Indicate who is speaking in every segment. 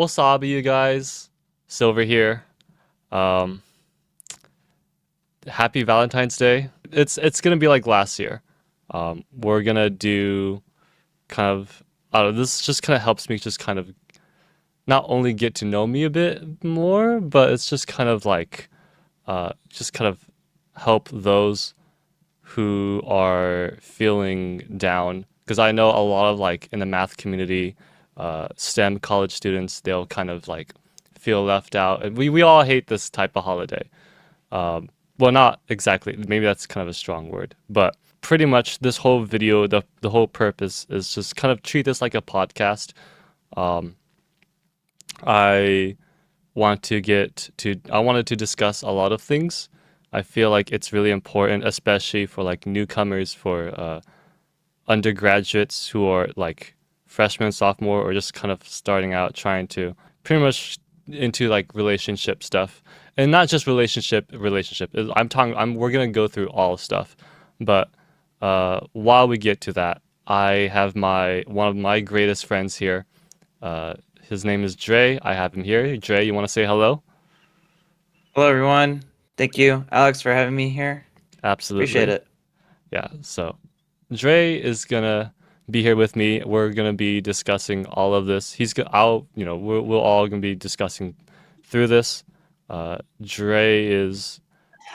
Speaker 1: Wasabi, you guys. Silver here. Um, Happy Valentine's Day. It's gonna be like last year. We're gonna do kind of. I don't know. This just kind of helps me just kind of not only get to know me a bit more, but it's just kind of like just kind of help those who are feeling down. Because I know a lot of like in the math community, STEM college students, they'll kind of like feel left out, and we all hate this type of holiday. Um, well, not exactly. Maybe that's kind of a strong word, but pretty much this whole video, the whole purpose is just kind of treat this like a podcast. Um, I I wanted to discuss a lot of things. I feel like it's really important, especially for like newcomers, for undergraduates who are like freshman, sophomore, or just kind of starting out, trying to pretty much into like relationship stuff, and not just relationship. We're gonna go through all stuff, but while we get to that, I have my one of my greatest friends here. Uh, his name is Drei. I have him here. Drei, you want to say hello?
Speaker 2: Hello, everyone. Thank you, Alex, for having me here. Appreciate
Speaker 1: Absolutely.
Speaker 2: it.
Speaker 1: Yeah. So Dre is gonna be here with me. We're gonna be discussing all of this. I'll, we'll all gonna be discussing through this. Dre is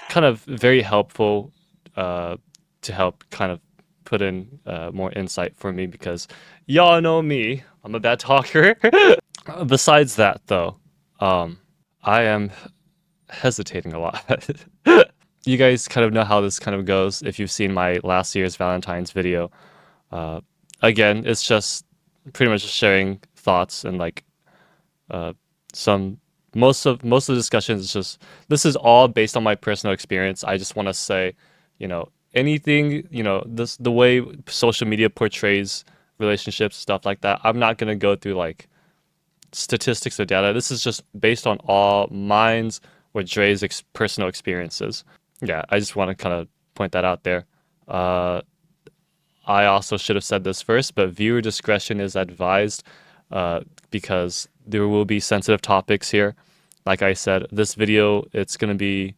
Speaker 1: kind of very helpful uh, to help kind of put in more insight for me because y'all know me. I'm a bad talker. Besides that, though, um, I am hesitating a lot. You guys kind of know how this kind of goes if you've seen my last year's Valentine's video. Uh, Again, it's just pretty much just sharing thoughts and like uh, some most of the discussions is just this is all based on my personal experience. I just want to say, anything, this the way social media portrays relationships, stuff like that. I'm not gonna go through like statistics or data. This is just based on all mine's or Dre's personal experiences. Yeah, I just want to kind of point that out there. Uh, I also should have said this first, but viewer discretion is advised uh, because there will be sensitive topics here. Like I said, this video it's gonna be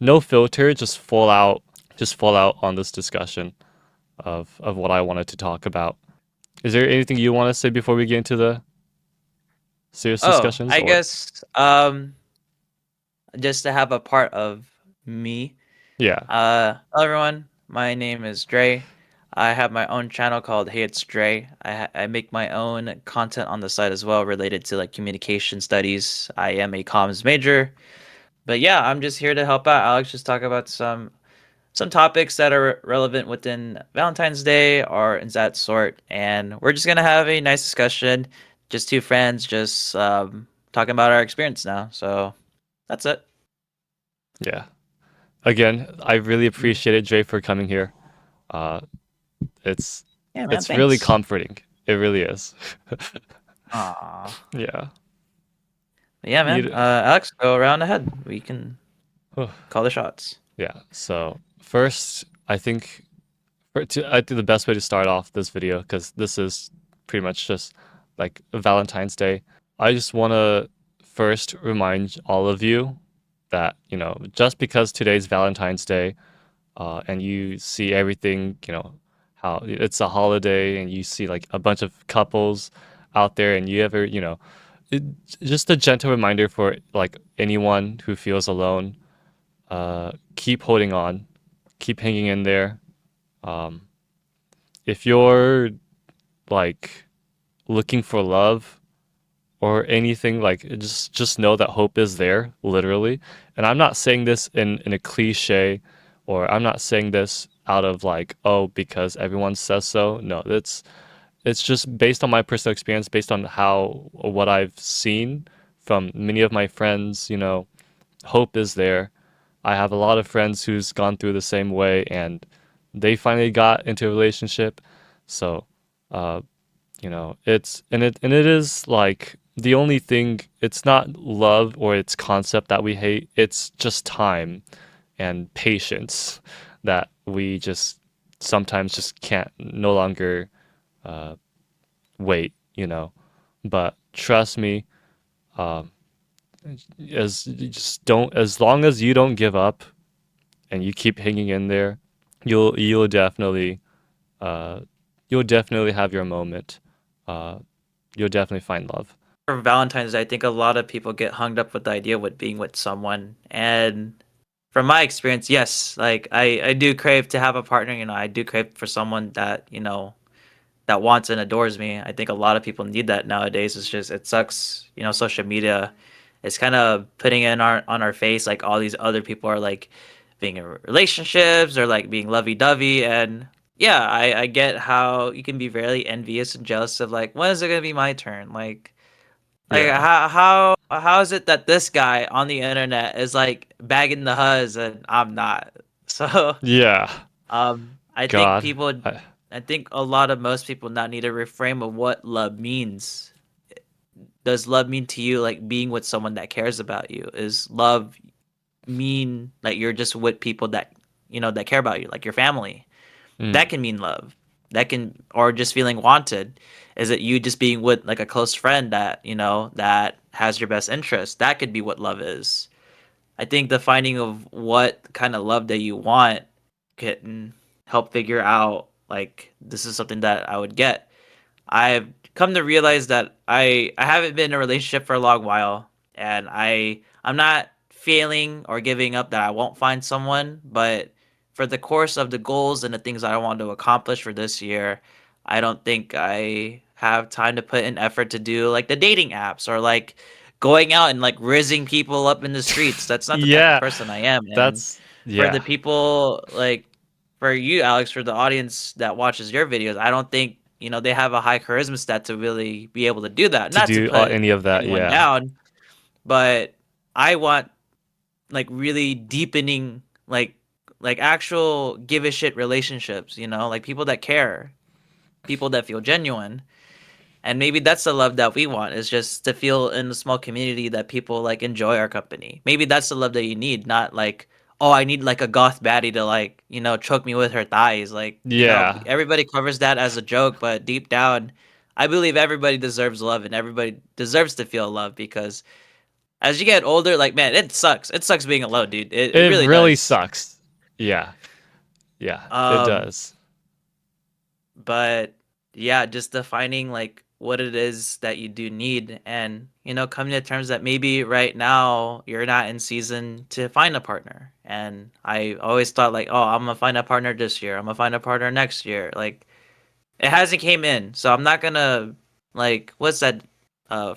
Speaker 1: no filter, just full out on this discussion of what I wanted to talk about. Is there anything you want to say before we get into the serious
Speaker 2: Oh,
Speaker 1: discussions?
Speaker 2: I
Speaker 1: Or
Speaker 2: guess just to have a part of me.
Speaker 1: yeah,
Speaker 2: Hello, everyone. My name is Dre. I have my own channel called Hey It's Dre. I make my own content on the site as well related to like communication studies. I am a comms major. But yeah, I'm just here to help out Alex just talk about some topics that are relevant within Valentine's Day or in that sort. And we're just gonna have a nice discussion, just two friends, just talking about our experience now. So that's it.
Speaker 1: yeah. Again, I really
Speaker 2: Mm.
Speaker 1: appreciated Dre for coming here. Uh, it's
Speaker 2: Yeah, man.
Speaker 1: it's really
Speaker 2: Thanks.
Speaker 1: comforting. It really is.
Speaker 2: Aw.
Speaker 1: Yeah.
Speaker 2: But yeah, man.
Speaker 1: You,
Speaker 2: Alex, go around ahead. We can call the shots.
Speaker 1: yeah. So first, I think I think the best way to start off this video because this is pretty much just like Valentine's Day. I just want to first remind all of you that just because today's Valentine's Day, and you see everything, how it's a holiday, and you see like a bunch of couples out there, and you ever, it, just a gentle reminder for like anyone who feels alone, keep holding on, keep hanging in there. Um, if you're like looking for love or anything, like just know that hope is there, literally. And I'm not saying this in a cliche, or I'm not saying this out of like, oh, because everyone says so. No, it's just based on my personal experience, based on how what I've seen from many of my friends. Hope is there. I have a lot of friends who's gone through the same way, and they finally got into a relationship. So, uh, it is like the only thing. It's not love or its concept that we hate. It's just time and patience that we just sometimes just can't no longer uh, wait. But trust me, Um, as you just don't as long as you don't give up and you keep hanging in there, you'll definitely uh, you'll definitely have your moment. Uh, you'll definitely find love.
Speaker 2: For Valentine's Day, I think a lot of people get hung up with the idea with being with someone. And from my experience, yes, like I do crave to have a partner, I do crave for someone that, that wants and adores me. I think a lot of people need that nowadays. It's just it sucks, social media is kind of putting in our on our face like all these other people are like being in relationships or like being lovey-dovey. And yeah, I get how you can be very envious and jealous of like when is it gonna be my turn? Like
Speaker 1: Yeah.
Speaker 2: how is it that this guy on the internet is like bagging the huzz and I'm not? So
Speaker 1: Yeah.
Speaker 2: I think
Speaker 1: God.
Speaker 2: people
Speaker 1: I,
Speaker 2: I think a lot of most people now need a reframe of what love means. Does love mean to you like being with someone that cares about you? Is love mean like you're just with people that that care about you, like your family? That
Speaker 1: mm,
Speaker 2: can mean love. That can or just feeling wanted. Is it you just being with like a close friend that, that has your best interest? That could be what love is. I think the finding of what kind of love that you want can help figure out like this is something that I would get. I've come to realize that I haven't been in a relationship for a long while, and I'm not failing or giving up that I won't find someone, but for the course of the goals and the things that I want to accomplish for this year, I don't think I have time to put in effort to do like the dating apps or like going out and like rizzing people up in the streets. That's not the type of
Speaker 1: yeah.
Speaker 2: person I am. And
Speaker 1: That's
Speaker 2: for the
Speaker 1: yeah.
Speaker 2: people like for you, Alex, for the audience that watches your videos, I don't think they have a high charisma stat to really be able to do that.
Speaker 1: To
Speaker 2: Not to
Speaker 1: do
Speaker 2: put
Speaker 1: any of that,
Speaker 2: anyone
Speaker 1: yeah.
Speaker 2: down, but I want like really deepening like actual give a shit relationships, like people that care, people that feel genuine. And maybe that's the love that we want is just to feel in a small community that people like enjoy our company. Maybe that's the love that you need, not like, oh, I need like a goth baddie to like, choke me with her thighs. Like,
Speaker 1: Yeah.
Speaker 2: everybody covers that as a joke, but deep down, I believe everybody deserves love and everybody deserves to feel love because as you get older, like, man, it sucks. It sucks being alone, dude. It
Speaker 1: It
Speaker 2: really
Speaker 1: really
Speaker 2: does.
Speaker 1: sucks. Yeah. Yeah, it
Speaker 2: Um,
Speaker 1: does.
Speaker 2: but yeah, just defining like what it is that you do need and coming to terms that maybe right now you're not in season to find a partner. And I always thought like, oh, I'm gonna find a partner this year, I'm gonna find a partner next year. Like it hasn't came in, so I'm not gonna like what's that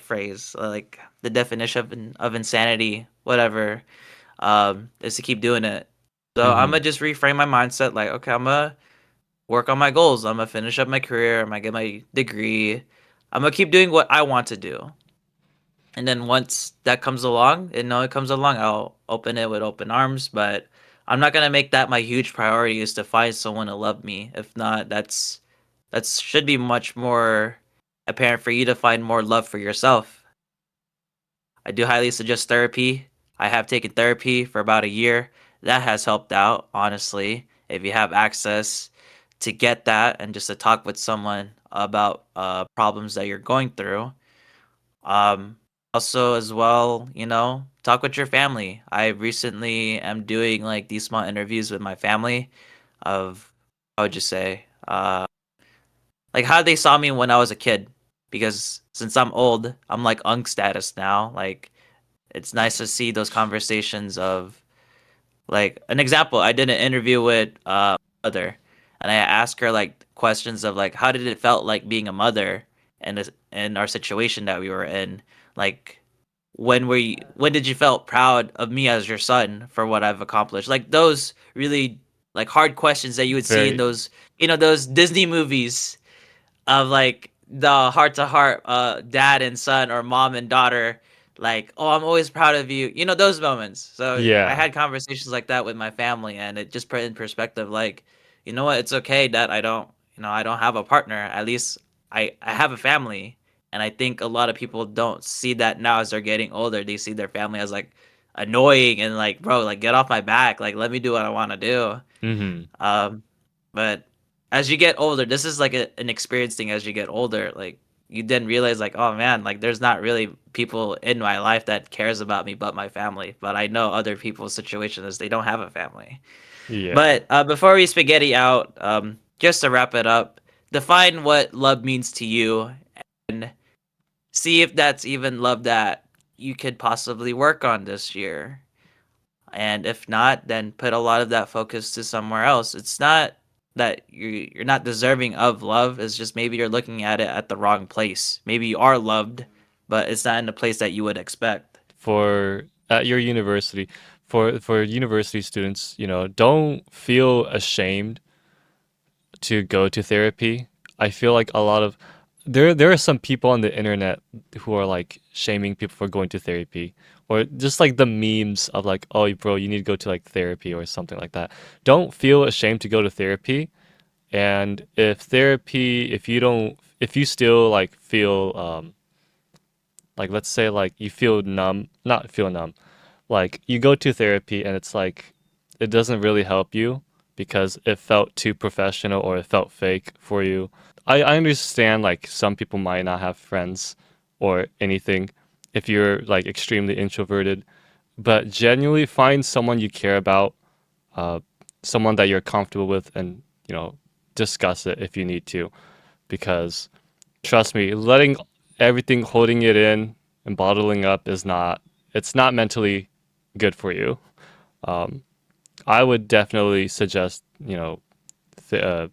Speaker 2: phrase, like the definition of insanity, whatever, is to keep doing it. So I'm
Speaker 1: Mhm.
Speaker 2: gonna just reframe my mindset like, okay, I'm gonna work on my goals. I'm gonna finish up my career. I'm gonna get my degree. I'm gonna keep doing what I want to do. And then once that comes along, and no, it comes along, I'll open it with open arms. But I'm not gonna make that my huge priority is to find someone to love me. If not, that should be much more apparent for you to find more love for yourself. I do highly suggest therapy. I have taken therapy for about a year. That has helped out, honestly. If you have access to get that and just to talk with someone about problems that you're going through. Um, Also, as well, talk with your family. I recently am doing like these small interviews with my family of, how would you say, like how they saw me when I was a kid. Because since I'm old, I'm like unk status now. Like it's nice to see those conversations of like an example. I did an interview with mother, and I asked her like questions of like how did it felt like being a mother and in our situation that we were in. Like when did you felt proud of me as your son for what I've accomplished? Like those really like hard questions that you would see in
Speaker 1: Very
Speaker 2: those those Disney movies of like the heart to heart dad and son or mom and daughter, like, oh, I'm always proud of you, those moments. So I
Speaker 1: yeah.
Speaker 2: had conversations like that with my family, and it just put in perspective like, you know what, it's okay that I don't have a partner. At least I have a family. And I think a lot of people don't see that now as they're getting older. They see their family as like annoying and like, bro, like get off my back, like let me do what I want to do.
Speaker 1: Mhm.
Speaker 2: um but as you get older, this is like an experience thing. As you get older, like you then realize like, oh man, like there's not really people in my life that cares about me but my family. But I know other people's situation is they don't have a family.
Speaker 1: Yeah.
Speaker 2: But before we spaghetti out, just to wrap it up, define what love means to you and see if that's even love that you could possibly work on this year. And if not, then put a lot of that focus to somewhere else. It's not that you're not deserving of love. It's just maybe you're looking at it at the wrong place. Maybe you are loved, but it's not in the place that you would expect.
Speaker 1: For at your university, for university students, don't feel ashamed to go to therapy. I feel like a lot of there are some people on the internet who are like shaming people for going to therapy, or just like the memes of like, oh bro, you need to go to like therapy or something like that. Don't feel ashamed to go to therapy. And if you still like feel like, let's say like you feel numb, not feel numb, like you go to therapy and it's like it doesn't really help you because it felt too professional or it felt fake for you. I understand like some people might not have friends or anything if you're like extremely introverted, but genuinely find someone you care about, uh, someone that you're comfortable with, and discuss it if you need to, because trust me, letting everything, holding it in and bottling up is not, it's not mentally good for you. Um, I would definitely suggest, th- uh,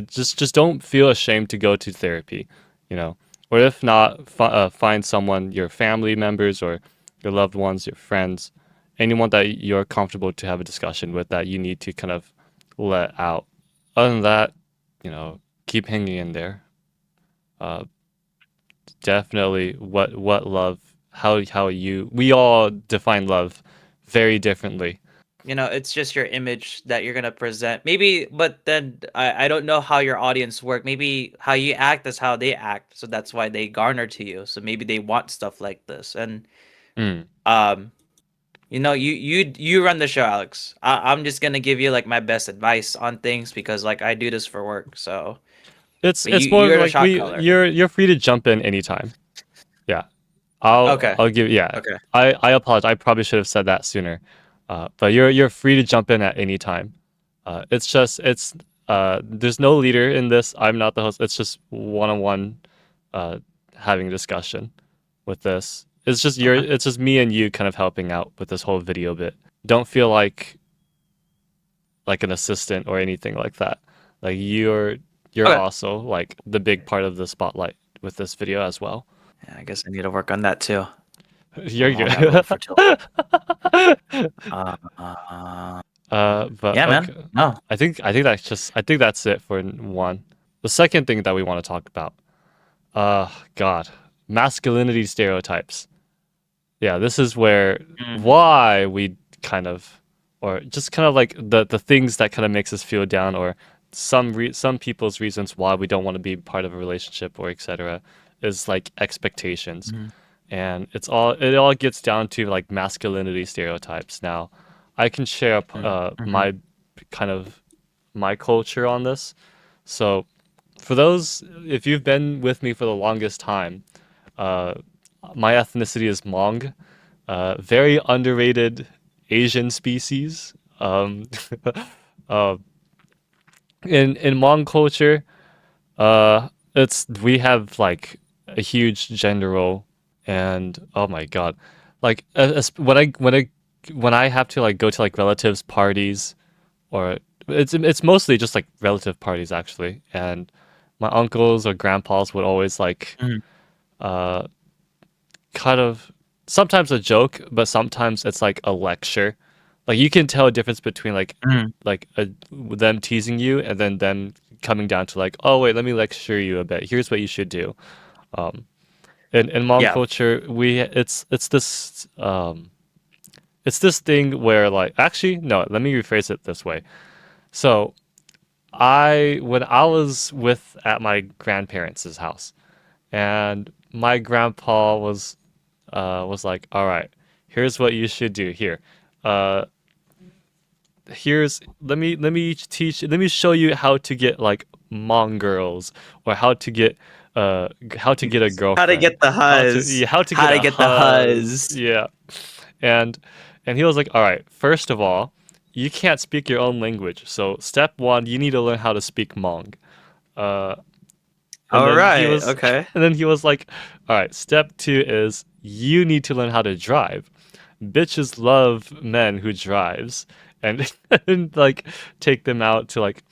Speaker 1: just don't feel ashamed to go to therapy, you know, or if not, find someone, your family members or your loved ones, your friends, anyone that you're comfortable to have a discussion with that you need to kind of let out. Other than that, keep hanging in there. Uh, Definitely, what love, how you, we all define love very differently.
Speaker 2: It's just your image that you're gonna present. Maybe, but then I don't know how your audience work. Maybe how you act is how they act, so that's why they garner to you. So maybe they want stuff like this, and
Speaker 1: Mm.
Speaker 2: um, you run the show, Alex. I'm just gonna give you like my best advice on things because like I do this for work. So, but
Speaker 1: It's more
Speaker 2: you're the
Speaker 1: like
Speaker 2: shot caller.
Speaker 1: you're free to jump in anytime. Yeah. I'll
Speaker 2: Okay.
Speaker 1: I'll give, yeah.
Speaker 2: Okay.
Speaker 1: I apologize. I probably should have said that sooner. But you're free to jump in at any time. It's just there's no leader in this. I'm not the host. It's just one-on-one uh having discussion with this.
Speaker 2: Okay.
Speaker 1: It's just me and you kind of helping out with this whole video bit. Don't feel like an assistant or anything like that. Like you're
Speaker 2: Okay.
Speaker 1: also like the big part of the spotlight with this video as well.
Speaker 2: Yeah, I guess I need to work on that too.
Speaker 1: You're
Speaker 2: On that low
Speaker 1: good.
Speaker 2: fertility. Uh,
Speaker 1: But
Speaker 2: yeah, man.
Speaker 1: okay.
Speaker 2: No.
Speaker 1: I think that's it for one. The second thing that we want to talk about. God, masculinity stereotypes. Yeah, this is where
Speaker 2: Mm,
Speaker 1: why we kind of, or just kind of like the things that kind of makes us feel down, or some people's reasons why we don't want to be part of a relationship or etc. is like expectations,
Speaker 2: mhm,
Speaker 1: and it all gets down to like masculinity stereotypes. Now, I can share
Speaker 2: mm, mhm,
Speaker 1: my kind of my culture on this. So, for those, if you've been with me for the longest time, uh, my ethnicity is Hmong, very underrated Asian species. Uh, in Hmong culture, it's we have like a huge gender role, and oh my god, like when I have to like go to like relatives' parties, or it's mostly just like relative parties actually, and my uncles or grandpas would always like
Speaker 2: mhm,
Speaker 1: uh kind of, sometimes a joke, but sometimes it's like a lecture. Like you can tell a difference between
Speaker 2: mhm.
Speaker 1: them teasing you and then them coming down to like, oh wait, let me lecture you a bit. Here's what you should do. Um, in Hmong
Speaker 2: Yeah.
Speaker 1: culture, it's this thing where like, actually no, let me rephrase it this way. So when I was with at my grandparents' house, and my grandpa was like, all right, here's what you should do here. Uh, let me show you how to get like Hmong girls, or how to get how to get a
Speaker 2: How to
Speaker 1: girlfriend,
Speaker 2: get the
Speaker 1: how to
Speaker 2: huzz?
Speaker 1: yeah, how to get
Speaker 2: How to
Speaker 1: a
Speaker 2: get the
Speaker 1: huzz,
Speaker 2: huzz?
Speaker 1: yeah. and and he was like, all right, first of all, you can't speak your own language, so step one, you need to learn how to speak Hmong. uh and
Speaker 2: All
Speaker 1: then he
Speaker 2: right.
Speaker 1: was
Speaker 2: Okay.
Speaker 1: and then he was like, all right, step two is you need to learn how to drive. Bitches love men who drives, and, and like take them out to like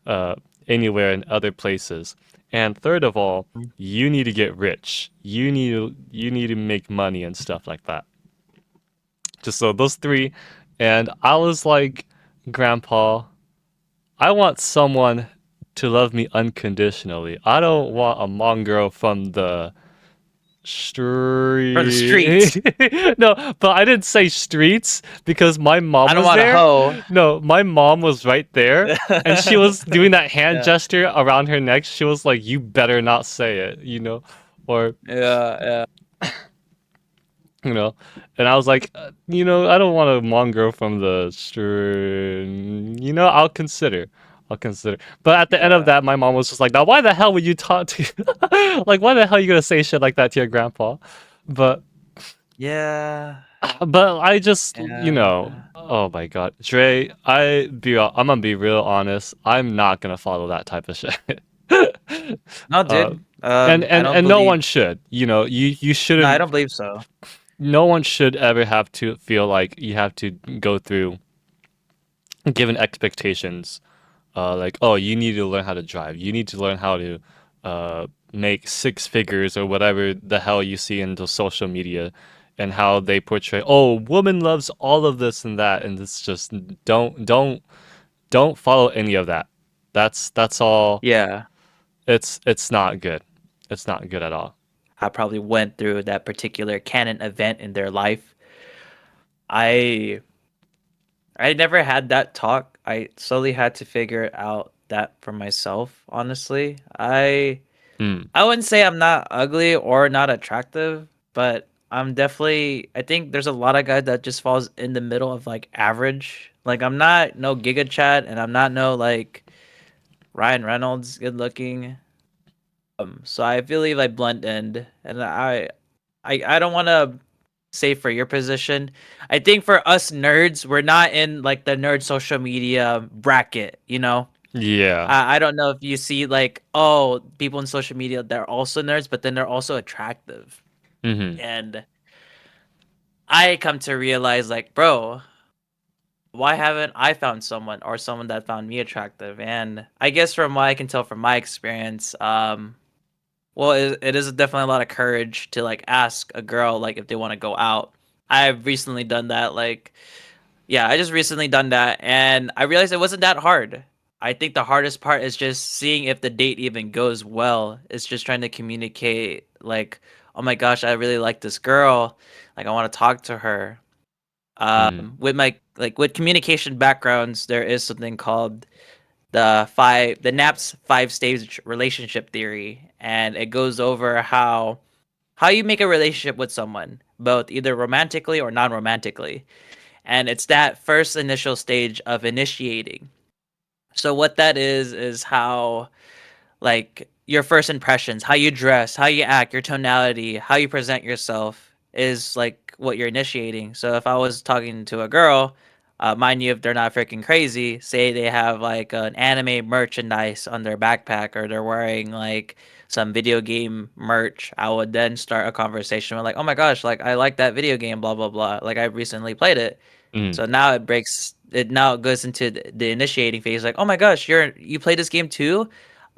Speaker 1: uh anywhere in other places. And third of all, you need to get rich. You need to make money and stuff like that. Just so those three. And I was like, Grandpa, I want someone to love me unconditionally. I don't want a Hmong girl from the
Speaker 2: For the streets.
Speaker 1: street. No, but I didn't say streets because my mom
Speaker 2: I don't
Speaker 1: was
Speaker 2: want a
Speaker 1: there.
Speaker 2: hoe.
Speaker 1: No, my mom was right there, and she was doing that hand
Speaker 2: Yeah.
Speaker 1: gesture around her neck. She was like, "You better not say it," or
Speaker 2: Yeah. Yeah.
Speaker 1: you know. And I was like, I don't want a Hmong girl from the street. I'll consider. I'll consider. But at the end of
Speaker 2: Yeah.
Speaker 1: that, my mom was just like, "Now, why the hell would you talk to? Like, why the hell are you gonna say shit like that to your grandpa?" But
Speaker 2: Yeah.
Speaker 1: But I just,
Speaker 2: Yeah.
Speaker 1: oh my God, Dre, I'm gonna be real honest. I'm not gonna follow that type of shit.
Speaker 2: No,
Speaker 1: uh,
Speaker 2: dude.
Speaker 1: and
Speaker 2: I
Speaker 1: and
Speaker 2: don't
Speaker 1: and no
Speaker 2: believe.
Speaker 1: one should. You
Speaker 2: No, I
Speaker 1: shouldn't.
Speaker 2: don't believe so.
Speaker 1: No one should ever have to feel like you have to go through given expectations. Like, oh, you need to learn how to drive. You need to learn how to make six figures or whatever the hell you see in the social media, and how they portray. Oh, woman loves all of this and that, and it's just don't follow any of that. That's all.
Speaker 2: Yeah.
Speaker 1: It's not good. It's not good at all.
Speaker 2: I probably went through that particular canon event in their life. I I never had that talk. I slowly had to figure out that for myself, honestly.
Speaker 1: Mm.
Speaker 2: I wouldn't say I'm not ugly or not attractive, but I think there's a lot of guys that just falls in the middle of like average. Like I'm not no Giga Chad and I'm not no like Ryan Reynolds good looking. So I believe I blend in and I don't want to say for your position. I think for us nerds, we're not in like the nerd social media bracket, you know?
Speaker 1: Yeah.
Speaker 2: I don't know if you see like, oh, people in social media, they're also nerds, but then they're also attractive.
Speaker 1: Mm-hmm.
Speaker 2: And I come to realize like, bro, why haven't I found someone or someone that found me attractive? And I guess from what I can tell from my experience, well, it is definitely a lot of courage to like ask a girl like if they want to go out. I've recently done that. Like, yeah, I just recently done that, and I realized it wasn't that hard. I think the hardest part is just seeing if the date even goes well. It's just trying to communicate like, oh my gosh, I really like this girl. Like, I want to talk to her.
Speaker 1: Mm.
Speaker 2: With my like with communication backgrounds, there is something called the NAP's 5 stage relationship theory, and it goes over how you make a relationship with someone, both either romantically or non-romantically. And it's that first initial stage of initiating. So what that is how like your first impressions, how you dress, how you act, your tonality, how you present yourself is like what you're initiating. So if I was talking to a girl, mind you, if they're not freaking crazy, say they have like an anime merchandise on their backpack or they're wearing like some video game merch, I would then start a conversation with like, oh my gosh, like I like that video game, blah blah blah. Like I recently played it.
Speaker 1: Mm.
Speaker 2: So now it goes into the initiating phase like, "Oh my gosh, you play this game too?"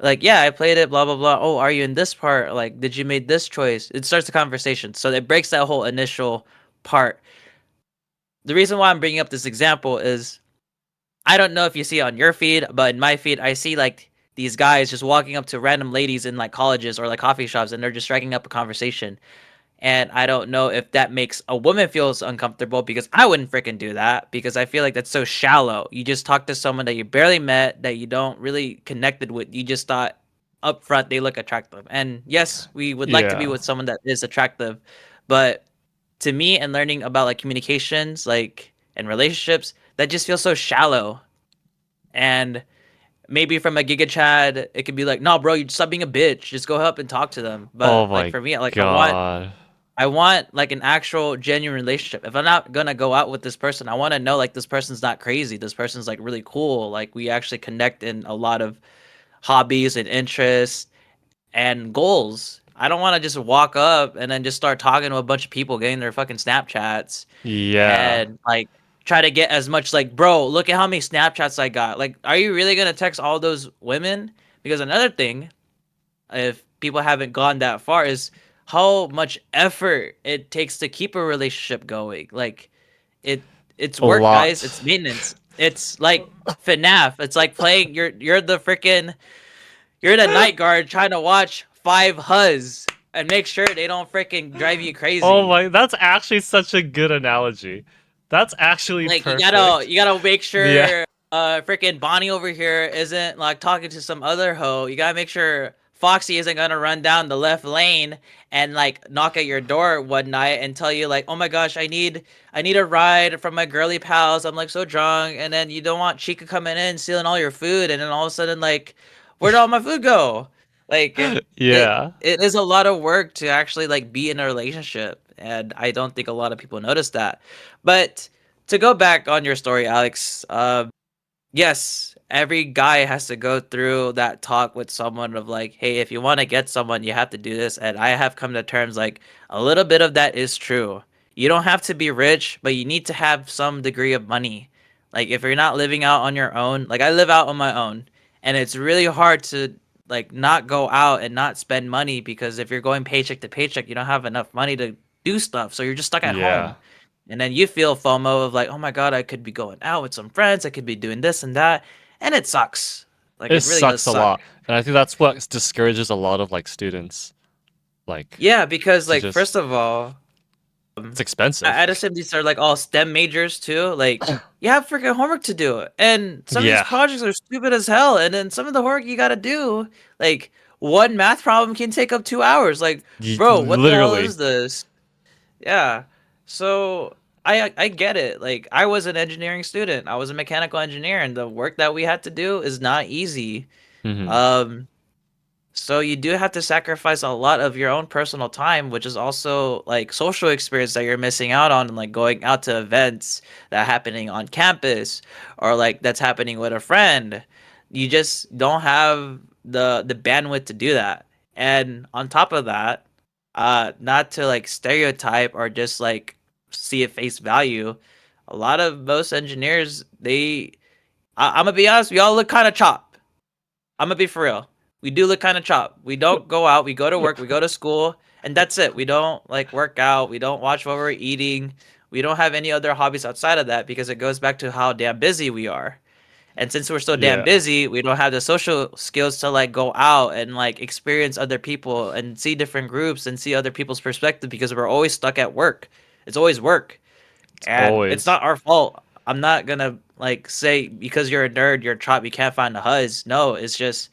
Speaker 2: Like, "Yeah, I played it, blah blah blah. Oh, are you in this part? Like, did you make this choice?" It starts the conversation. So it breaks that whole initial part. The reason why I'm bringing up this example is I don't know if you see it on your feed, but in my feed I see like these guys just walking up to random ladies in like colleges or like coffee shops and they're just striking up a conversation. And I don't know if that makes a woman feels uncomfortable because I wouldn't freaking do that because I feel like that's so shallow. You just talk to someone that you barely met, that you don't really connected with. You just thought up front they look attractive. And yes, we would like to be
Speaker 1: Yeah.
Speaker 2: with someone that is attractive, but to me and learning about like communications, like and relationships, that just feels so shallow. And Maybe from a Giga Chad, it could be like, no, bro, you stop being a bitch. Just go up and talk to them.
Speaker 1: Oh
Speaker 2: But like
Speaker 1: my
Speaker 2: for me, like
Speaker 1: god.
Speaker 2: I want like an actual genuine relationship. If I'm not gonna go out with this person, I want to know like this person's not crazy. This person's like really cool. Like we actually connect in a lot of hobbies and interests and goals. I don't want to just walk up and then just start talking to a bunch of people, getting their fucking Snapchats,
Speaker 1: Yeah.
Speaker 2: and like try to get as much like, bro, look at how many Snapchats I got. Like, are you really gonna text all those women? Because another thing, if people haven't gone that far, is how much effort it takes to keep a relationship going. Like, it it's
Speaker 1: A
Speaker 2: work, guys. It's
Speaker 1: lot.
Speaker 2: maintenance. It's like FNAF. It's like playing. You're the freaking you're the night guard trying to watch five huzz and make sure they don't freaking drive you
Speaker 1: Oh
Speaker 2: crazy.
Speaker 1: my, that's actually such a good analogy. That's actually
Speaker 2: Like
Speaker 1: perfect.
Speaker 2: you gotta make
Speaker 1: Yeah.
Speaker 2: sure freaking Bonnie over here isn't like talking to some other hoe. You gotta make sure Foxy isn't gonna run down the left lane and like knock at your door one night and tell you like, oh my gosh, I need a ride from my girly pals. I'm like so drunk, and then you don't want Chica coming in stealing all your food, and then all of a sudden like, where'd all my food go? Like
Speaker 1: Yeah.
Speaker 2: it is a lot of work to actually like be in a relationship, and I don't think a lot of people notice that. But to go back on your story, Alex, yes, every guy has to go through that talk with someone of like, hey, if you want to get someone, you have to do this. And I have come to terms like a little bit of that is true. You don't have to be rich, but you need to have some degree of money. Like if you're not living out on your own, like I live out on my own, and it's really hard to like not go out and not spend money because if you're going paycheck to paycheck, you don't have enough money to do stuff. So you're just stuck at
Speaker 1: Yeah.
Speaker 2: home. And then you feel FOMO of like, oh my God, I could be going out with some friends. I could be doing this and that. And it sucks. Like,
Speaker 1: It
Speaker 2: it really does
Speaker 1: sucks a
Speaker 2: suck.
Speaker 1: lot. And I think that's what discourages a lot of like students. Like
Speaker 2: Yeah, because,
Speaker 1: to
Speaker 2: like,
Speaker 1: just
Speaker 2: first of all,
Speaker 1: it's
Speaker 2: I
Speaker 1: expensive.
Speaker 2: would assume these are like all STEM majors too. Like, you have freaking homework to do. And some of these
Speaker 1: Yeah.
Speaker 2: projects are stupid as hell. And then some of the homework you got to do, like, one math problem can take up 2 hours. Like, bro, what the hell
Speaker 1: Literally.
Speaker 2: is this? Yeah. So I get it. Like I was an engineering student. I was a mechanical engineer and the work that we had to do is not easy.
Speaker 1: Hmm.
Speaker 2: Um so you do have to sacrifice a lot of your own personal time, which is also like social experience that you're missing out on, and like going out to events that are happening on campus or like that's happening with a friend. You just don't have the bandwidth to do that. And on top of that, not to like stereotype or just like see it face value, a lot of most engineers, I'm gonna be honest, we all look kind of chop. I'm gonna be for real. We do look kind of chop. We don't go out. We go to work. We go to school, and that's it. We don't like work out. We don't watch what we're eating. We don't have any other hobbies outside of that because it goes back to how damn busy we are. And since we're so damn
Speaker 1: Yeah.
Speaker 2: busy, we don't have the social skills to like go out and like experience other people and see different groups and see other people's perspective because we're always stuck at work. It's always work.
Speaker 1: It's
Speaker 2: And it's
Speaker 1: always.
Speaker 2: not our fault. I'm not gonna like say because you're a nerd, you're a chop, you can't find the huzz. No, it's just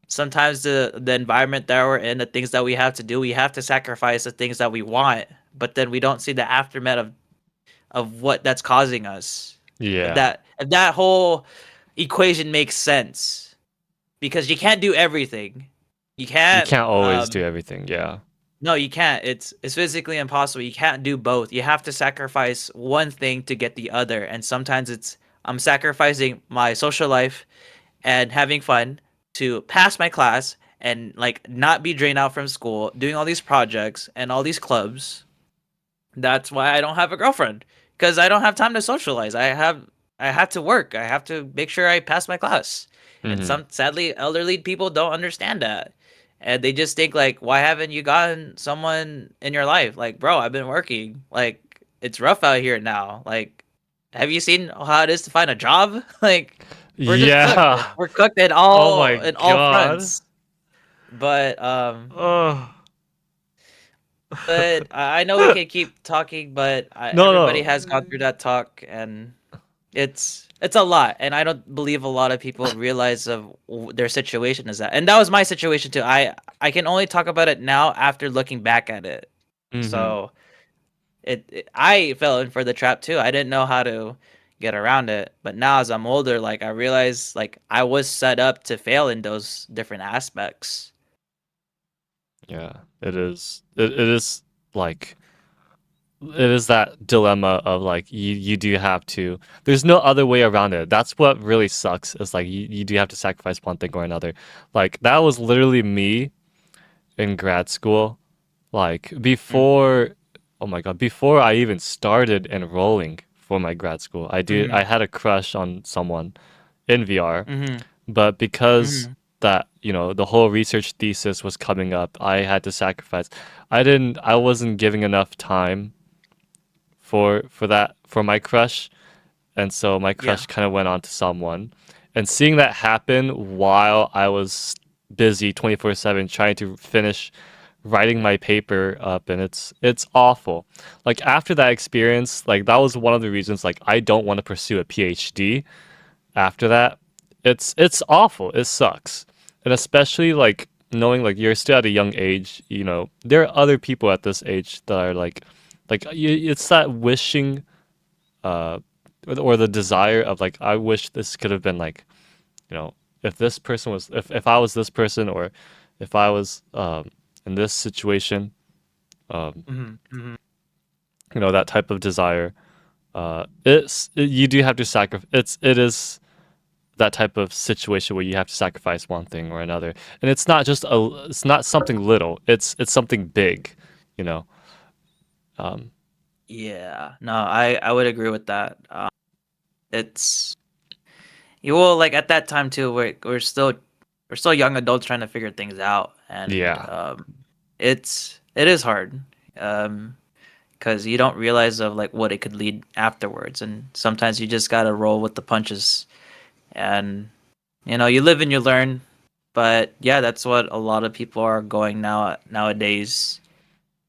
Speaker 2: sometimes the environment that we're in, the things that we have to do, we have to sacrifice the things that we want, but then we don't see the aftermath of what that's causing us.
Speaker 1: Yeah.
Speaker 2: If that whole equation makes sense, because you can't do everything. You
Speaker 1: You
Speaker 2: can't
Speaker 1: can't always do everything. Yeah.
Speaker 2: no, you can't. It's physically impossible. You can't do both. You have to sacrifice one thing to get the other. And sometimes it's I'm sacrificing my social life and having fun to pass my class and like not be drained out from school, doing all these projects and all these clubs. That's why I don't have a girlfriend because I don't have time to socialize. I have to work. I have to make sure I pass my class. And
Speaker 1: Hmm.
Speaker 2: some sadly elderly people don't understand that. And they just think like, why haven't you gotten someone in your life? Like, bro, I've been working. Like, it's rough out here now. Like, have you seen how it is to find a job? Like, we're just cooked.
Speaker 1: Yeah.
Speaker 2: We're cooked
Speaker 1: Oh my
Speaker 2: in all
Speaker 1: god.
Speaker 2: fronts. But
Speaker 1: Oh.
Speaker 2: I know we can keep talking, but
Speaker 1: No,
Speaker 2: everybody
Speaker 1: no.
Speaker 2: has gone through that talk, and it's a lot. And I don't believe a lot of people realize of their situation is that. And that was my situation too. I can only talk about it now after looking back at it.
Speaker 1: Hmm.
Speaker 2: So I fell in for the trap too. I didn't know how to get around it. But now as I'm older, like I realize like I was set up to fail in those different aspects.
Speaker 1: Yeah, it is. It is like it is that dilemma of like you do have to. There's no other way around it. That's what really sucks. Is like you do have to sacrifice one thing or another. Like that was literally me in grad school. Like
Speaker 2: Mm.
Speaker 1: before, oh my god, before I even started enrolling for my grad school, I
Speaker 2: Mhm.
Speaker 1: had a crush on someone in VR,
Speaker 2: Mhm.
Speaker 1: but because
Speaker 2: Mhm.
Speaker 1: that, you know, the whole research thesis was coming up, I had to sacrifice. I wasn't giving enough time for that for my crush, and so my
Speaker 2: Yeah.
Speaker 1: crush kind of went on to someone. And seeing that happen while I was busy 24/7 trying to finish writing my paper up, and it's awful. Like after that experience, like that was one of the reasons like I don't want to pursue a PhD after that. It's awful. It sucks. And especially like knowing like you're still at a young age, you know, there are other people at this age that are it's that wishing uh or the desire of like I wish this could have been like, you know, if this person was if I was this person, or if I was in this situation, um
Speaker 2: Mhm. Mhm.
Speaker 1: you know, that type of desire. You do have to sacrifice. It is that type of situation where you have to sacrifice one thing or another, and it's not something little. It's something big, you know. Um,
Speaker 2: Yeah. No, I would agree with that. It's you will like at that time too. We're still young adults trying to figure things out, and
Speaker 1: yeah,
Speaker 2: it is hard. Um, because you don't realize of like what it could lead afterwards, and sometimes you just gotta roll with the punches, and you live and you learn. But yeah, that's what a lot of people are going nowadays,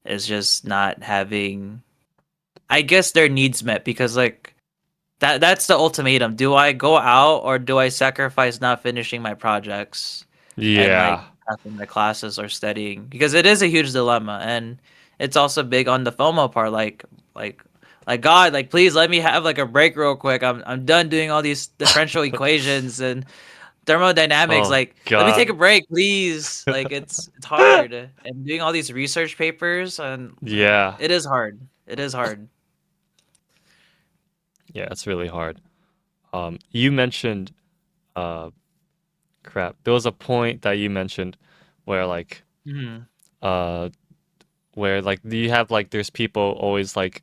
Speaker 2: is just not having, I guess, their needs met, because like that's the ultimatum. Do I go out, or do I sacrifice not finishing my projects and like
Speaker 1: yeah.
Speaker 2: passing my classes or studying? Because it is a huge dilemma, and it's also big on the FOMO part. Like like God, like please let me have like a break real quick. I'm done doing all these differential equations and thermodynamics.
Speaker 1: Oh
Speaker 2: Like let me take a
Speaker 1: God.
Speaker 2: break, please. Like it's hard, and doing all these research papers, and
Speaker 1: Yeah,
Speaker 2: it is hard. It is hard.
Speaker 1: yeah. It's really hard. You mentioned crap. There was a point that you mentioned where
Speaker 2: Hmm.
Speaker 1: uh like you have like there's people always like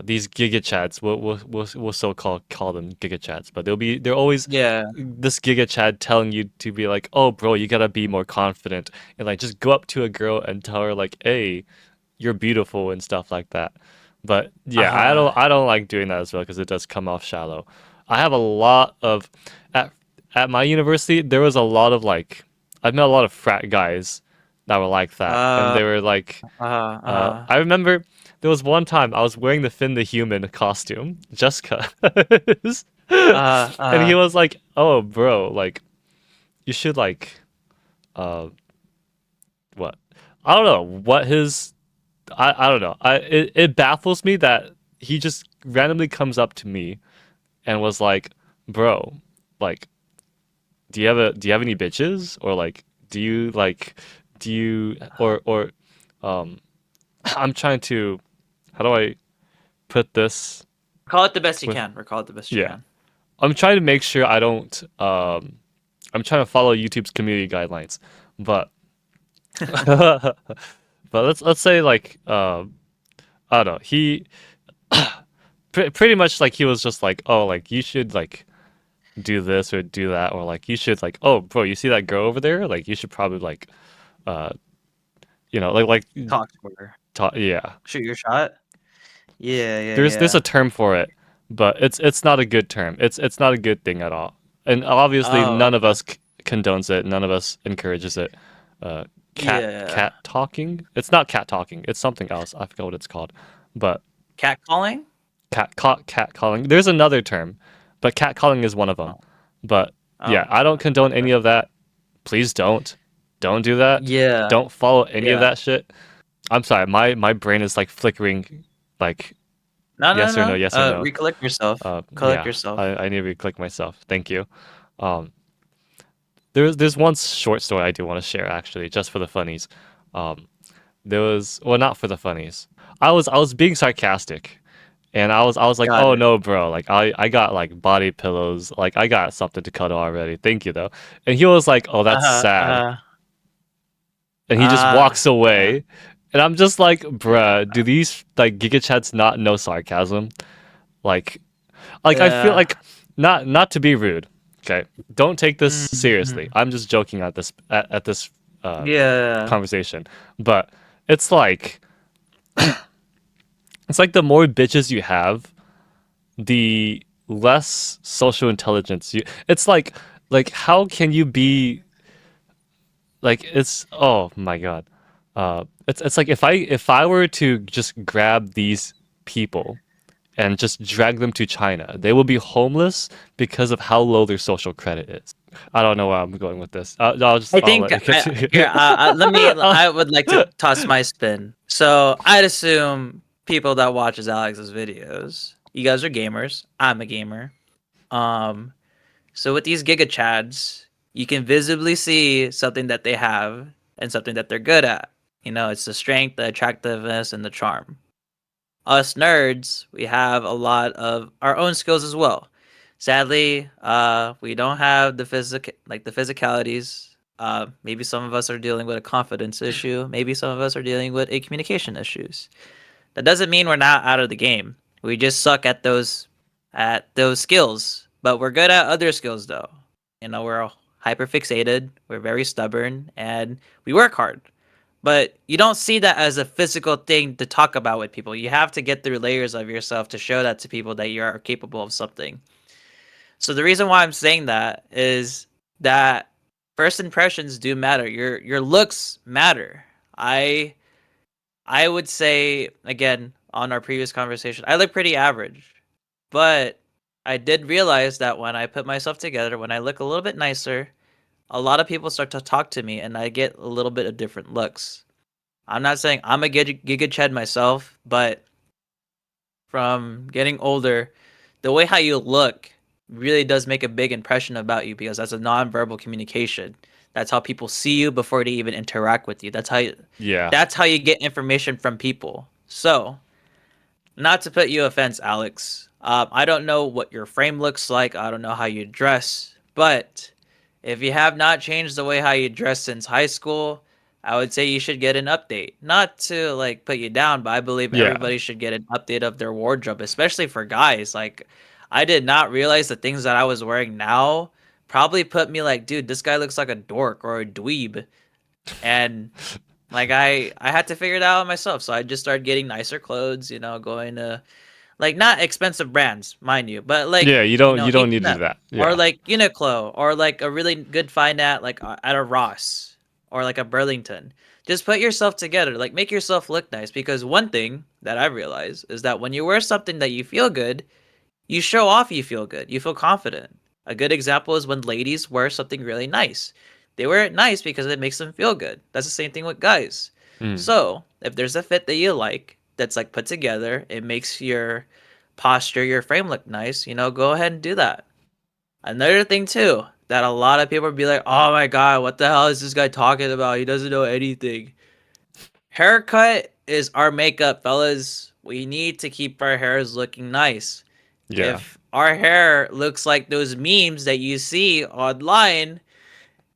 Speaker 1: these giga chats. We'll so call them giga chats, but they're always
Speaker 2: Yeah.
Speaker 1: this giga chat telling you to be like, oh bro, you gotta be more confident, and like just go up to a girl and tell her like, hey, you're beautiful and stuff like that. But yeah,
Speaker 2: Uh-huh.
Speaker 1: I don't like doing that as well because it does come off shallow. I have a lot of at at my university there was a lot of like I've met a lot of frat guys that were like that, and
Speaker 2: Uh,
Speaker 1: they were like
Speaker 2: uh-huh.
Speaker 1: I remember there was one time I was wearing the Finn the Human costume, just 'cause.
Speaker 2: Uh,
Speaker 1: And he
Speaker 2: uh,
Speaker 1: was like, "Oh, bro, like you should like uh what? I don't know what his I don't know. It baffles me that he just randomly comes up to me and was like, "Bro, like do you have any bitches, or like do you or um I'm trying to how do I put this
Speaker 2: Call it the best you
Speaker 1: with
Speaker 2: can. Recall it the best you
Speaker 1: yeah.
Speaker 2: can.
Speaker 1: I'm trying to make sure I don't I'm trying to follow YouTube's community guidelines. But but let's say like I don't know. He pretty much like he was just like, "Oh, like you should like do this or do that, or like you should like, oh, bro, you see that girl over there? Like you should probably like uh you know,
Speaker 2: Talk to her.
Speaker 1: yeah.
Speaker 2: Shoot your shot. Yeah, yeah,
Speaker 1: There's a
Speaker 2: yeah.
Speaker 1: term for it, but it's not a good term. It's not a good thing at all. And obviously
Speaker 2: Oh,
Speaker 1: none of
Speaker 2: okay.
Speaker 1: us condones it. None of us encourages it. Uh
Speaker 2: Yeah.
Speaker 1: cat talking? It's not cat talking. It's something else. I forgot what it's called. But
Speaker 2: Catcalling?
Speaker 1: cat calling. There's another term, but cat calling is one of them.
Speaker 2: Oh,
Speaker 1: But yeah,
Speaker 2: oh,
Speaker 1: I don't condone
Speaker 2: okay.
Speaker 1: any of that. Please don't. Don't do that.
Speaker 2: Yeah,
Speaker 1: Don't follow any of
Speaker 2: yeah.
Speaker 1: that shit. I'm sorry, my brain is like flickering like
Speaker 2: No, no,
Speaker 1: Yes or no?
Speaker 2: no.
Speaker 1: Yes or no?
Speaker 2: Recollect yourself. Collect
Speaker 1: Yeah,
Speaker 2: yourself.
Speaker 1: I need to click myself. Thank you. Um, there's one short story I do want to share actually, just for the funnies. Um, there was well, not for the funnies. I was being sarcastic, and I was like,
Speaker 2: Got
Speaker 1: oh
Speaker 2: it.
Speaker 1: no, bro, like I got like body pillows, like I got something to cuddle already. Thank you though. And he was like, oh, that's
Speaker 2: Uh-huh.
Speaker 1: sad,
Speaker 2: Uh-huh.
Speaker 1: and he just walks
Speaker 2: Yeah.
Speaker 1: away. And I'm just like, bruh, do these like Giga Chats not know sarcasm? Like, I feel
Speaker 2: Yeah.
Speaker 1: like not to be rude. Okay, don't take this seriously.
Speaker 2: Mm-hmm.
Speaker 1: I'm just joking at this uh,
Speaker 2: Yeah.
Speaker 1: conversation, but it's like the more bitches you have, the less social intelligence you. It's like how can you be like it's oh my god. It's like if I were to just grab these people and just drag them to China, they will be homeless because of how low their social credit is. I don't know where I'm going with this.
Speaker 2: I
Speaker 1: I'll
Speaker 2: think
Speaker 1: let you continue.
Speaker 2: here. Let me.
Speaker 1: Uh,
Speaker 2: I would like to toss my spin. So I'd assume people that watches Alex's videos, you guys are gamers. I'm a gamer. Um. So with these Giga Chads, you can visibly see something that they have and something that they're good at. You know, it's the strength, the attractiveness, and the charm. Us nerds, we have a lot of our own skills as well. Sadly, we don't have the physicalities. Maybe some of us are dealing with a confidence issue. Maybe some of us are dealing with a communication issues. That doesn't mean we're not out of the game. We just suck at those skills, but we're good at other skills though. You know, we're hyper fixated, we're very stubborn, and we work hard. But you don't see that as a physical thing to talk about with people. You have to get through layers of yourself to show that to people that you are capable of something. So the reason why I'm saying that is that first impressions do matter. Your looks matter. I I would say again on our previous conversation, I look pretty average. But I did realize that when I put myself together, when I look a little bit nicer, a lot of people start to talk to me and I get a little bit of different looks. I'm not saying I'm a Giga Chad myself, but from getting older, the way how you look really does make a big impression about you because that's a non-verbal communication. That's how people see you before they even interact with you.
Speaker 1: yeah,
Speaker 2: That's how you get information from people. So, not to put you offense, Alex. I don't know what your frame looks like. I don't know how you dress, but if you have not changed the way how you dress since high school, I would say you should get an update. Not to like put you down, but I believe
Speaker 1: yeah,
Speaker 2: everybody should get an update of their wardrobe, especially for guys. Like, I did not realize the things that I was wearing now probably put me like, dude, this guy looks like a dork or a dweeb, and like I had to figure it out myself. So I just started getting nicer clothes, you know, going to like not expensive brands, mind you, but like
Speaker 1: yeah. You don't need to do
Speaker 2: H&M
Speaker 1: that.
Speaker 2: or
Speaker 1: Yeah,
Speaker 2: like Uniqlo or like a really good find at like at a Ross or like a Burlington. Just put yourself together, like make yourself look nice because one thing that I realize is that when you wear something that you feel good, you show off you feel good. You feel confident. A good example is when ladies wear something really nice. They wear it nice because it makes them feel good. That's the same thing with guys.
Speaker 1: mm.
Speaker 2: So, if there's a fit that you like that's like put together, it makes your posture, your frame look nice, you know, go ahead and do that. Another thing too, that a lot of people be like, "Oh my god, what the hell is this guy talking about? He doesn't know anything." Haircut is our makeup, fellas. We need to keep our hairs looking nice.
Speaker 1: Yeah,
Speaker 2: If our hair looks like those memes that you see online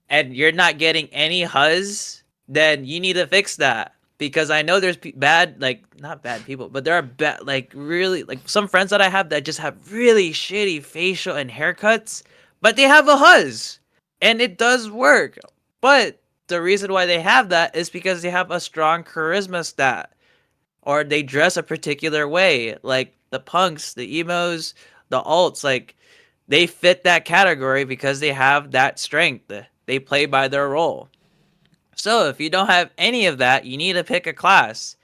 Speaker 2: and you're not getting any huzz, then you need to fix that. Because I know there's bad, like, not bad people, but there are bad, like, really, like, some friends that I have that just have really shitty facial and haircuts, but they have a huzz. And it does work. But the reason why they have that is because they have a strong charisma stat or they dress a particular way. Like the punks, the emos, the alts, like they fit that category because they have that strength. They play by their role. So if you don't have any of that, you need to pick a class.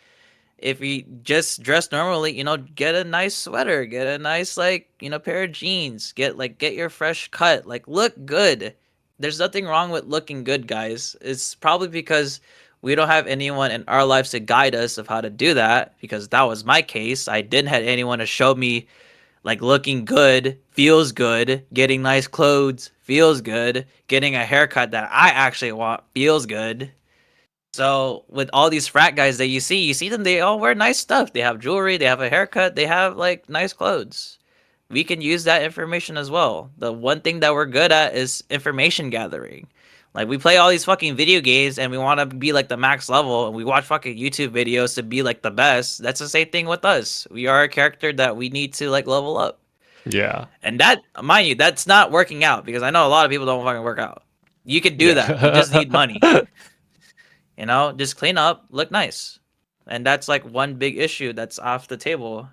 Speaker 2: If you just dress normally, you know, get a nice sweater, get a nice like, you know, pair of jeans, get your fresh cut, like look good. There's nothing wrong with looking good, guys. It's probably because we don't have anyone in our lives to guide us of how to do that because that was my case. I didn't have anyone to show me like looking good feels good, getting nice clothes feels good, getting a haircut that I actually want feels good. So with all these frat guys that you see them, they all wear nice stuff. They have jewelry, they have a haircut, they have like nice clothes. We can use that information as well. The one thing that we're good at is information gathering. Like we play all these fucking video games and we want to be like the max level and we watch fucking YouTube videos to be like the best. That's the same thing with us. We are a character that we need to like level up.
Speaker 1: Yeah.
Speaker 2: And that, mind you, that's not working out because I know a lot of people don't fucking work out. You can do that. You just need money.
Speaker 1: Yeah.
Speaker 2: You know, just clean up, look nice. And that's like one big issue that's off the table.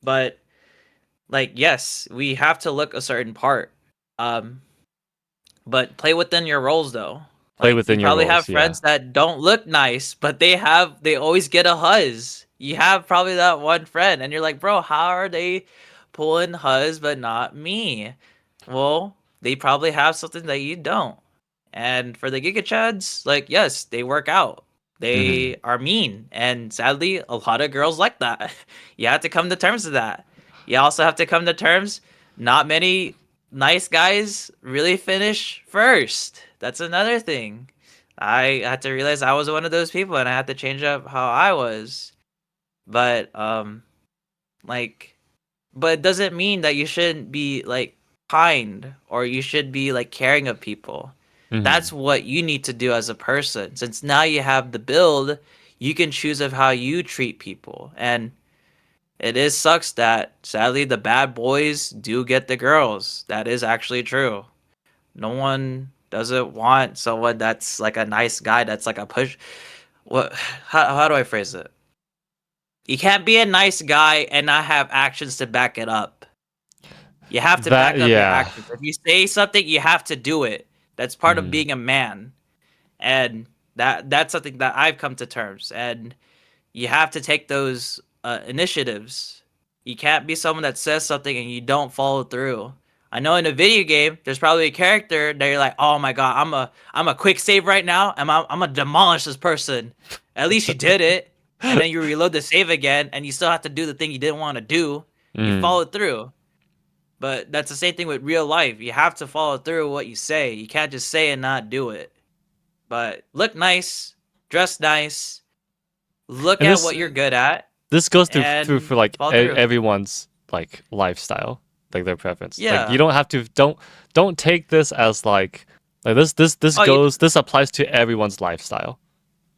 Speaker 2: But like yes, we have to look a certain part. Um, but play within your roles though.
Speaker 1: Play
Speaker 2: Like you
Speaker 1: within your
Speaker 2: probably have
Speaker 1: roles. Yeah.
Speaker 2: friends that don't look nice, but they always get a huzz. You have probably that one friend and you're like, "Bro, how are they pulling huzz but not me?" Well, they probably have something that you don't. And for the Giga Chads, like yes, they work out.
Speaker 1: Hmm.
Speaker 2: They are mean, and sadly, a lot of girls like that. You have to come to terms with that. You also have to come to terms. Not many nice guys really finish first. That's another thing. I had to realize I was one of those people, and I had to change up how I was. But like but it doesn't mean that you shouldn't be like kind or you should be like caring of people. That's
Speaker 1: Hmm.
Speaker 2: what you need to do as a person. Since now you have the build, you can choose of how you treat people. And it is sucks that sadly the bad boys do get the girls. That is actually true. No one doesn't want someone that's like a nice guy that's like a push. What? How do I phrase it? You can't be a nice guy and not have actions to back it up. You have to
Speaker 1: That.
Speaker 2: back up your
Speaker 1: Yeah.
Speaker 2: actions. If you say something, you have to do it. That's part of
Speaker 1: Hmm.
Speaker 2: being a man. And that's something that I've come to terms. And you have to take those initiatives. You can't be someone that says something and you don't follow through. I know in a video game, there's probably a character that you're like, oh my god, I'm a quick save right now, and I'm gonna demolish this person. At least you did it, and then you reload the save again, and you still have to do the thing you didn't want to do. You
Speaker 1: Mm.
Speaker 2: followed through. But that's the same thing with real life. You have to follow through what you say. You can't just say and not do it. But look nice, dress nice, look
Speaker 1: And
Speaker 2: at
Speaker 1: this
Speaker 2: what you're good at,
Speaker 1: this goes through
Speaker 2: and
Speaker 1: for like
Speaker 2: follow through.
Speaker 1: everyone's like lifestyle, like their preference. Like you
Speaker 2: Yeah.
Speaker 1: don't have to don't take this as like this
Speaker 2: Oh, you.
Speaker 1: goes this applies to everyone's lifestyle.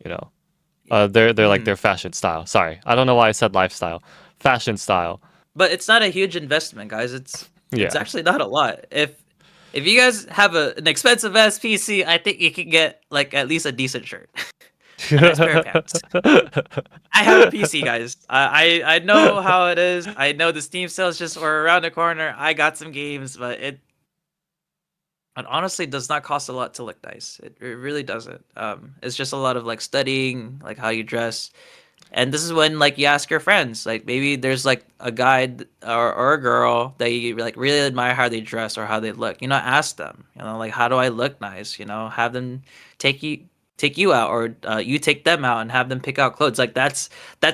Speaker 1: You know, they're like
Speaker 2: Mm.
Speaker 1: their fashion style. Sorry, I don't know why I said lifestyle. Fashion style.
Speaker 2: But it's not a huge investment, guys. It's
Speaker 1: Yeah.
Speaker 2: actually not a lot. If you guys have an expensive ass PC, I think you can get like at least a decent shirt, a nice pair of pants. I have a PC, guys. I know how it is. I know the Steam sales just are around the corner. I got some games, but it honestly does not cost a lot to look nice. It really doesn't. It's just a lot of like studying, like how you dress, and this is when like you ask your friends, like maybe there's like a guy or a girl that you like really admire how they dress or how they look. You know, ask them. You know, like how do I look nice? You know, have them take you take you out or you take them out and have them pick out clothes. Like that's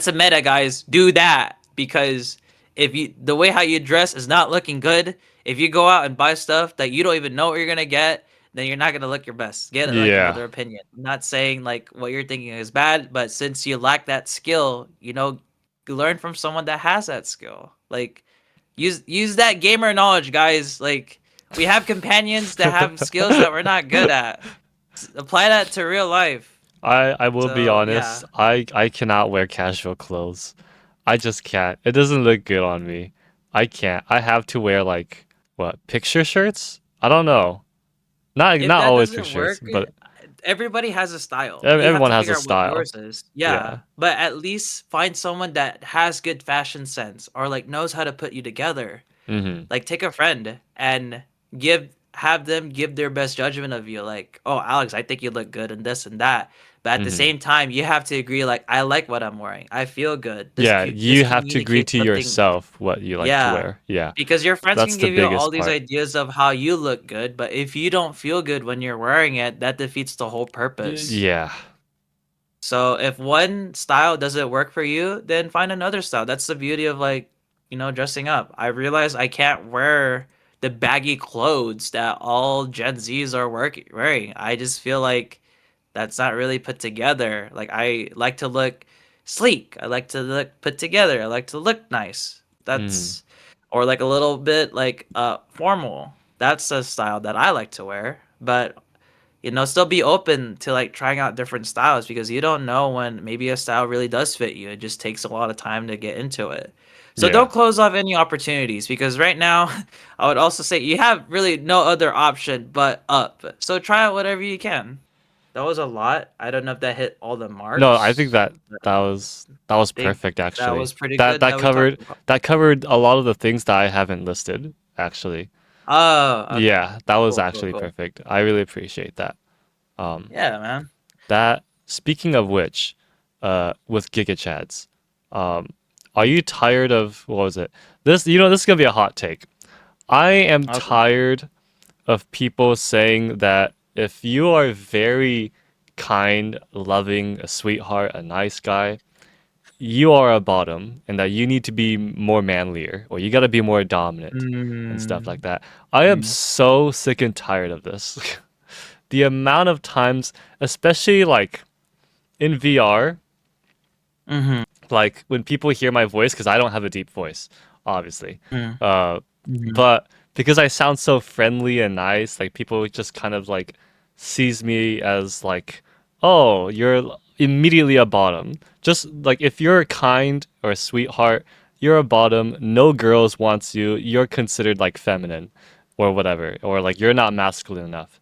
Speaker 2: a meta, guys. Do that because if you the way how you dress is not looking good, if you go out and buy stuff that you don't even know what you're gonna get, then you're not gonna look your best. Get like
Speaker 1: Yeah.
Speaker 2: another opinion. I'm not saying like what you're thinking is bad, but since you lack that skill, you know, learn from someone that has that skill. Like use that gamer knowledge, guys. Like we have companions that have skills that we're not good at. Apply that to real life.
Speaker 1: I will be
Speaker 2: So yeah.
Speaker 1: honest. I cannot wear casual clothes. I just can't. It doesn't look good on me. I can't. I have to wear like what picture shirts? I don't know.
Speaker 2: If
Speaker 1: Not
Speaker 2: that
Speaker 1: always
Speaker 2: doesn't
Speaker 1: pictures,
Speaker 2: work,
Speaker 1: but
Speaker 2: everybody has a style. You have
Speaker 1: everyone
Speaker 2: to
Speaker 1: has a
Speaker 2: figure out what
Speaker 1: style.
Speaker 2: yours is.
Speaker 1: Yeah.
Speaker 2: Yeah, but at least find someone that has good fashion sense or like knows how to put you together.
Speaker 1: Hmm.
Speaker 2: Like take a friend and have them give their best judgment of you. Like, oh, Alex, I think you look good in this and that. But at the
Speaker 1: Hmm.
Speaker 2: same time, you have to agree. Like, I like what I'm wearing. I feel good.
Speaker 1: Yeah,
Speaker 2: This
Speaker 1: you have to agree
Speaker 2: communicates
Speaker 1: to
Speaker 2: something.
Speaker 1: yourself what you like to
Speaker 2: Yeah,
Speaker 1: wear. Yeah.
Speaker 2: because your friends
Speaker 1: That's
Speaker 2: can
Speaker 1: the
Speaker 2: give you all
Speaker 1: biggest
Speaker 2: these
Speaker 1: part.
Speaker 2: ideas of how you look good, but if you don't feel good when you're wearing it, that defeats the whole purpose.
Speaker 1: Yeah.
Speaker 2: So if one style doesn't work for you, then find another style. That's the beauty of like, dressing up. I realize I can't wear the baggy clothes that all Gen Zs are wearing. I just feel like that's not really put together. Like I like to look sleek. I like to look put together. I like to look nice.
Speaker 1: Mm,
Speaker 2: That's or like a little bit like formal. That's the style that I like to wear. But still be open to like trying out different styles because you don't know when maybe a style really does fit you. It just takes a lot of time to get into it. So
Speaker 1: yeah.
Speaker 2: don't close off any opportunities because right now, I would also say you have really no other option but up. So try out whatever you can. That was a lot. I don't know if that hit all the
Speaker 1: No, I think
Speaker 2: marks,
Speaker 1: that
Speaker 2: but
Speaker 1: that was
Speaker 2: I think
Speaker 1: perfect
Speaker 2: that
Speaker 1: actually.
Speaker 2: was pretty
Speaker 1: That
Speaker 2: good
Speaker 1: that
Speaker 2: that we talked
Speaker 1: covered
Speaker 2: about.
Speaker 1: that covered a lot of the things that I haven't listed actually.
Speaker 2: Oh, okay.
Speaker 1: Yeah, that was
Speaker 2: Cool, cool,
Speaker 1: actually
Speaker 2: cool.
Speaker 1: perfect. I really appreciate that. Um,
Speaker 2: Yeah, man.
Speaker 1: that speaking of which, with Giga Chads, are you tired of what was it? This is gonna be a hot take. I am
Speaker 2: Okay.
Speaker 1: tired of people saying that if you are very kind, loving, a sweetheart, a nice guy, you are a bottom and that you need to be more manlier or you got to be more dominant and stuff like
Speaker 2: Mm,
Speaker 1: that. I am
Speaker 2: mm,
Speaker 1: so sick and tired of this. The amount of times, especially like in VR,
Speaker 2: mm-hmm,
Speaker 1: like when people hear my voice, because I don't have a deep voice, obviously.
Speaker 2: mm,
Speaker 1: Uh,
Speaker 2: mm,
Speaker 1: but because I sound so friendly and nice, like people just kind of like sees me as like, oh, you're immediately a bottom. Just like if you're kind or a sweetheart, you're a bottom. No girls wants you. You're considered like feminine or whatever, or like you're not masculine enough.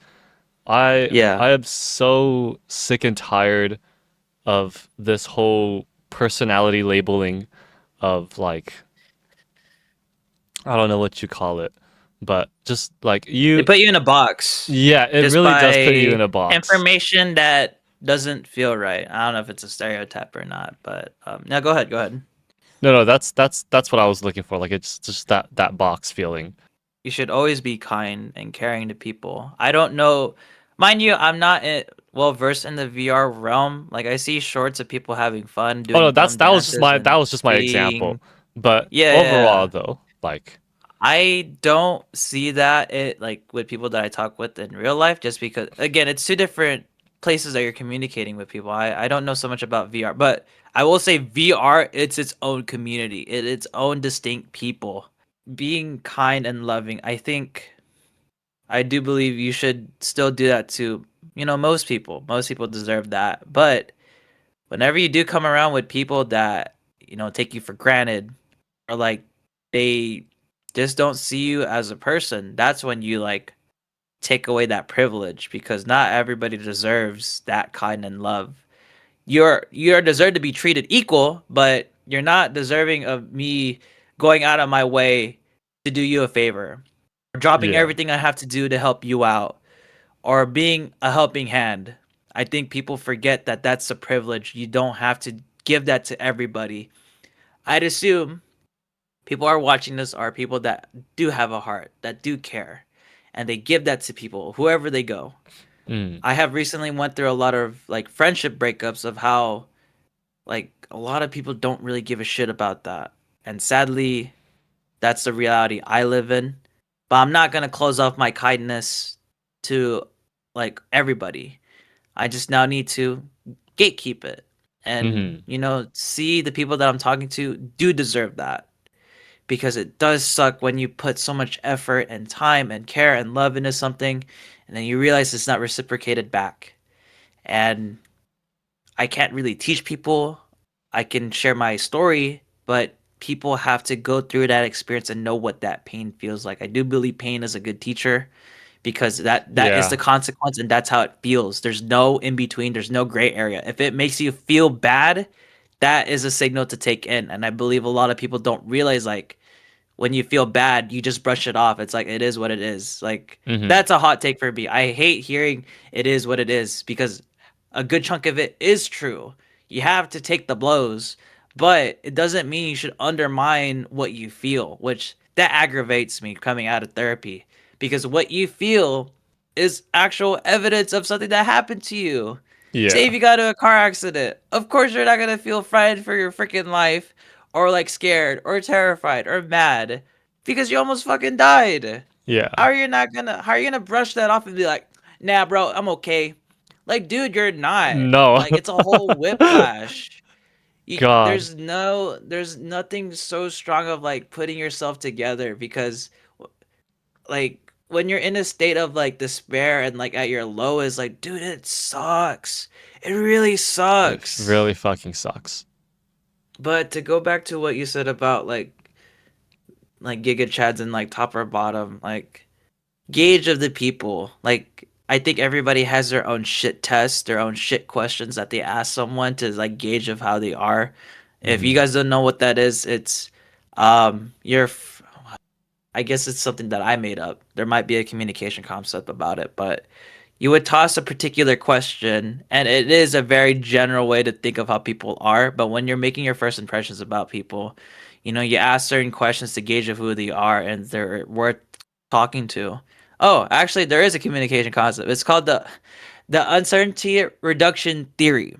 Speaker 1: I
Speaker 2: yeah.
Speaker 1: am so sick and tired of this whole personality labeling of like I don't know what you call it, but just like
Speaker 2: They
Speaker 1: you,
Speaker 2: put you in a box
Speaker 1: yeah, it
Speaker 2: just
Speaker 1: really does put you in
Speaker 2: by
Speaker 1: a box.
Speaker 2: information that doesn't feel right. I don't know if it's a stereotype or not, but no, go ahead, go ahead.
Speaker 1: No, no, that's what I was looking for. Like it's just that box feeling.
Speaker 2: You should always be kind and caring to people. I don't know, mind you, I'm not well versed in the VR realm. Like I see shorts of people having fun
Speaker 1: Oh no,
Speaker 2: doing dumb dances
Speaker 1: that
Speaker 2: and
Speaker 1: was just my example.
Speaker 2: being
Speaker 1: But
Speaker 2: yeah, yeah,
Speaker 1: overall
Speaker 2: yeah.
Speaker 1: though, like
Speaker 2: I don't see that it like with people that I talk with in real life just because again it's two different places that you're communicating with people. I don't know so much about VR, but I will say VR it's its own community. Its own distinct people. Being kind and loving, I do believe you should still do that to, most people. Most people deserve that. But whenever you do come around with people that, take you for granted or like they just don't see you as a person, that's when you like take away that privilege because not everybody deserves that kind and love. You're deserved to be treated equal, but you're not deserving of me going out of my way to do you a favor, or dropping
Speaker 1: yeah.
Speaker 2: everything I have to do to help you out, or being a helping hand. I think people forget that that's a privilege. You don't have to give that to everybody. I'd assume people are watching this are people that do have a heart, that do care, and they give that to people whoever they go.
Speaker 1: Mm,
Speaker 2: I have recently went through a lot of like friendship breakups of how like a lot of people don't really give a shit about that. And sadly, that's the reality I live in. But I'm not going to close off my kindness to like everybody. I just now need to gatekeep it and
Speaker 1: mm-hmm.
Speaker 2: see the people that I'm talking to do deserve that because it does suck when you put so much effort and time and care and love into something and then you realize it's not reciprocated back. And I can't really teach people. I can share my story, but people have to go through that experience and know what that pain feels like. I do believe pain is a good teacher because that is the
Speaker 1: Yeah.
Speaker 2: consequence and that's how it feels. There's no in between, there's no gray area. If it makes you feel bad, that is a signal to take in. And I believe a lot of people don't realize like when you feel bad, you just brush it off. It's like it is what it is. Like
Speaker 1: Mm-hmm.
Speaker 2: that's a hot take for me. I hate hearing it is what it is because a good chunk of it is true. You have to take the blows, but it doesn't mean you should undermine what you feel, which that aggravates me coming out of therapy because what you feel is actual evidence of something that happened to you. Say if
Speaker 1: Yeah.
Speaker 2: you got into a car accident, of course you're not gonna feel frightened for your freaking life, or like scared, or terrified, or mad, because you almost fucking died.
Speaker 1: Yeah.
Speaker 2: How are you gonna brush that off and be like, nah, bro, I'm okay? Like, dude, you're not.
Speaker 1: No.
Speaker 2: Like, it's a whole whiplash.
Speaker 1: God.
Speaker 2: There's nothing so strong of like putting yourself together because like when you're in a state of like despair and like at your lowest, like, dude, it sucks. It really
Speaker 1: It
Speaker 2: sucks.
Speaker 1: really fucking sucks.
Speaker 2: But to go back to what you said about like Giga Chads and like top or bottom, like gauge of the people. Like I think everybody has their own shit test, their own shit questions that they ask someone to like gauge of how they are. If you
Speaker 1: Hmm.
Speaker 2: guys don't know what that is, it's your I guess it's something that I made up. There might be a communication concept about it, but you would toss a particular question, and it is a very general way to think of how people are. But when you're making your first impressions about people, you ask certain questions to gauge of who they are and they're worth talking to. Oh, actually, there is a communication concept. It's called the uncertainty reduction theory.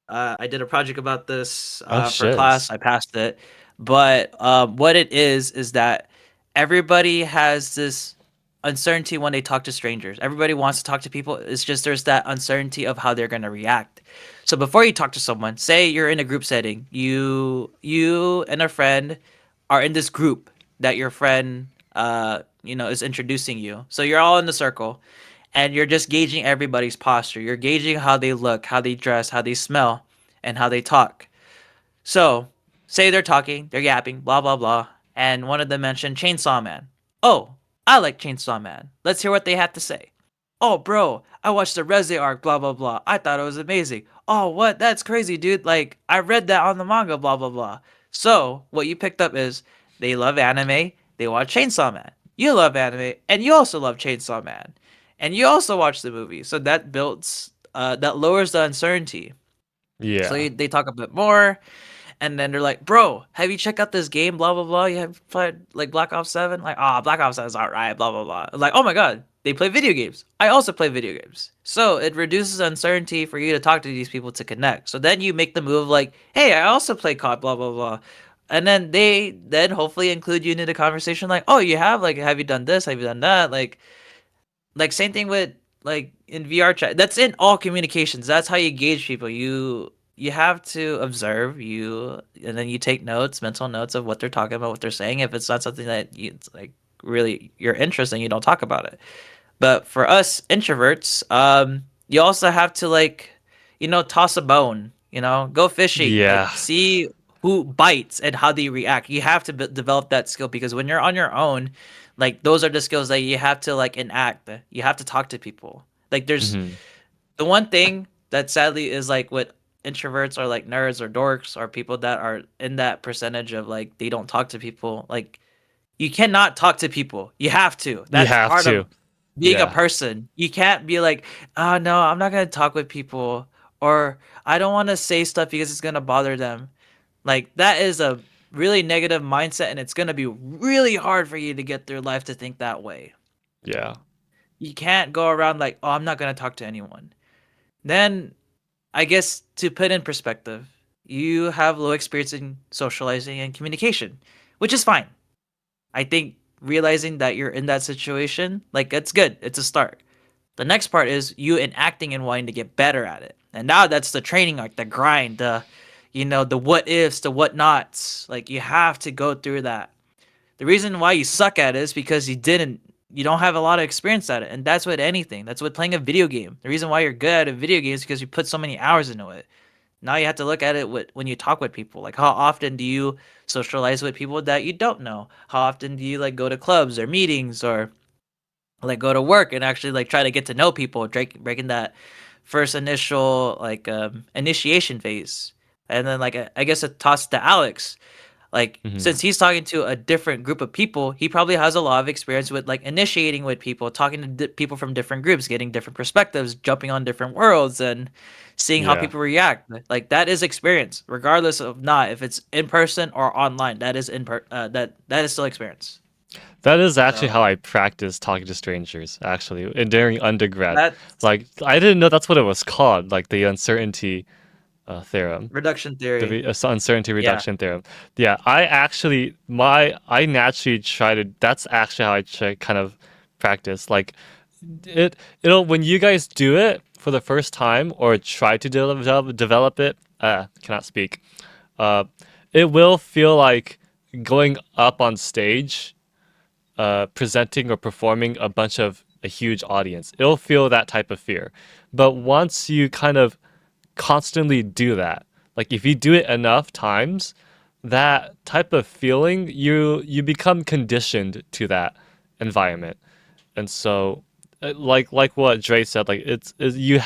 Speaker 2: I did a project about this
Speaker 1: Oh
Speaker 2: for
Speaker 1: shiz.
Speaker 2: class. I passed it. But what it is that everybody has this uncertainty when they talk to strangers. Everybody wants to talk to people. It's just there's that uncertainty of how they're going to react. So before you talk to someone, say you're in a group setting, you and a friend are in this group that your friend is introducing you. So you're all in the circle and you're just gauging everybody's posture. You're gauging how they look, how they dress, how they smell, and how they talk. So, say they're talking, they're yapping, blah blah blah, and one of them mentioned Chainsaw Man. Oh, I like Chainsaw Man. Let's hear what they have to say. Oh, bro, I watched the Reze arc, blah blah blah. I thought it was amazing. Oh, what? That's crazy, dude. Like, I read that on the manga, blah blah blah. So, what you picked up is they love anime, they watch Chainsaw Man. You love anime, and you also love Chainsaw Man. And you also watch the movie. So that lowers the uncertainty. So
Speaker 1: Yeah.
Speaker 2: they talk a bit more, and then they're like, "Bro, have you checked out this game? Blah blah blah. You have played like Black Ops 7? Like, Black Ops 7 is alright. Blah blah blah." Like, oh my god, they play video games. I also play video games. So it reduces uncertainty for you to talk to these people to connect. So then you make the move like, "Hey, I also play COD." Blah blah blah, and then they then hopefully include you into the conversation. Like, "Oh, you have like, have you done this? Have you done that?" Like same thing with like in VR chat. That's in all communications. That's how you gauge people. You have to observe you, and then you take notes, mental notes of what they're talking about, what they're saying. If it's not something that you it's like really your interest, then you don't talk about it. But for us introverts, you also have to like, toss a bone, go fishing, like
Speaker 1: Yeah.
Speaker 2: see who bites and how they react. You have to develop that skill because when you're on your own, like those are the skills that you have to like enact. You have to talk to people. Like there's
Speaker 1: Hmm.
Speaker 2: the one thing that sadly is like what introverts or like nerds or dorks or people that are in that percentage of like they don't talk to people. Like you cannot talk to people. You have to.
Speaker 1: You
Speaker 2: That's
Speaker 1: have
Speaker 2: part of
Speaker 1: to.
Speaker 2: being a
Speaker 1: Yeah.
Speaker 2: person. You can't be like, oh no, I'm not gonna talk with people, or I don't want to say stuff because it's gonna bother them. Like that is a really negative mindset, and it's gonna be really hard for you to get through life to think that way.
Speaker 1: Yeah.
Speaker 2: You can't go around like, oh, I'm not gonna talk to anyone. Then I guess to put in perspective, you have low experience in socializing and communication, which is fine. I think realizing that you're in that situation, like it's good. It's a start. The next part is you enacting and wanting to get better at it. And now that's the training arc, the grind, the what ifs, the what nots. Like you have to go through that. The reason why you suck at it is because you don't have a lot of experience at it. And that's with anything. That's with playing a video game. The reason why you're good at a video game is because you put so many hours into it. Now you have to look at it when you talk with people. Like how often do you socialize with people that you don't know? How often do you like go to clubs or meetings or like go to work and actually like try to get to know people, breaking that first initial like initiation phase. And then like I guess a toss to Alex. Like
Speaker 1: Hmm.
Speaker 2: since he's talking to a different group of people, he probably has a lot of experience with like initiating with people, talking to people from different groups, getting different perspectives, jumping on different worlds, and seeing how
Speaker 1: Yeah.
Speaker 2: people react. Like that is experience, regardless of not if it's in person or online. That is that is still experience.
Speaker 1: That is actually how
Speaker 2: So
Speaker 1: I practice talking to strangers, actually, and during undergrad.
Speaker 2: that's
Speaker 1: Like, I didn't know that's what it was called, like the uncertainty theorem,
Speaker 2: reduction theory.
Speaker 1: uncertainty
Speaker 2: Yeah.
Speaker 1: reduction theorem. Yeah, I naturally try to. That's actually how I try, kind of practice. Like, it'll when you guys do it for the first time or try to develop it. Cannot speak. Uh, it will feel like going up on stage, presenting or performing a bunch of a huge audience. It'll feel that type of fear. But once you kind of constantly do that, like if you do it enough times, that type of feeling, you become conditioned to that environment. And so like what Dre said, like you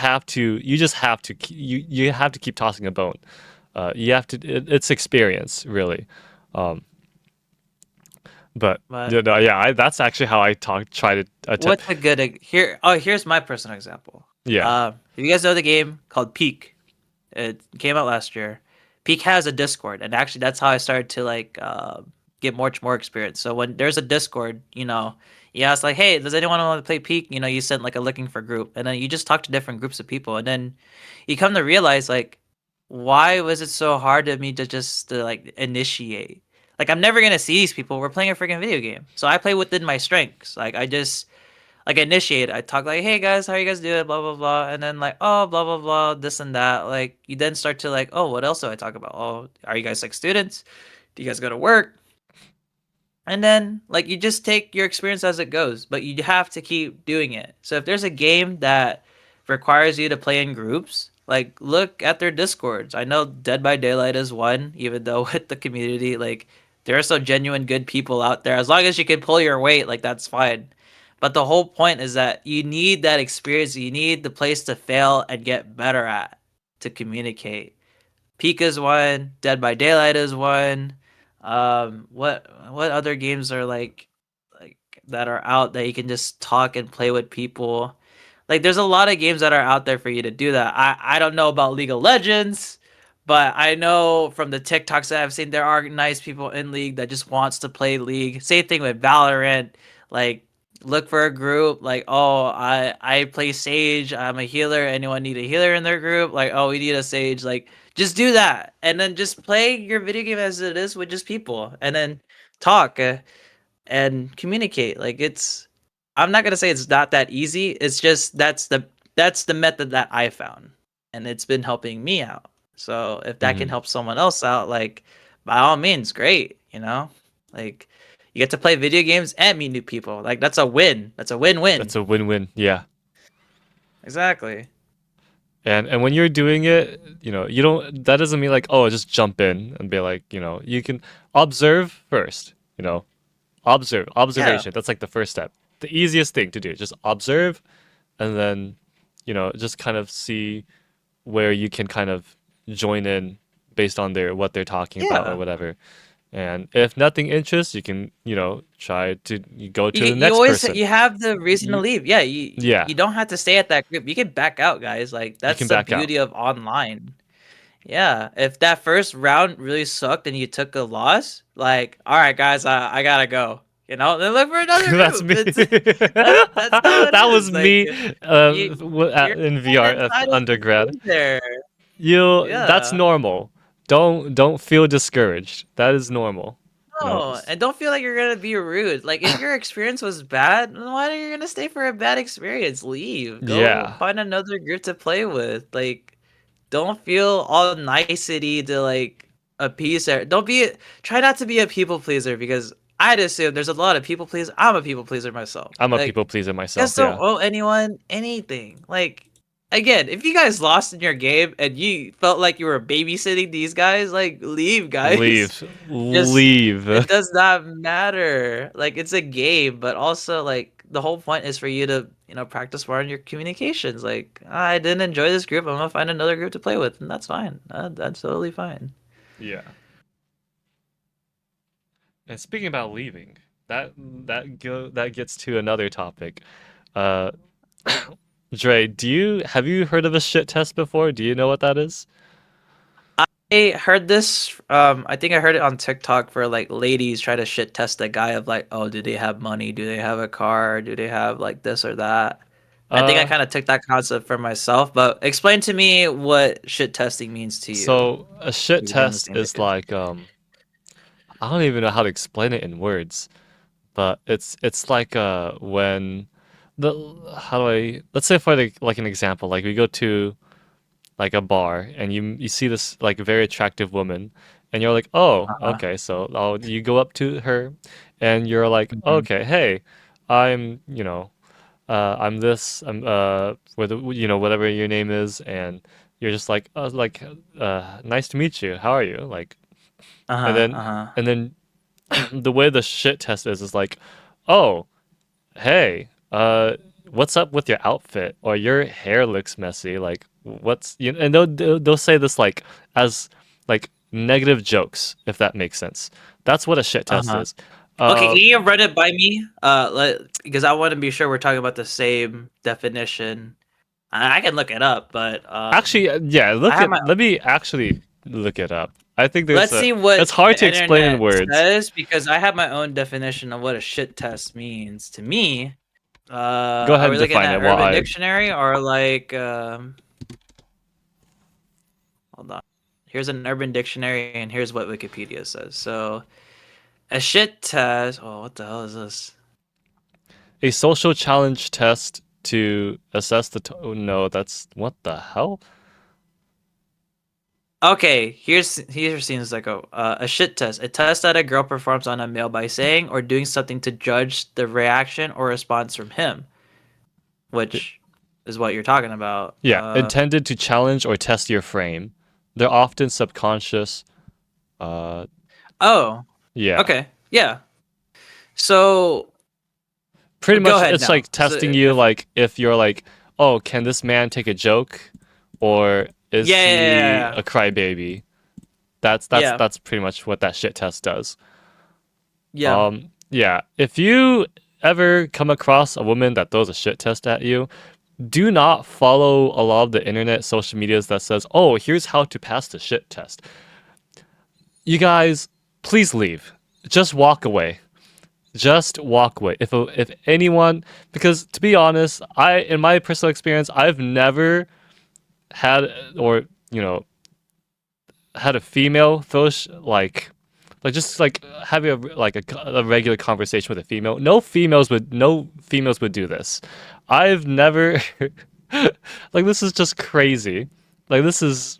Speaker 1: just have to you have to keep tossing a bone. You have to it's experience really. Um, but
Speaker 2: But
Speaker 1: yeah, that's actually how I try to
Speaker 2: what's a good here? Oh, here's my personal example.
Speaker 1: yeah.
Speaker 2: If you guys know the game called Peak, it came out last year. Peak has a Discord, and actually, that's how I started to like get much more experience. So when there's a Discord, you ask like, "Hey, does anyone want to play Peak?" You send like a looking for group, and then you just talk to different groups of people, and then you come to realize like, why was it so hard to me to just to like initiate? Like I'm never gonna see these people. We're playing a freaking video game, so I play within my strengths. Like I just like initiate. I talk like, "Hey guys, how you guys doing?" Blah blah blah, and then like, "Oh, blah blah blah, this and that." Like you then start to like, "Oh, what else do I talk about? Oh, are you guys like students? Do you guys go to work?" And then like you just take your experience as it goes, but you have to keep doing it. So if there's a game that requires you to play in groups, like look at their discords. I know Dead by Daylight is one, even though with the community, like there are some genuine good people out there. As long as you can pull your weight, like that's fine. But the whole point is that you need that experience. You need the place to fail and get better at to communicate. Peak is one. Dead by Daylight is one. What other games are like that are out that you can just talk and play with people? Like, there's a lot of games that are out there for you to do that. I don't know about League of Legends, but I know from the TikToks that I've seen there are nice people in League that just wants to play League. Same thing with Valorant. Like, look for a group. Like, oh, I play Sage. I'm a healer. Anyone need a healer in their group? Like, oh, we need a Sage. Like, just do that, and then just play your video game as it is with just people, and then talk and communicate. Like it's, I'm not gonna say it's not that easy. It's just that's the method that I found, and it's been helping me out. So if that can
Speaker 1: Hmm.
Speaker 2: help someone else out, like by all means, great. Like you get to play video games and meet new people. Like that's a win. That's a win-win.
Speaker 1: That's a win-win. Yeah.
Speaker 2: Exactly.
Speaker 1: And when you're doing it, you don't that doesn't mean like, oh, just jump in and be like, you can observe first,
Speaker 2: Yeah.
Speaker 1: observation. That's like the first step. The easiest thing to do. Just observe and then, just kind of see where you can kind of join in based on what they're talking about or
Speaker 2: Yeah.
Speaker 1: whatever. And if nothing interests, you can, try to you go
Speaker 2: You
Speaker 1: to the
Speaker 2: you
Speaker 1: next
Speaker 2: always
Speaker 1: person.
Speaker 2: you have the reason to
Speaker 1: You,
Speaker 2: leave. Yeah, you
Speaker 1: yeah,
Speaker 2: you don't have to stay at that group. You can back out, guys. Like
Speaker 1: you
Speaker 2: that's
Speaker 1: can
Speaker 2: the
Speaker 1: back out.
Speaker 2: beauty of online. Yeah, if that first round really sucked and you took a loss, like, all right, guys, I gotta go. Then look for another
Speaker 1: That's
Speaker 2: group.
Speaker 1: me.
Speaker 2: That's how it
Speaker 1: That was
Speaker 2: is. Like
Speaker 1: me
Speaker 2: you you're
Speaker 1: in
Speaker 2: not
Speaker 1: VR
Speaker 2: entitled to
Speaker 1: undergrad.
Speaker 2: be there.
Speaker 1: That's
Speaker 2: Yeah.
Speaker 1: normal. Don't feel discouraged. That is normal.
Speaker 2: No, and don't feel like you're gonna be rude. Like if your experience was bad, then why are you gonna stay for a bad experience? Leave. Go
Speaker 1: Yeah.
Speaker 2: find another group to play with. Like don't feel all nicety to like appease her. Don't be try not to be a people pleaser because I'd assume there's a lot of people pleasers. I'm a people pleaser myself.
Speaker 1: I'm a
Speaker 2: Like
Speaker 1: people pleaser
Speaker 2: you guys
Speaker 1: myself,
Speaker 2: don't
Speaker 1: yeah.
Speaker 2: owe anyone anything. Like again, if you guys lost in your game and you felt like you were babysitting these guys, like leave guys.
Speaker 1: Leave.
Speaker 2: Just
Speaker 1: Leave.
Speaker 2: it does not matter. Like it's a game, but also like the whole point is for you to, practice more on your communications. Like I didn't enjoy this group, I'm gonna find another group to play with, and that's fine. That's totally fine.
Speaker 1: Yeah. And speaking about leaving, that gets to another topic. Uh Dre, have you heard of a shit test before? Do you know what that is?
Speaker 2: heard this. I think I heard it on TikTok for like ladies try to shit test a guy of like, oh, do they have money? Do they have a car? Do they have like this or that? I think I
Speaker 1: Uh,
Speaker 2: kind of took that concept for myself, but explain to me what shit testing means to you.
Speaker 1: so a shit
Speaker 2: We can be on the
Speaker 1: test
Speaker 2: same
Speaker 1: is
Speaker 2: page.
Speaker 1: like I don't even know how to explain it in words, but it's like when the how do I let's say for like an example, like we go to like a bar and you see this like very attractive woman and you're like, oh,
Speaker 2: Uh-huh.
Speaker 1: okay, so you go up to her and you're like,
Speaker 2: Hmm.
Speaker 1: okay, hey, I'm I'm this, whether whatever your name is, and you're just like nice to meet you, how are you, like, and
Speaker 2: Uh-huh.
Speaker 1: then
Speaker 2: Uh-huh.
Speaker 1: and then the way the shit test is like, oh, hey, what's up with your outfit? Or your hair looks messy. Like, what's and they'll say this like as like negative jokes, if that makes sense. That's what a shit test
Speaker 2: Uh-huh.
Speaker 1: is.
Speaker 2: Okay,
Speaker 1: Uh,
Speaker 2: can you run it by me? Because I want to be sure we're talking about the same definition. I can look it up, but
Speaker 1: yeah,
Speaker 2: I have my
Speaker 1: let me actually look it up. I think
Speaker 2: let's see what
Speaker 1: it's hard
Speaker 2: the
Speaker 1: to explain in
Speaker 2: internet
Speaker 1: words.
Speaker 2: says because I have my own definition of what a shit test means to me.
Speaker 1: Go
Speaker 2: Are
Speaker 1: ahead
Speaker 2: we
Speaker 1: and
Speaker 2: looking
Speaker 1: define
Speaker 2: at
Speaker 1: it while
Speaker 2: Urban
Speaker 1: I
Speaker 2: Dictionary or like hold on. Here's an Urban Dictionary and here's what Wikipedia says. So a shit test. Oh, what the hell is this?
Speaker 1: a social challenge test to assess oh, no, that's what the hell?
Speaker 2: Okay, here seems like a shit test. A test that a girl performs on a male by saying or doing something to judge the reaction or response from him, which is what you're talking about.
Speaker 1: Yeah, intended to challenge or test your frame. They're often subconscious. Uh,
Speaker 2: Oh,
Speaker 1: yeah,
Speaker 2: okay, yeah. So
Speaker 1: pretty
Speaker 2: go
Speaker 1: much.
Speaker 2: ahead
Speaker 1: It's
Speaker 2: now.
Speaker 1: like
Speaker 2: So
Speaker 1: testing you, like if you're like, oh, can this man take a joke, or is
Speaker 2: yeah, yeah, yeah,
Speaker 1: he
Speaker 2: yeah,
Speaker 1: a crybaby? That's that's
Speaker 2: yeah,
Speaker 1: that's pretty much what that shit test does.
Speaker 2: yeah.
Speaker 1: Yeah. If you ever come across a woman that throws a shit test at you, do not follow a lot of the internet social medias that says, "Oh, here's how to pass the shit test." You guys, please leave. Just walk away. Just walk away. If anyone, because to be honest, in my personal experience, I've never had or you know had a female throw like just like having a regular conversation with a female. No females would do this. I've never like this is just crazy. Like this is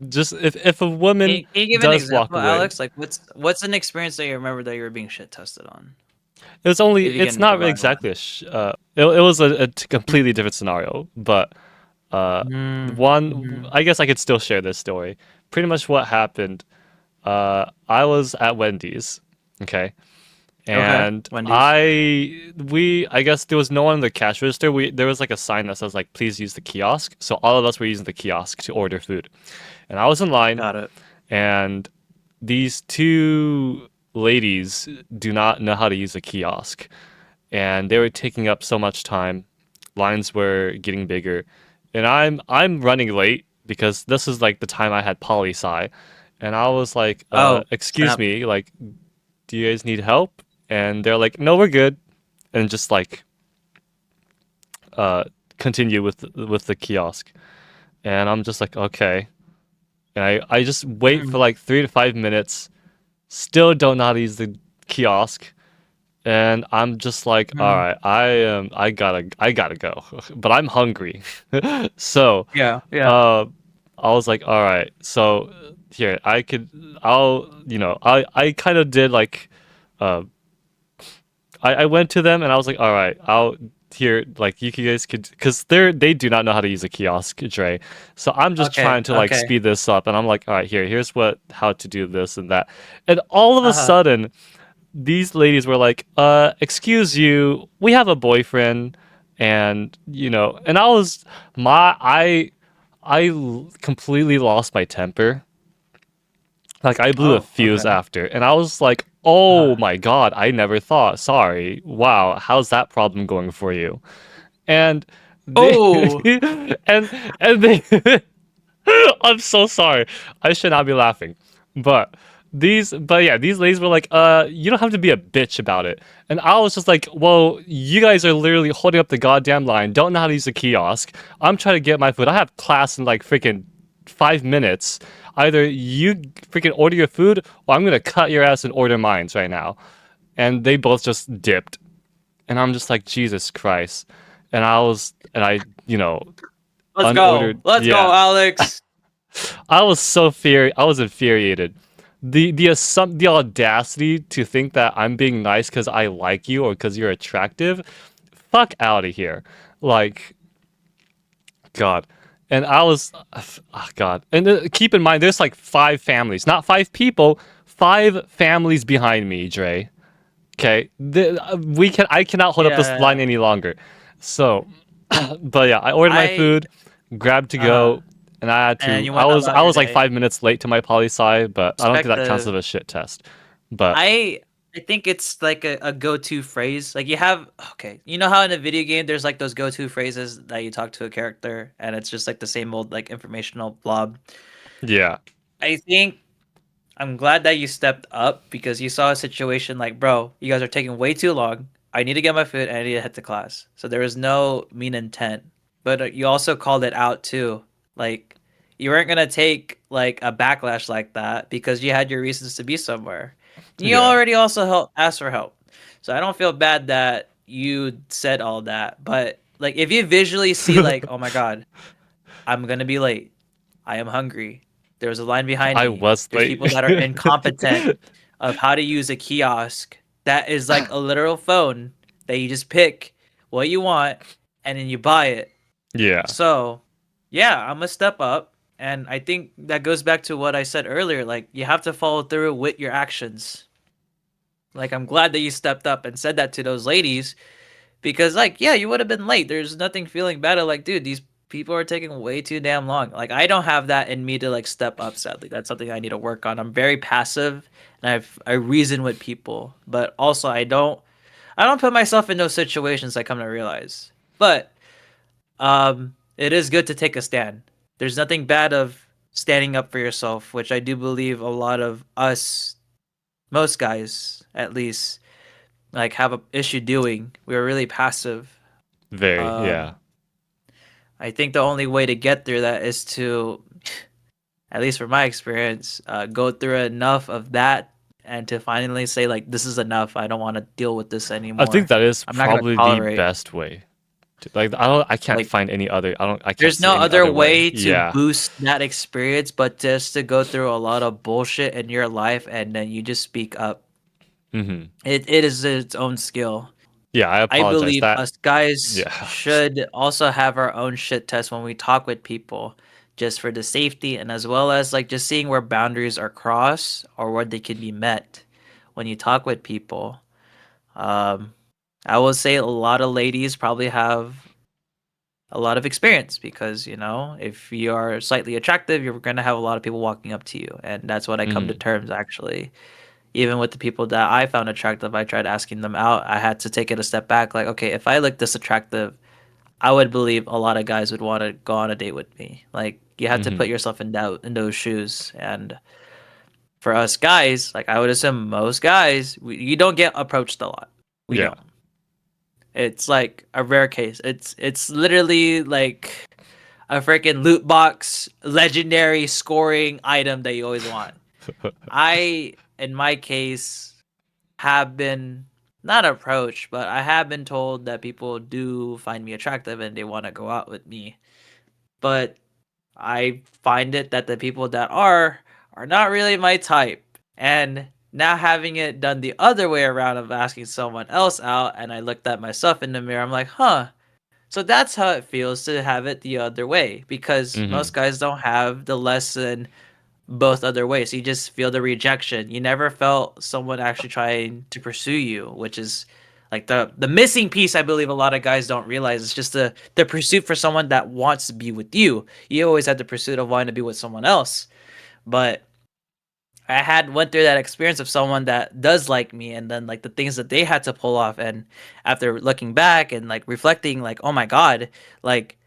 Speaker 1: just if a woman
Speaker 2: Can you give an
Speaker 1: does walk
Speaker 2: example,
Speaker 1: away,
Speaker 2: Alex? Like, what's an experience that you remember that you were being shit tested on? If you
Speaker 1: it's
Speaker 2: can
Speaker 1: not really
Speaker 2: provide
Speaker 1: exactly
Speaker 2: one.
Speaker 1: a it was a completely different scenario, but uh one
Speaker 2: Mm-hmm.
Speaker 1: I guess I could still share this story. Pretty much what happened, I was at Wendy's, okay,
Speaker 2: Okay,
Speaker 1: and
Speaker 2: Wendy's.
Speaker 1: I guess there was no one in the cash register. We There was like a sign that says like please use the kiosk, so all of us were using the kiosk to order food, and I was in line,
Speaker 2: Got it.
Speaker 1: and these two ladies do not know how to use a kiosk, and they were taking up so much time. Lines were getting bigger, and I'm running late because this is like the time I had poli sci, and I was like,
Speaker 2: Oh,
Speaker 1: excuse
Speaker 2: snap.
Speaker 1: me, like, do you guys need help? And they're like, no, we're good, and just like uh continue with the kiosk, and I'm just like, okay, and I just wait for
Speaker 2: Mm-hmm.
Speaker 1: like 3 to 5 minutes, still don't know how to use the kiosk. And I'm just like, all
Speaker 2: Mm-hmm.
Speaker 1: right, I gotta go, but I'm hungry, so
Speaker 2: Yeah, yeah.
Speaker 1: uh, I was like, all right, so here I'll I kind of did like, uh, I went to them and I was like, all right, I'll here like you guys could because they do not know how to use a kiosk, Dre, so I'm just
Speaker 2: Okay,
Speaker 1: trying to like
Speaker 2: okay.
Speaker 1: speed this up, and I'm like, all right, here's what how to do this and that, and all of a
Speaker 2: Uh-huh.
Speaker 1: sudden these ladies were like, excuse you, we have a boyfriend, and and completely lost my temper. Like I blew a
Speaker 2: Oh,
Speaker 1: fuse
Speaker 2: okay.
Speaker 1: after, and I was like, oh
Speaker 2: Uh-huh.
Speaker 1: my god, I never thought. Sorry, wow, how's that problem going for you? And they
Speaker 2: Oh,
Speaker 1: and and they I'm so sorry. I should not be laughing. But these ladies were like, you don't have to be a bitch about it. And I was just like, well, you guys are literally holding up the goddamn line, don't know how to use a kiosk. I'm trying to get my food. I have class in like freaking 5 minutes. Either you freaking order your food or I'm gonna cut your ass and order mine right now. And they both just dipped. And I'm just like, Jesus Christ. And I,
Speaker 2: Let's go.
Speaker 1: unordered.
Speaker 2: Let's go,
Speaker 1: Yeah,
Speaker 2: Alex.
Speaker 1: I was infuriated. The audacity to think that I'm being nice because I like you or because you're attractive. Fuck out of here. Like, God. And I was, oh God. And keep in mind, there's like 5 families, not 5 people, 5 families behind me, Dre. Okay, I cannot hold up this line
Speaker 2: Yeah.
Speaker 1: any longer. So, but yeah, I ordered my
Speaker 2: I
Speaker 1: food, grabbed to
Speaker 2: uh
Speaker 1: go, and I had
Speaker 2: and
Speaker 1: to.
Speaker 2: you went
Speaker 1: I
Speaker 2: about your
Speaker 1: was like
Speaker 2: day.
Speaker 1: 5 minutes late to my poli sci, but I don't think that counts as
Speaker 2: Perspective.
Speaker 1: a shit test. But
Speaker 2: I I think it's like a go-to phrase. Like you have okay, you know how in a video game there's like those go-to phrases that you talk to a character and it's just like the same old like informational blob.
Speaker 1: yeah,
Speaker 2: I think I'm glad that you stepped up because you saw a situation like, bro, you guys are taking way too long. I need to get my food and I need to head to class. So there was no mean intent, but you also called it out too. Like you weren't gonna take like a backlash like that because you had your reasons to be somewhere. You
Speaker 1: yeah.
Speaker 2: already also asked for help, so I don't feel bad that you said all that. But like if you visually see like, oh my god, I'm gonna be late. I am hungry. There's a line behind
Speaker 1: I
Speaker 2: me.
Speaker 1: was
Speaker 2: There's
Speaker 1: late.
Speaker 2: people that are incompetent of how to use a kiosk that is like a literal phone that you just pick what you want and then you buy it.
Speaker 1: Yeah,
Speaker 2: So, yeah, I'm gonna step up. And I think that goes back to what I said earlier. Like, you have to follow through with your actions. Like, I'm glad that you stepped up and said that to those ladies because, like, yeah, you would have been late. There's nothing feeling better. Like, dude, these people are taking way too damn long. Like, I don't have that in me to like step up. Sadly, that's something I need to work on. I'm very passive, and I reason with people, but also I don't put myself in those situations. I come to realize, but it is good to take a stand. There's nothing bad of standing up for yourself, which I do believe a lot of us, most guys at least, like have a issue doing. We are really passive.
Speaker 1: very.
Speaker 2: Um,
Speaker 1: Yeah,
Speaker 2: I think the only way to get through that is to, at least from my experience, go through enough of that and to finally say like, this is enough. I don't want to deal with this
Speaker 1: I think
Speaker 2: anymore.
Speaker 1: that is
Speaker 2: I'm not gonna
Speaker 1: probably the
Speaker 2: tolerate.
Speaker 1: best way. Like, I can't
Speaker 2: Like,
Speaker 1: find any other. I can't
Speaker 2: there's
Speaker 1: see
Speaker 2: no
Speaker 1: any
Speaker 2: other
Speaker 1: other way.
Speaker 2: way to
Speaker 1: Yeah.
Speaker 2: boost that experience, but just to go through a lot of bullshit in your life and then you just speak up.
Speaker 1: Mm-hmm.
Speaker 2: It is its own skill.
Speaker 1: Yeah, I
Speaker 2: I
Speaker 1: apologize.
Speaker 2: believe
Speaker 1: That.
Speaker 2: us guys
Speaker 1: Yeah.
Speaker 2: should also have our own shit test when we talk with people, just for the safety and as well as like just seeing where boundaries are crossed or where they can be met when you talk with people. Um, I will say a lot of ladies probably have a lot of experience because if you are slightly attractive, you're gonna have a lot of people walking up to you, and that's what I come to
Speaker 1: Mm-hmm.
Speaker 2: terms actually. Even with the people that I found attractive, I tried asking them out. I had to take it a step back. Like, okay, if I look this attractive, I would believe a lot of guys would want to go on a date with me. Like, you have to put
Speaker 1: Mm-hmm.
Speaker 2: yourself in doubt in those shoes. And for us guys, like I would assume most guys, you don't get approached a lot. We
Speaker 1: Yeah.
Speaker 2: don't. It's like a rare case. It's literally like a freaking loot box legendary scoring item that you always want. I, in my case, have been not approached, but I have been told that people do find me attractive and they want to go out with me. But I find it that the people that are not really my type. And now having it done the other way around of asking someone else out and I looked at myself in the mirror, I'm like, huh. So that's how it feels to have it the other way because
Speaker 1: Mm-hmm.
Speaker 2: most guys don't have the lesson both other ways. You just feel the rejection. You never felt someone actually trying to pursue you, which is like the missing piece I believe a lot of guys don't realize. It's just the pursuit for someone that wants to be with you. You always had the pursuit of wanting to be with someone else. But I had went through that experience of someone that does like me and then like the things that they had to pull off and after looking back and like reflecting like, oh my god, like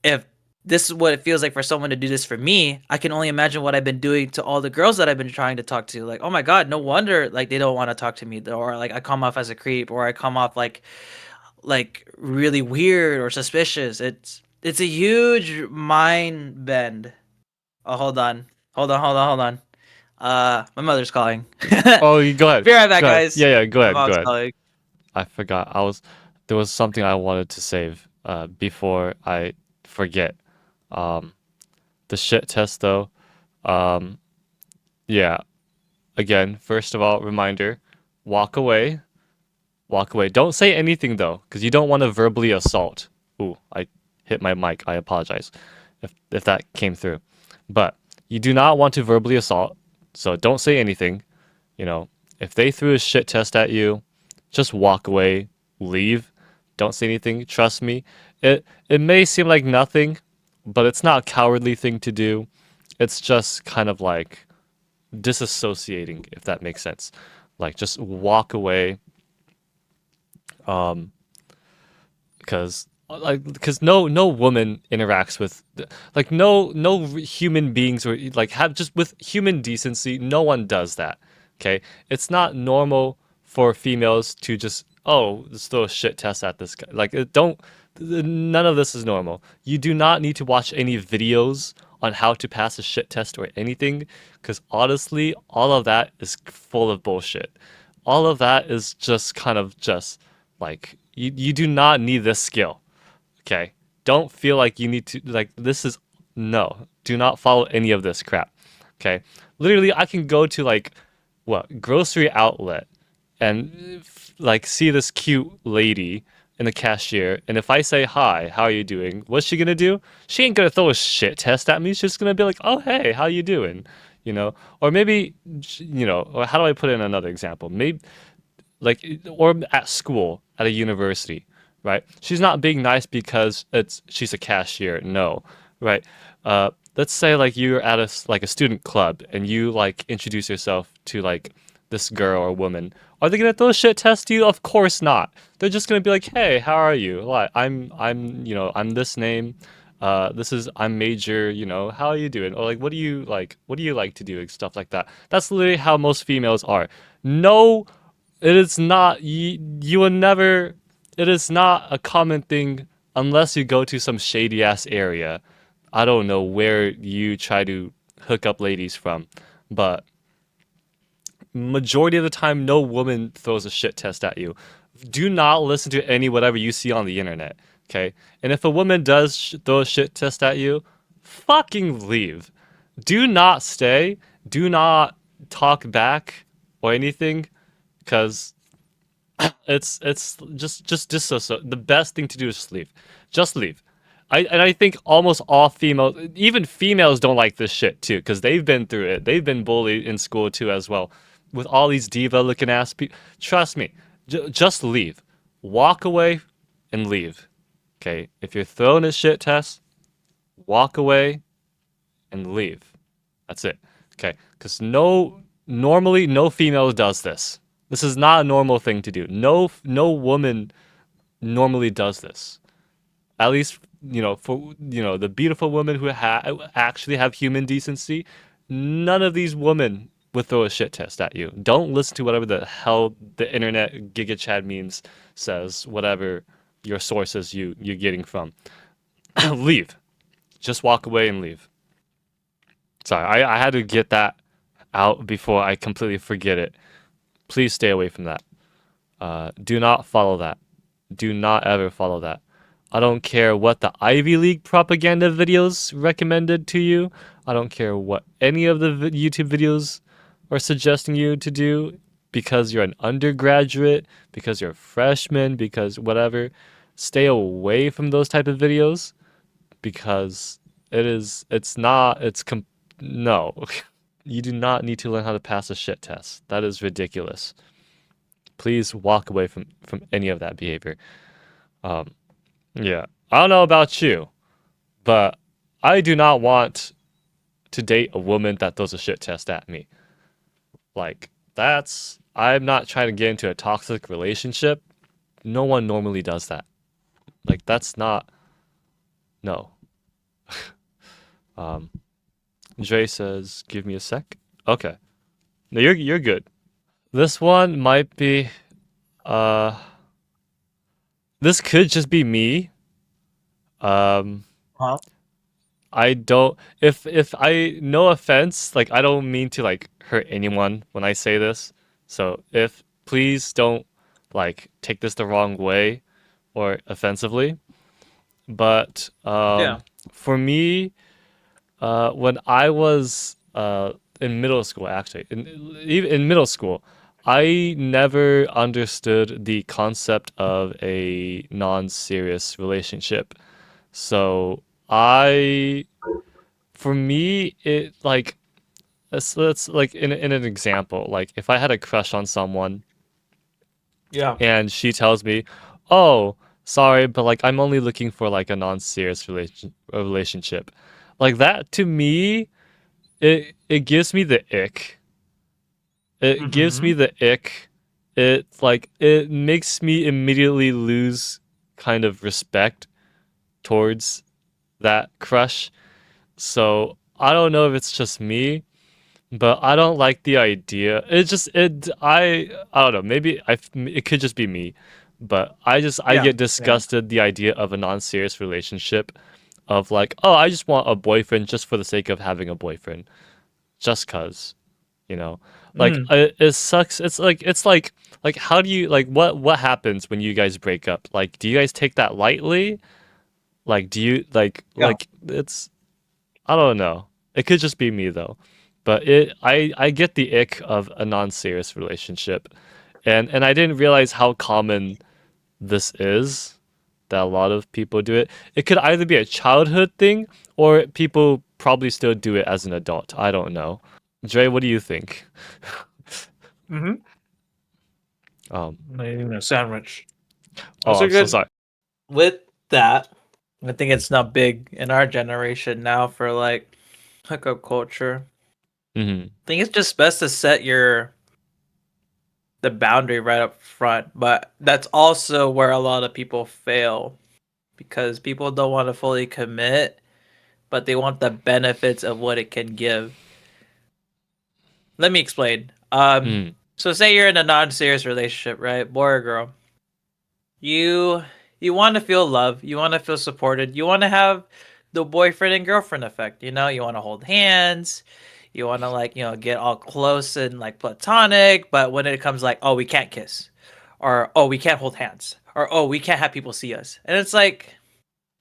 Speaker 2: if this is what it feels like for someone to do this for me. I can only imagine what I've been doing to all the girls that I've been trying to talk to. Like, oh my God, no wonder like they don't want to talk to me, or like I come off as a creep, or I come off like really weird or suspicious. It's a huge mind bend. Oh, hold on. Hold on. My mother's calling.
Speaker 1: Oh, you go ahead.
Speaker 2: Be right back,
Speaker 1: Go ahead.
Speaker 2: guys.
Speaker 1: Yeah, yeah, go
Speaker 2: My
Speaker 1: ahead. Go
Speaker 2: mom's
Speaker 1: ahead.
Speaker 2: calling.
Speaker 1: I forgot. There was something I wanted to save before I forget. Um, the shit test though. Um, yeah. Again, first of all, reminder: walk away. Walk away. Don't say anything though, because you don't want to verbally assault. Ooh, I hit my mic. I apologize if that came through. But you do not want to verbally assault, so don't say anything. You know, if they threw a shit test at you, just walk away, leave. Don't say anything. Trust me. It may seem like nothing, but it's not a cowardly thing to do. It's just kind of like disassociating, if that makes sense. Like just walk away. Um, because no woman interacts with like no human beings or like have just with human decency, no one does that. Okay, it's not normal for females to just, oh, just throw a shit test at this guy. Like don't, none of this is normal. You do not need to watch any videos on how to pass a shit test or anything, because honestly all of that is full of bullshit. All of that is just kind of just like you do not need this skill. Okay. Don't feel like you need to, like, this is, no. Do not follow any of this crap. Okay. Literally, I can go to, like, what, grocery outlet and, like, see this cute lady in the cashier. And if I say, hi, how are you doing? What's she gonna do? She ain't gonna throw a shit test at me. She's just gonna be like, oh, hey, how you doing? You know? Or maybe, or how do I put in another example? Maybe, like, or at school, at a university, right? She's not being nice because she's a cashier. No, right? Let's say like you're at like a student club and you like introduce yourself to like this girl or woman. Are they gonna throw a shit test you? Of course not. They're just gonna be like, hey, how are you? Like, I'm this name. I'm major. How are you doing? Or like, what do you like to do? And stuff like that. That's literally how most females are. No, it is not. You will never. It is not a common thing unless you go to some shady ass area. I don't know where you try to hook up ladies from, but majority of the time, no woman throws a shit test at you. Do not listen to any whatever you see on the internet. Okay, and if a woman does throw a shit test at you, fucking leave. Do not stay. Do not talk back or anything, because it's just disassociate. The best thing to do is just leave. Just leave. I think almost all females, even females, don't like this shit too, because they've been through it. They've been bullied in school too as well, with all these diva looking ass people. Trust me, just leave. Walk away and leave. Okay, if you're throwing a shit test, walk away and leave. That's it. Okay, because normally no female does this. This is not a normal thing to do. No woman normally does this. At least for the beautiful women who actually have human decency, none of these women would throw a shit test at you. Don't listen to whatever the hell the internet Giga Chad memes says. Whatever your sources you're getting from, leave. Just walk away and leave. Sorry, I had to get that out before I completely forget it. Please stay away from that. Do not follow that. Do not ever follow that. I don't care what the Ivy League propaganda videos recommended to you. I don't care what any of the YouTube videos are suggesting you to do, because you're an undergraduate, because you're a freshman, because whatever. Stay away from those type of videos, because it's not, no. You do not need to learn how to pass a shit test. That is ridiculous. Please walk away from any of that behavior. Um, yeah, I don't know about you, but I do not want to date a woman that throws a shit test at me. Like, I'm not trying to get into a toxic relationship. No one normally does that. Like, that's not, no. Um, Dre says, "Give me a sec." Okay, no, you're good. This one might be. Uh, this could just be me. Um,
Speaker 3: Huh?
Speaker 1: I don't. If I no offense, like I don't mean to like hurt anyone when I say this. So if please don't like take this the wrong way or offensively. But
Speaker 3: Yeah.
Speaker 1: for me, when I was in middle school, actually, even in middle school, I never understood the concept of a non-serious relationship. So for me, it like let's like in an example, like if I had a crush on someone
Speaker 3: Yeah.
Speaker 1: and she tells me, "Oh, sorry, but like I'm only looking for like a non-serious relationship," like that to me, it gives me the ick. It gives me
Speaker 3: Mm-hmm.
Speaker 1: the ick. It like it makes me immediately lose kind of respect towards that crush. So I don't know if it's just me, but I don't like the idea. It just it I don't know. Maybe it could just be me, but I
Speaker 3: Yeah.
Speaker 1: get
Speaker 3: Yeah.
Speaker 1: disgusted the idea of a non-serious relationship of like, oh, I just want a boyfriend just for the sake of having a boyfriend, just cuz, you know. Like
Speaker 3: Mm.
Speaker 1: it sucks. It's like how do you like what happens when you guys break up? Like do you guys take that lightly? Like do you
Speaker 3: Yeah.
Speaker 1: like it's I don't know. It could just be me though. But I get the ick of a non-serious relationship. And I didn't realize how common this is that a lot of people do it. It could either be a childhood thing or people probably still do it as an adult. I don't know. Dre, what do you think?
Speaker 3: Mm-hmm.
Speaker 1: Um
Speaker 3: Eating a sandwich.
Speaker 1: oh,
Speaker 3: That's a
Speaker 1: I'm so
Speaker 3: good.
Speaker 1: sorry.
Speaker 3: With that, I think it's not big in our generation now for like hookup culture.
Speaker 1: Mhm.
Speaker 3: I think it's just best to set the boundary right up front, but that's also where a lot of people fail because people don't want to fully commit, but they want the benefits of what it can give. Let me explain.
Speaker 1: Mhm.
Speaker 3: So say you're in a non-serious relationship, right? Boy or girl. You you want to feel love, you want to feel supported, you want to have the boyfriend and girlfriend effect, you want to hold hands, you want to like, get all close and like platonic, but when it comes like, oh, we can't kiss or oh, we can't hold hands or oh, we can't have people see us. And it's like,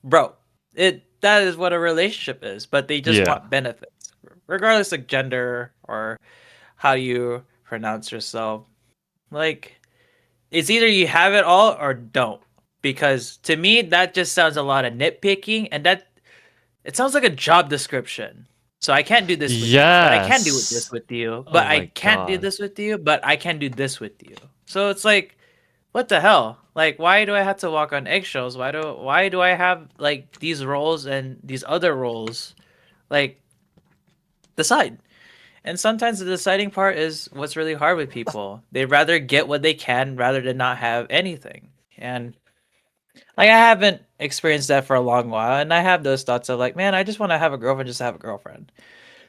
Speaker 3: bro, it that is what a relationship is, but they just
Speaker 1: Yeah.
Speaker 3: want benefits regardless of gender or how you pronounce yourself. Like it's either you have it all or don't. Because to me, that just sounds a lot of nitpicking, and that it sounds like a job description. So I can't do this with you, but I can do this
Speaker 1: Yes.
Speaker 3: with you, but
Speaker 1: Oh
Speaker 3: I
Speaker 1: my
Speaker 3: can't do
Speaker 1: god.
Speaker 3: this with you, but I can do this with you. So it's like, what the hell? Like, why do I have to walk on eggshells? Why do I have like these roles and these other roles? Like, decide. And sometimes the deciding part is what's really hard with people. They'd rather get what they can rather than not have anything. And like I haven't experienced that for a long while, and I have those thoughts of like, man, I just want to have a girlfriend just to have a girlfriend.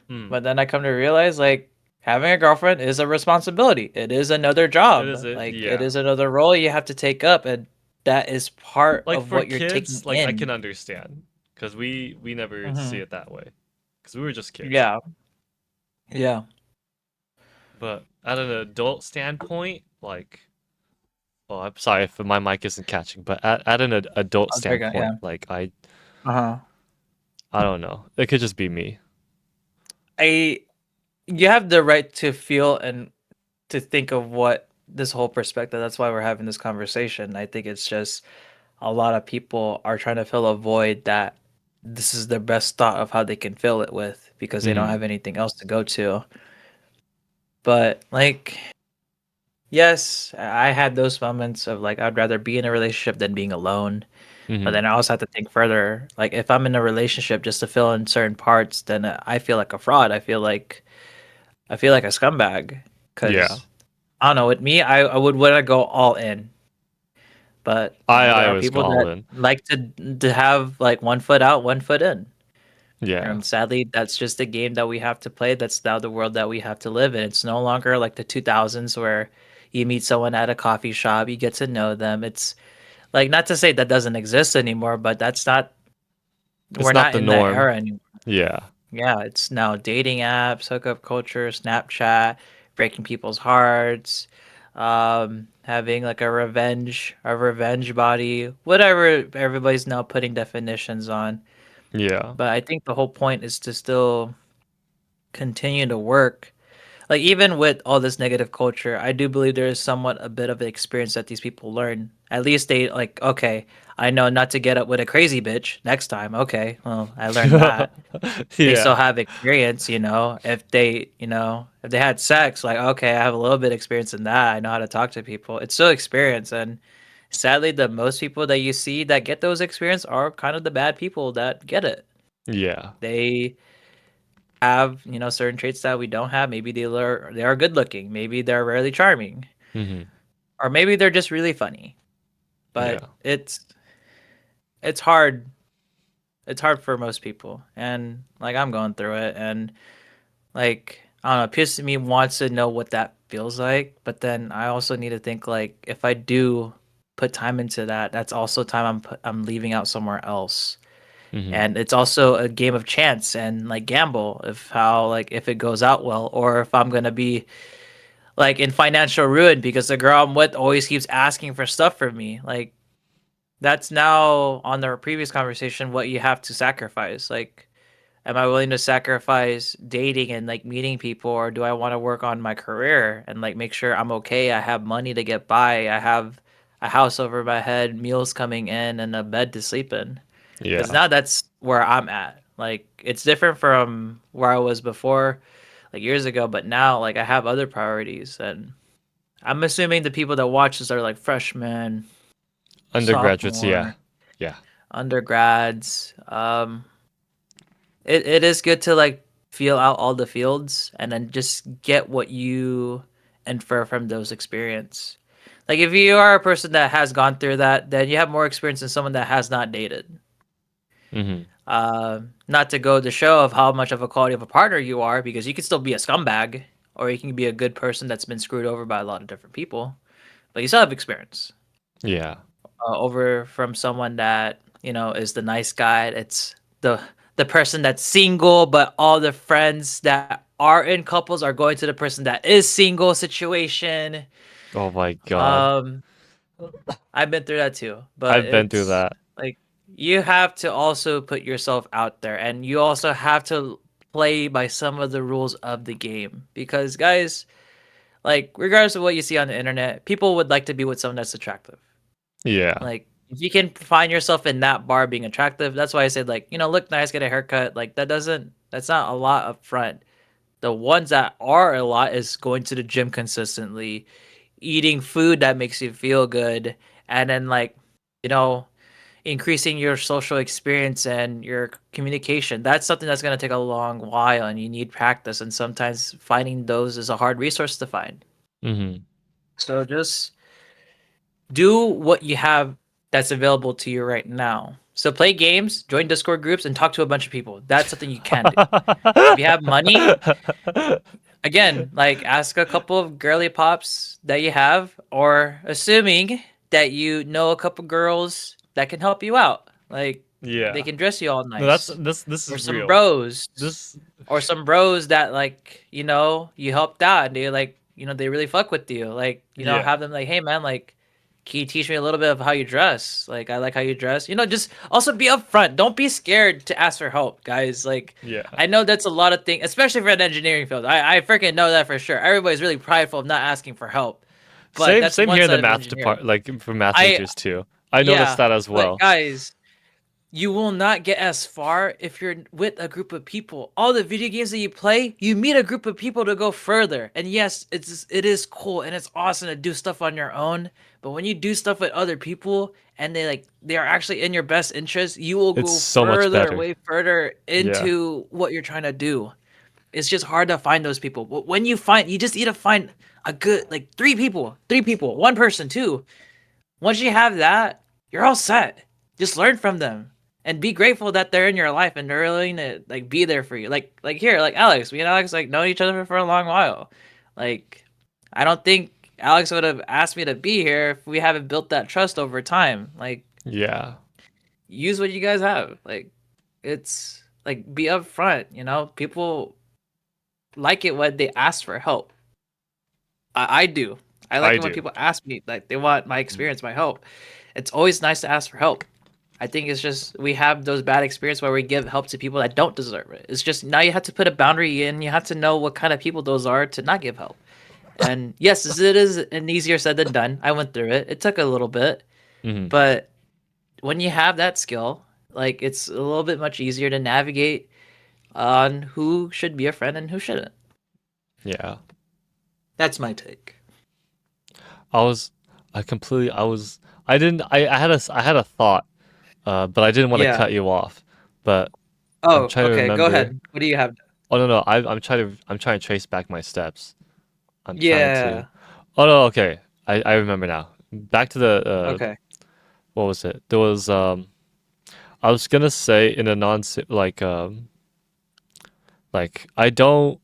Speaker 1: Hmm.
Speaker 3: But then I come to realize like having a girlfriend is a responsibility. It is another
Speaker 1: It is
Speaker 3: job.
Speaker 1: it.
Speaker 3: Like it
Speaker 1: Yeah.
Speaker 3: is another role you have to take up, and that is part
Speaker 1: Like
Speaker 3: of
Speaker 1: for
Speaker 3: what you're taking
Speaker 1: kids, like I
Speaker 3: in.
Speaker 1: can understand because we never see
Speaker 3: Hmm.
Speaker 1: it that way because we were just kids.
Speaker 3: Yeah, yeah.
Speaker 1: But at an adult standpoint, like, oh, I'm sorry if my mic isn't catching, but at an adult
Speaker 3: Oh, there you go. Yeah.
Speaker 1: standpoint, like
Speaker 3: Uh huh.
Speaker 1: I don't know, it could just be me.
Speaker 3: I You have the right to feel and to think of what this whole perspective. That's why we're having this conversation. I think it's just a lot of people are trying to fill a void that this is their best thought of how they can fill it with because they don't
Speaker 1: Hmm.
Speaker 3: have anything else to go to. But like, yes, I had those moments of like I'd rather be in a relationship than being alone. But
Speaker 1: Hmm.
Speaker 3: then I also have to think further. Like if I'm in a relationship just to fill in certain parts, then I feel like a fraud. I feel like a scumbag
Speaker 1: Yeah,
Speaker 3: because I don't know. With me, I would want to go all in. But
Speaker 1: I
Speaker 3: there are
Speaker 1: always go
Speaker 3: people
Speaker 1: all
Speaker 3: that
Speaker 1: in.
Speaker 3: like to have like one foot out, one foot in.
Speaker 1: Yeah.
Speaker 3: And sadly, that's just the game that we have to play. That's now the world that we have to live in. It's no longer like the 2000s where you meet someone at a coffee shop, you get to know them. It's like not to say that doesn't exist anymore, but that's not
Speaker 1: It's
Speaker 3: we're
Speaker 1: not
Speaker 3: not
Speaker 1: the
Speaker 3: in that
Speaker 1: norm.
Speaker 3: era anymore.
Speaker 1: Yeah.
Speaker 3: Yeah, it's now dating apps, hookup culture, Snapchat, breaking people's hearts, having like a revenge body, whatever everybody's now putting definitions on.
Speaker 1: Yeah.
Speaker 3: But I think the whole point is to still continue to work. Like even with all this negative culture, I do believe there is somewhat a bit of experience that these people learn. At least they like, okay, I know not to get up with a crazy bitch next time. Okay, well, I learned that. They still
Speaker 1: Yeah.
Speaker 3: have experience, if they, if they had sex, like, okay, I have a little bit of experience in that. I know how to talk to people. It's still experience. And sadly, the most people that you see that get those experience are kind of the bad people that get it.
Speaker 1: Yeah.
Speaker 3: They have, certain traits that we don't have. Maybe they are good looking. Maybe they're rarely charming.
Speaker 1: Hmm.
Speaker 3: Or maybe they're just really funny. But
Speaker 1: Yeah.
Speaker 3: it's hard. It's hard for most people. And like I'm going through it and like I don't know, a piece of me wants to know what that feels like, but then I also need to think like if I do put time into that, that's also time I'm leaving out somewhere else.
Speaker 1: Hmm.
Speaker 3: And it's also a game of chance and like gamble of how like if it goes out well or if I'm gonna be like in financial ruin because the girl I'm with always keeps asking for stuff from me. Like that's now on the previous conversation what you have to sacrifice. Like am I willing to sacrifice dating and like meeting people, or do I want to work on my career and like make sure I'm okay? I have money to get by. I have a house over my head, meals coming in, and a bed to sleep in. Because
Speaker 1: Yeah.
Speaker 3: now that's where I'm at. Like it's different from where I was before, like years ago. But now, like I have other priorities, and I'm assuming the people that watch this are like freshmen,
Speaker 1: Undergraduates. Yeah.
Speaker 3: sophomore,
Speaker 1: Yeah.
Speaker 3: undergrads. It is good to like feel out all the fields and then just get what you infer from those experience. Like if you are a person that has gone through that, then you have more experience than someone that has not dated.
Speaker 1: Hmm.
Speaker 3: Not to go the show of how much of a quality of a partner you are, because you can still be a scumbag, or you can be a good person that's been screwed over by a lot of different people, but you still have experience
Speaker 1: Yeah.
Speaker 3: over from someone that is the nice guy. It's the person that's single, but all the friends that are in couples are going to the person that is single situation.
Speaker 1: Oh my God.
Speaker 3: Um, I've been through that too, but
Speaker 1: I've been through
Speaker 3: it's
Speaker 1: that.
Speaker 3: like you have to also put yourself out there, and you also have to play by some of the rules of the game because guys, like regardless of what you see on the internet, people would like to be with someone that's attractive.
Speaker 1: Yeah.
Speaker 3: Like if you can find yourself in that bar being attractive, that's why I said like, look nice, get a haircut. Like that's not a lot up front. The ones that are a lot is going to the gym consistently, eating food that makes you feel good, and then like, you know, increasing your social experience and your communication. That's something that's going to take a long while and you need practice, and sometimes finding those is a hard resource to find.
Speaker 1: Hmm.
Speaker 3: So just do what you have that's available to you right now. So play games, join Discord groups, and talk to a bunch of people. That's something you can do. If you have money, again, like ask a couple of girly pops that you have, or assuming that you know a couple girls that can help you out. Like they
Speaker 1: Yeah.
Speaker 3: can dress you all
Speaker 1: No, that's
Speaker 3: nice.
Speaker 1: this
Speaker 3: Or
Speaker 1: is
Speaker 3: some
Speaker 1: real.
Speaker 3: bros.
Speaker 1: This.
Speaker 3: Or some bros that like, you helped out and they like, they really fuck with you. Like,
Speaker 1: Yeah.
Speaker 3: have them like, hey man, like can you teach me a little bit of how you dress? Like, I like how you dress. Just also be upfront. Don't be scared to ask for help, guys. Like,
Speaker 1: Yeah.
Speaker 3: I know that's a lot of things, especially for an engineering field. I freaking know that for sure. Everybody's really prideful of not asking for help, but
Speaker 1: Same
Speaker 3: that's
Speaker 1: same
Speaker 3: one
Speaker 1: here in the
Speaker 3: side of
Speaker 1: math
Speaker 3: engineering.
Speaker 1: department, like for math
Speaker 3: I,
Speaker 1: majors too. I noticed
Speaker 3: yeah,
Speaker 1: that as
Speaker 3: but
Speaker 1: well.
Speaker 3: guys, you will not get as far if you're with a group of people. All the video games that you play, you meet a group of people to go further. And yes, it is cool and it's awesome to do stuff on your own. But when you do stuff with other people and they are actually in your best interest, you will
Speaker 1: It's
Speaker 3: go
Speaker 1: so much
Speaker 3: further,
Speaker 1: better.
Speaker 3: way further
Speaker 1: Yeah.
Speaker 3: into what you're trying to do. It's just hard to find those people. But when you just need to find a good like three people, one person, two. Once you have that, you're all set. Just learn from them. and be grateful that they're in your life and they're willing to like be there for you. Like here, like Alex, me and Alex like know each other for a long while. Like I don't think Alex would have asked me to be here if we haven't built that trust over time. Like
Speaker 1: Yeah.
Speaker 3: use what you guys have. Like it's like be upfront, you know? People like it when they ask for help. I do. I like
Speaker 1: I
Speaker 3: it when
Speaker 1: do.
Speaker 3: people ask me like they want my experience, my help. It's always nice to ask for help. I think it's just we have those bad experiences where we give help to people that don't deserve it. It's just now you have to put a boundary in. You have to know what kind of people those are to not give help. And yes, it is an easier said than done. I went through it. It took a little bit,
Speaker 1: Hmm.
Speaker 3: but when you have that skill, like it's a little bit much easier to navigate on who should be a friend and who shouldn't.
Speaker 1: Yeah.
Speaker 3: That's my take.
Speaker 1: I was, I completely, I was, I didn't, I had a thought, but I didn't want to
Speaker 3: Yeah.
Speaker 1: cut you off. But I'm
Speaker 3: Oh,
Speaker 1: trying to
Speaker 3: okay. Go
Speaker 1: remember.
Speaker 3: ahead. What do you have?
Speaker 1: Oh no, no, I'm trying to trace back my steps. I'm trying to.
Speaker 3: Yeah.
Speaker 1: Oh no, okay. I remember now. Back to the
Speaker 3: Okay.
Speaker 1: what was it? There was I was gonna say in a non like I don't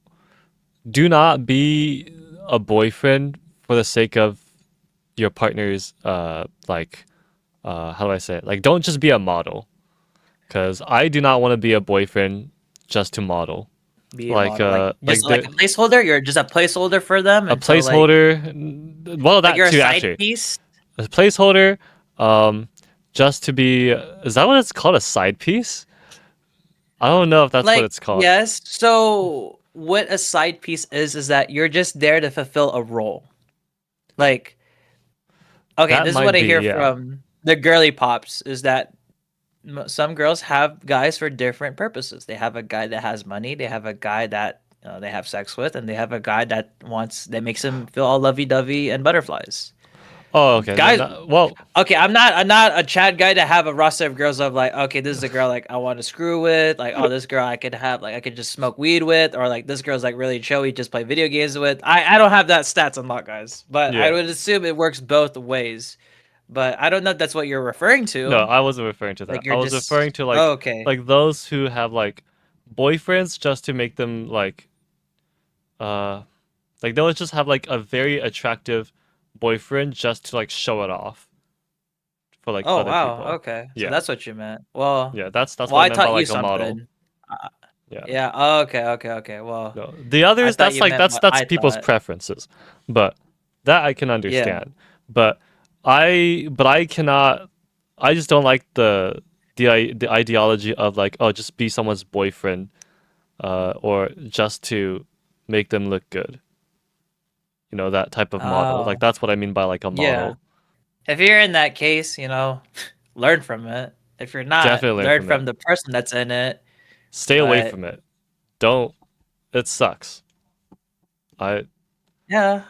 Speaker 1: do not be a boyfriend for the sake of your partner's how do I say it? Like don't just be a model, because I do not want to be a boyfriend just to model.
Speaker 3: Be a model. Like just
Speaker 1: Like
Speaker 3: like
Speaker 1: the
Speaker 3: a placeholder. You're just a placeholder for them
Speaker 1: a
Speaker 3: until
Speaker 1: well,
Speaker 3: like
Speaker 1: that
Speaker 3: you're a
Speaker 1: too
Speaker 3: side
Speaker 1: actually.
Speaker 3: piece.
Speaker 1: A placeholder, um, just to be. Is that what it's called? A side piece? I don't know if that's what
Speaker 3: Like
Speaker 1: it's called.
Speaker 3: yes. So what a side piece is that you're just there to fulfill a role. Like okay,
Speaker 1: That
Speaker 3: this is what
Speaker 1: might
Speaker 3: I
Speaker 1: be,
Speaker 3: hear
Speaker 1: yeah.
Speaker 3: from the girly pops is that some girls have guys for different purposes. They have a guy that has money. They have a guy that they have sex with, and they have a guy that makes them feel all lovey dovey and butterflies.
Speaker 1: Oh, okay.
Speaker 3: Guys,
Speaker 1: Well,
Speaker 3: okay, I'm not a Chad guy to have a roster of girls of like, okay, this is a girl like I want to screw with, like, oh, this girl I could have like I could just smoke weed with, or like this girl's like really chill, we just play video games with. I don't have that stats unlocked, guys, but I
Speaker 1: yeah.
Speaker 3: would assume it works both ways. But I don't know if that's what you're referring
Speaker 1: No,
Speaker 3: to.
Speaker 1: I wasn't referring to that.
Speaker 3: Like
Speaker 1: I
Speaker 3: you're
Speaker 1: was referring
Speaker 3: just
Speaker 1: to
Speaker 3: oh, okay.
Speaker 1: like those who have like boyfriends just to make them uh like they'll just have like a very attractive boyfriend just to like show it off for like
Speaker 3: Oh
Speaker 1: other
Speaker 3: wow,
Speaker 1: people.
Speaker 3: okay. So
Speaker 1: Yeah.
Speaker 3: that's what you meant. Well,
Speaker 1: Yeah, that's
Speaker 3: well,
Speaker 1: what I
Speaker 3: I
Speaker 1: meant by
Speaker 3: taught you
Speaker 1: like a model.
Speaker 3: something. Uh,
Speaker 1: Yeah.
Speaker 3: yeah. Oh, okay. Okay. Okay. Well,
Speaker 1: No, the
Speaker 3: I
Speaker 1: others,
Speaker 3: thought
Speaker 1: that's
Speaker 3: you
Speaker 1: like
Speaker 3: meant what
Speaker 1: that's
Speaker 3: I
Speaker 1: people's
Speaker 3: thought.
Speaker 1: preferences, but that I can
Speaker 3: Yeah.
Speaker 1: understand. But I cannot. I just don't like the ideology of like, oh, just be someone's boyfriend, or just to make them look good. You know, that type of model. Like
Speaker 3: Oh,
Speaker 1: that's what I mean by like a
Speaker 3: yeah.
Speaker 1: model.
Speaker 3: If you're in that case, learn from it. If you're not,
Speaker 1: Definitely learn
Speaker 3: learn
Speaker 1: from it.
Speaker 3: from the person that's in it.
Speaker 1: Stay away
Speaker 3: But
Speaker 1: from it. Don't. It sucks. I
Speaker 3: yeah,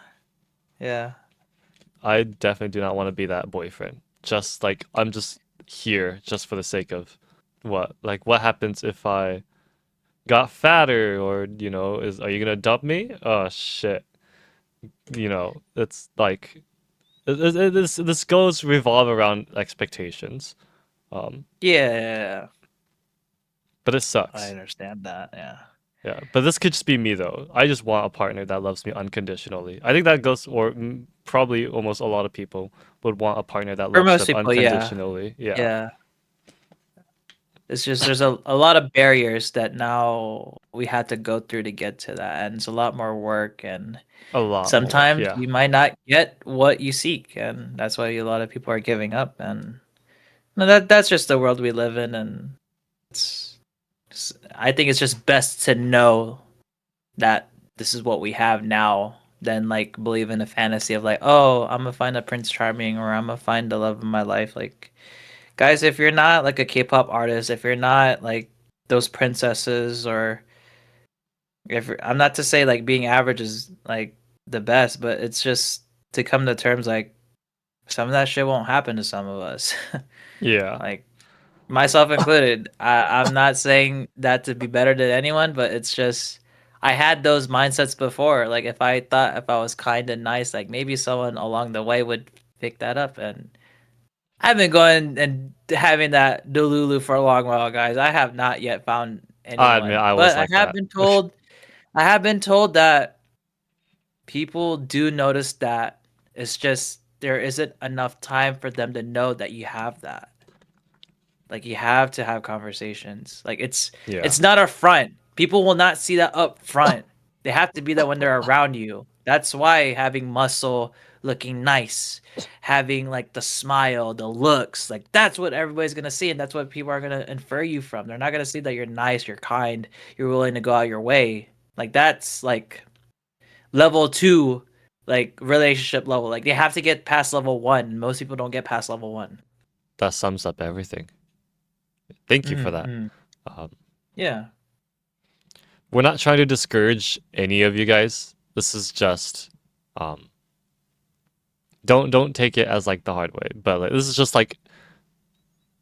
Speaker 3: yeah.
Speaker 1: I definitely do not want to be that boyfriend. Just like I'm just here just for the sake of what? Like what happens if I got fatter, or is are you gonna dump me? Oh shit. It's like this goes revolve around expectations. Um,
Speaker 3: Yeah.
Speaker 1: but it
Speaker 3: I
Speaker 1: sucks.
Speaker 3: understand that. Yeah.
Speaker 1: Yeah, but this could just be me though. I just want a partner that loves me unconditionally. I think that goes, or probably almost a lot of people would want a partner that
Speaker 3: For
Speaker 1: loves
Speaker 3: most
Speaker 1: them
Speaker 3: people, yeah.
Speaker 1: unconditionally. Yeah.
Speaker 3: Yeah. It's just there's a lot of barriers that now we had to go through to get to that, and it's a lot more work, and
Speaker 1: A lot more.
Speaker 3: sometimes
Speaker 1: Yeah.
Speaker 3: you might not get what you seek, and that's why a lot of people are giving up. And no, that's just the world we live in, and I think it's just best to know that this is what we have now than like believe in a fantasy of like, oh, I'm gonna find a Prince Charming or I'm gonna find the love of my life. Like, guys, if you're not like a K-pop artist, if you're not like those princesses, or if I'm not to say like being average is like the best, but it's just to come to terms like some of that shit won't happen to some of us.
Speaker 1: Yeah.
Speaker 3: Like myself included. I'm not saying that to be better than anyone, but it's just I had those mindsets before. Like if I thought if I was kind and nice, like maybe someone along the way would pick that up, and I've been going and having that Delulu for a long while, guys. I have not yet found
Speaker 1: I admit
Speaker 3: anyone,
Speaker 1: I was
Speaker 3: but I
Speaker 1: like
Speaker 3: have
Speaker 1: that.
Speaker 3: been told. I have been told that people do notice that it's just there isn't enough time for them to know that you have that. Like you have to have conversations. Like
Speaker 1: Yeah.
Speaker 3: it's not a front. People will not see that up front. They have to be that when they're around you. That's why having muscle, looking nice, having like the smile, the looks, like that's what everybody's gonna see, and that's what people are gonna infer you from. They're not gonna see that you're nice, you're kind, you're willing to go out your way. Like that's like level two, like relationship level. Like they have to get past level one. Most people don't get past level one.
Speaker 1: That sums up everything. Thank you for that.
Speaker 3: Mm-hmm.
Speaker 1: Um,
Speaker 3: Yeah.
Speaker 1: we're not trying to discourage any of you guys. This is just um, don't take it as like the hard way, but like, this is just like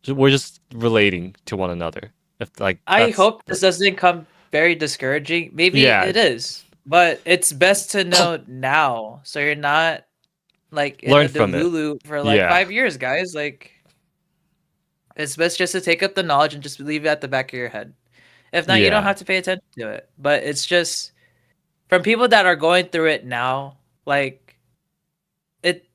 Speaker 1: we're just relating to one another. If like
Speaker 3: I hope this doesn't come very discouraging. Maybe
Speaker 1: yeah,
Speaker 3: it is, but it's best to know now so you're not like in
Speaker 1: learn
Speaker 3: a
Speaker 1: from it.
Speaker 3: delulu for like
Speaker 1: Yeah,
Speaker 3: 5 years, guys. Like it's best just to take up the knowledge and just leave it at the back of your head. If not, you don't
Speaker 1: yeah,
Speaker 3: have to pay attention to it. But it's just from people that are going through it now, like it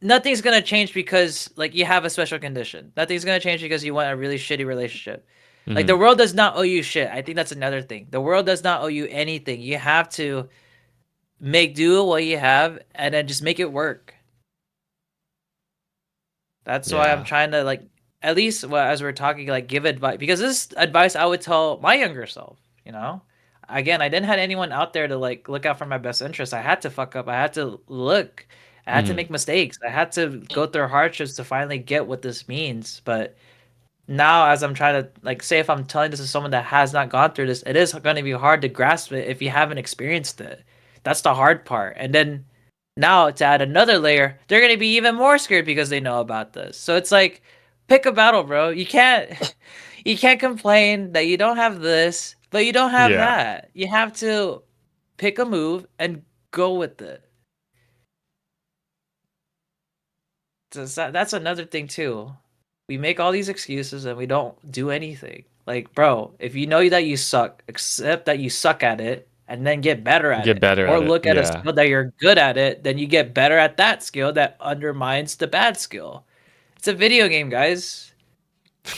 Speaker 3: nothing's gonna change because like you have a special condition. Nothing's gonna change because you want a really shitty relationship. Like
Speaker 1: hmm
Speaker 3: the world does not owe you shit. I think that's another thing. The world does not owe you anything. You have to make do with what you have and then just make it work. That's why I'm
Speaker 1: yeah,
Speaker 3: trying to like at least as we're talking like give advice because this advice I would tell my younger self, you know? Again, I didn't have anyone out there to like look out for my best interest. I had to fuck up. I had to look. I had to
Speaker 1: hmm
Speaker 3: make mistakes. I had to go through hardships to finally get what this means. But now as I'm trying to like say if I'm telling this to someone that has not gone through this, it is going to be hard to grasp it if you haven't experienced it. That's the hard part. And then now to add another layer, they're going to be even more scared because they know about this. So it's like pick a battle, bro. You can't you can't complain that you don't have this, but you don't have
Speaker 1: yeah,
Speaker 3: that. You have to pick a move and go with it. That's another thing too. We make all these excuses and we don't do anything. Like, bro, if you know that you suck, accept that you suck at it and then get better at
Speaker 1: get
Speaker 3: it.
Speaker 1: better
Speaker 3: Or
Speaker 1: at it.
Speaker 3: look at a
Speaker 1: Yeah,
Speaker 3: skill that you're good at it, then you get better at that skill that undermines the bad skill. It's a video game, guys.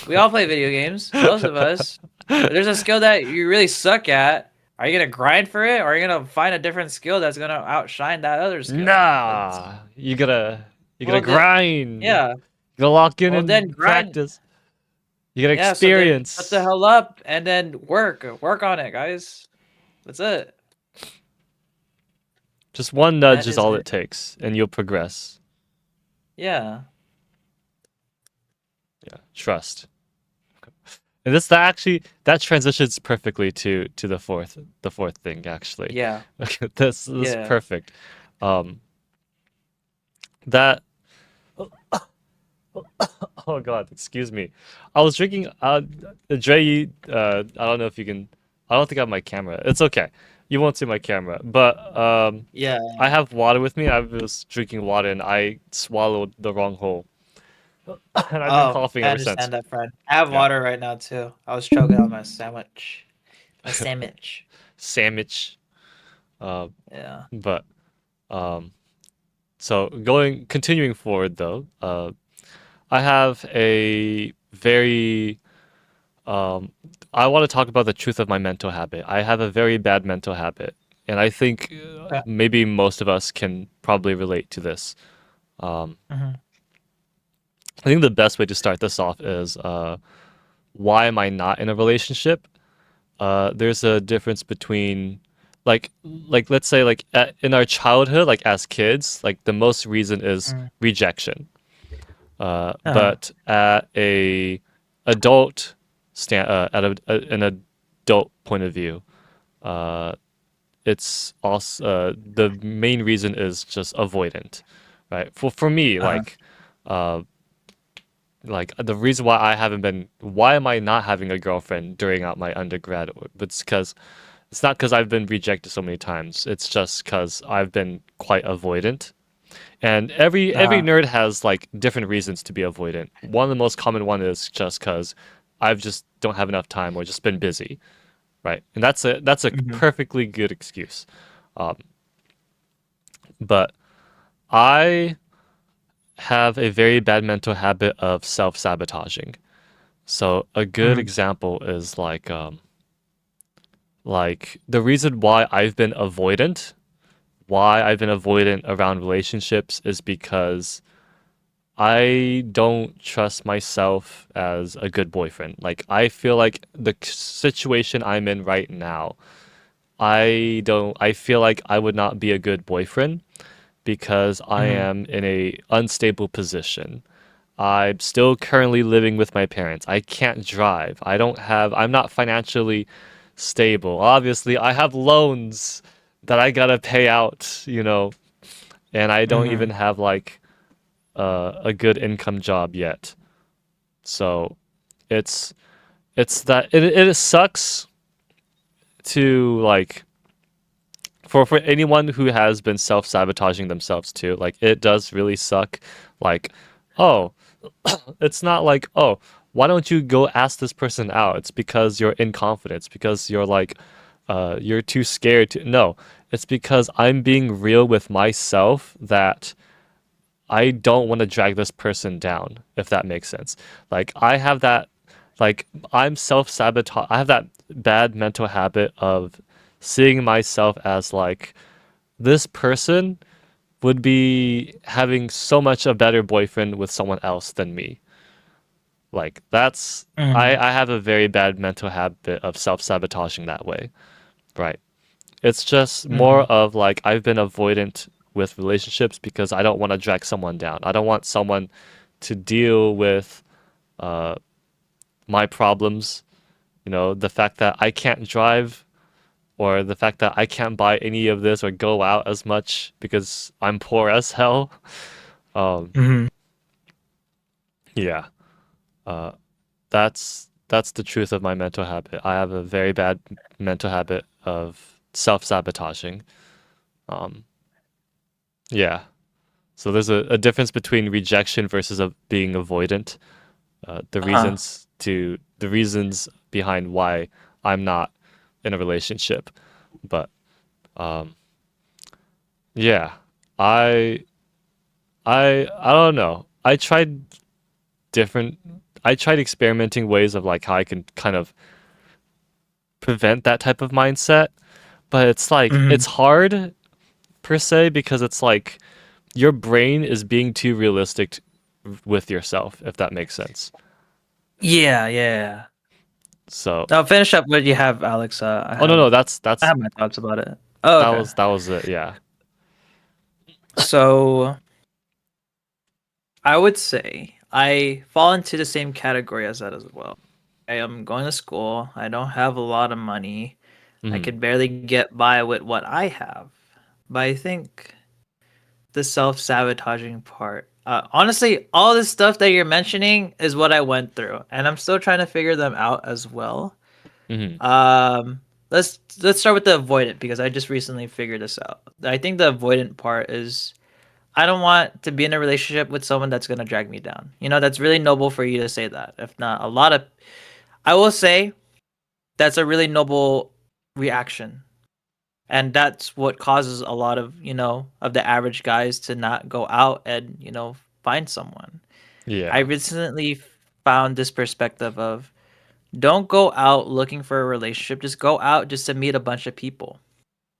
Speaker 3: We all play video games, most of us. If there's a skill that you really suck at, are you gonna grind for it or are you gonna find a different skill that's gonna outshine that other skill? It's
Speaker 1: nah, you gotta
Speaker 3: well then
Speaker 1: grind. You
Speaker 3: yeah.
Speaker 1: gotta lock in
Speaker 3: Well then
Speaker 1: and
Speaker 3: grind.
Speaker 1: practice. You gotta
Speaker 3: Yeah, so then shut the
Speaker 1: experience.
Speaker 3: hell up and then work on it, guys. That's it.
Speaker 1: Just one
Speaker 3: That
Speaker 1: nudge is
Speaker 3: is
Speaker 1: all
Speaker 3: it.
Speaker 1: it takes, and you'll progress.
Speaker 3: Yeah.
Speaker 1: Yeah, trust. And this that actually that transitions perfectly to the fourth thing actually.
Speaker 3: Yeah.
Speaker 1: Okay, this is
Speaker 3: Yeah.
Speaker 1: perfect. That oh god, excuse me. I was drinking. Dre, I don't know if you can. I don't think I have my camera. It's okay. You won't see my camera, but
Speaker 3: Yeah.
Speaker 1: I have water with me. I was drinking water and I swallowed the wrong hole, and I've been
Speaker 3: Oh,
Speaker 1: coughing
Speaker 3: I
Speaker 1: ever since.
Speaker 3: understand that, friend. I have
Speaker 1: Yeah,
Speaker 3: water right now too. I was choking on my sandwich. My sandwich.
Speaker 1: sandwich. Uh,
Speaker 3: Yeah.
Speaker 1: but um, so continuing forward though. I have a very um, I want to talk about the truth of my mental habit. I have a very bad mental habit, and I think
Speaker 3: Okay.
Speaker 1: maybe most of us can probably relate to this. Um,
Speaker 3: hmm
Speaker 1: I think the best way to start this off is why am I not in a relationship? There's a difference between like let's say in our childhood, like as kids, like the most reason is rejection.
Speaker 3: Uh-huh.
Speaker 1: But at a adult an adult point of view, uh, it's also the main reason is just avoidant, right? For me,
Speaker 3: Uh-huh.
Speaker 1: uh, the reason why am I not having a girlfriend during out my undergrad? It's not because I've been rejected so many times. It's just because I've been quite avoidant. And every
Speaker 2: Uh,
Speaker 1: nerd has like different reasons to be avoidant. One of the most common one is just because I've just don't have enough time or just been busy, right? And that's a
Speaker 2: mhm,
Speaker 1: perfectly good excuse. Um, but I have a very bad mental habit of self sabotaging. So a good
Speaker 2: mhm,
Speaker 1: example is like the reason why I've been avoidant around relationships is because I don't trust myself as a good boyfriend. Like I feel like the situation I'm in right now, I feel like I would not be a good boyfriend because I
Speaker 2: mhm,
Speaker 1: am in a unstable position. I'm still currently living with my parents. I can't drive. I'm not financially stable. Obviously, I have loans that I gotta pay out, and I don't even
Speaker 2: mhm,
Speaker 1: have like a good income job yet. So it's it's that it sucks to like for anyone who has been self sabotaging themselves too. Like it does really suck. Like, oh, it's not like, oh, why don't you go ask this person out? It's because you're in confidence, because you're like, you're too scared to. No, it's because I'm being real with myself that I don't want to drag this person down, if that makes sense. Like, like, I'm self sabotage. I have that bad mental habit of seeing myself as like, this person would be having so much a better boyfriend with someone else than me. Like
Speaker 2: mhm,
Speaker 1: I have a very bad mental habit of self-sabotaging that way. Right. It's just more
Speaker 2: mhm.
Speaker 1: of like I've been avoidant with relationships because I don't want to drag someone down. I don't want someone to deal with uh my problems, the fact that I can't drive or the fact that I can't buy any of this or go out as much because I'm poor as hell. Um
Speaker 2: Mhm.
Speaker 1: yeah. Uh that's the truth of my mental habit. I have a very bad mental habit of self-sabotaging. Um, yeah. So there's a difference between rejection versus being avoidant.
Speaker 2: Uh-huh.
Speaker 1: The reasons behind why I'm not in a relationship. But um, yeah, I I don't know. Different. I tried experimenting ways of like how I can kind of prevent that type of mindset, but it's like
Speaker 2: Mhm.
Speaker 1: it's hard per se because it's like your brain is being too realistic with yourself, if that makes sense.
Speaker 2: Yeah, yeah.
Speaker 1: So,
Speaker 2: Now finish up what you have, Alex.
Speaker 1: oh no, no,
Speaker 2: I have my thoughts about it. Oh, okay.
Speaker 1: that was it. Yeah.
Speaker 2: So I would say I fall into the same category as that as well. I am going to school. I don't have a lot of money. I
Speaker 1: Hmm.
Speaker 2: could barely get by with what I have. But I think the self-sabotaging part. Honestly, all this stuff that you're mentioning is what I went through, and I'm still trying to figure them out as well.
Speaker 1: Hmm.
Speaker 2: Um, let's start with the avoidant because I just recently figured this out. I think the avoidant part is I don't want to be in a relationship with someone that's gonna drag me down. That's really noble for you to say that. If not, a lot of I will say that's a really noble reaction, and that's what causes a lot of of the average guys to not go out and find someone. I
Speaker 1: Yeah.
Speaker 2: recently found this perspective of don't go out looking for a relationship, just go out just to meet a bunch of people,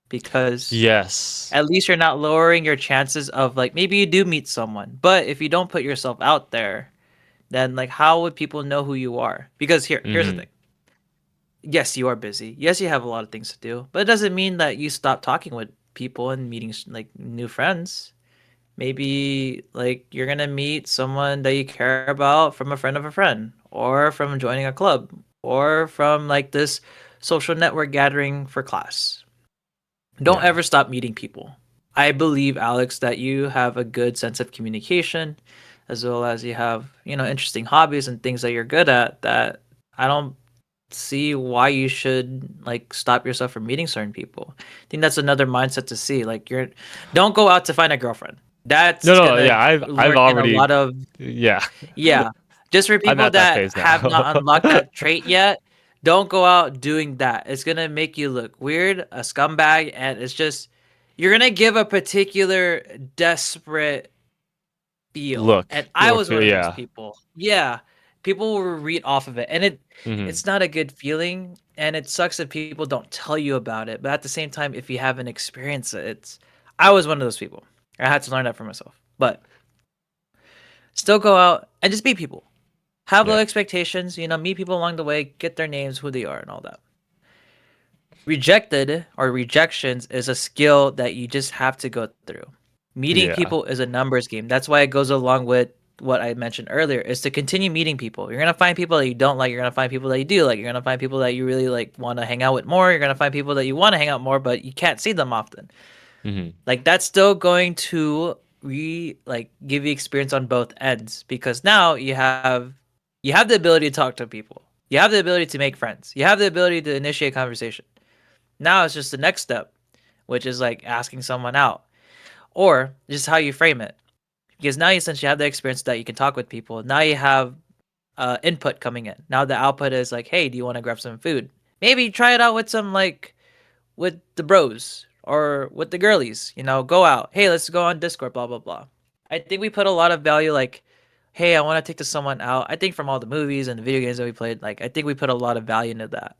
Speaker 2: because
Speaker 1: Yes.
Speaker 2: at least you're not lowering your chances of, like, maybe you do meet someone, but if you don't put yourself out there, then like how would people know who you are? Because here's the
Speaker 1: Hmm.
Speaker 2: thing. Yes, you are busy. Yes, you have a lot of things to do, but it doesn't mean that you stop talking with people and meeting like new friends. Maybe like you're gonna meet someone that you care about from a friend of a friend, or from joining a club, or from like this social network gathering for class. Don't
Speaker 1: Yeah.
Speaker 2: ever stop meeting people. I believe, Alex, that you have a good sense of communication, as well as you have, interesting hobbies and things that you're good at, that I don't see why you should like stop yourself from meeting certain people. I think that's another mindset to see. Like, don't go out to find a girlfriend.
Speaker 3: That's
Speaker 1: No, no,
Speaker 3: gonna
Speaker 1: yeah, I've
Speaker 3: lurk in a
Speaker 1: already,
Speaker 3: lot of,
Speaker 1: yeah,
Speaker 3: yeah. Just for
Speaker 1: I'm
Speaker 3: people
Speaker 1: at that
Speaker 3: that
Speaker 1: phase
Speaker 3: have not
Speaker 1: now.
Speaker 3: unlocked that trait yet, don't go out doing that. It's gonna make you look weird, a scumbag, and it's just you're gonna give a particular desperate feel.
Speaker 1: Look
Speaker 3: And I
Speaker 1: or
Speaker 3: was
Speaker 1: feel,
Speaker 3: one of those
Speaker 1: yeah.
Speaker 3: people. Yeah. People will read off of it. And
Speaker 1: Hmm.
Speaker 3: it's not a good feeling. And it sucks if people don't tell you about it. But at the same time, if you haven't experienced it, it's I was one of those people. I had to learn that for myself. But still go out and just be people. Have low
Speaker 1: Yeah,
Speaker 3: expectations, meet people along the way, get their names, who they are, and all that. Rejected or rejections is a skill that you just have to go through. Meeting
Speaker 1: yeah,
Speaker 3: people is a numbers game. That's why it goes along with what I mentioned earlier is to continue meeting people. You're gonna find people that you don't like. You're gonna find people that you do like. You're gonna find people that you really like want to hang out with more. You're gonna find people that you want to hang out more, but you can't see them often.
Speaker 1: hmm,
Speaker 3: Like that's still going to give you experience on both ends because now you have the ability to talk to people. You have the ability to make friends. You have the ability to initiate conversation. Now it's just the next step, which is like asking someone out or just how you frame it. Because now since you have the experience that you can talk with people, now you have input coming in. Now the output is like, hey, do you want to grab some food? Maybe try it out with some like with the bros or with the girlies. Go out. Hey, let's go on Discord. Blah blah blah. I think we put a lot of value like, hey, I want to take to someone out. I think from all the movies and the video games that we played, like I think we put a lot of value into that.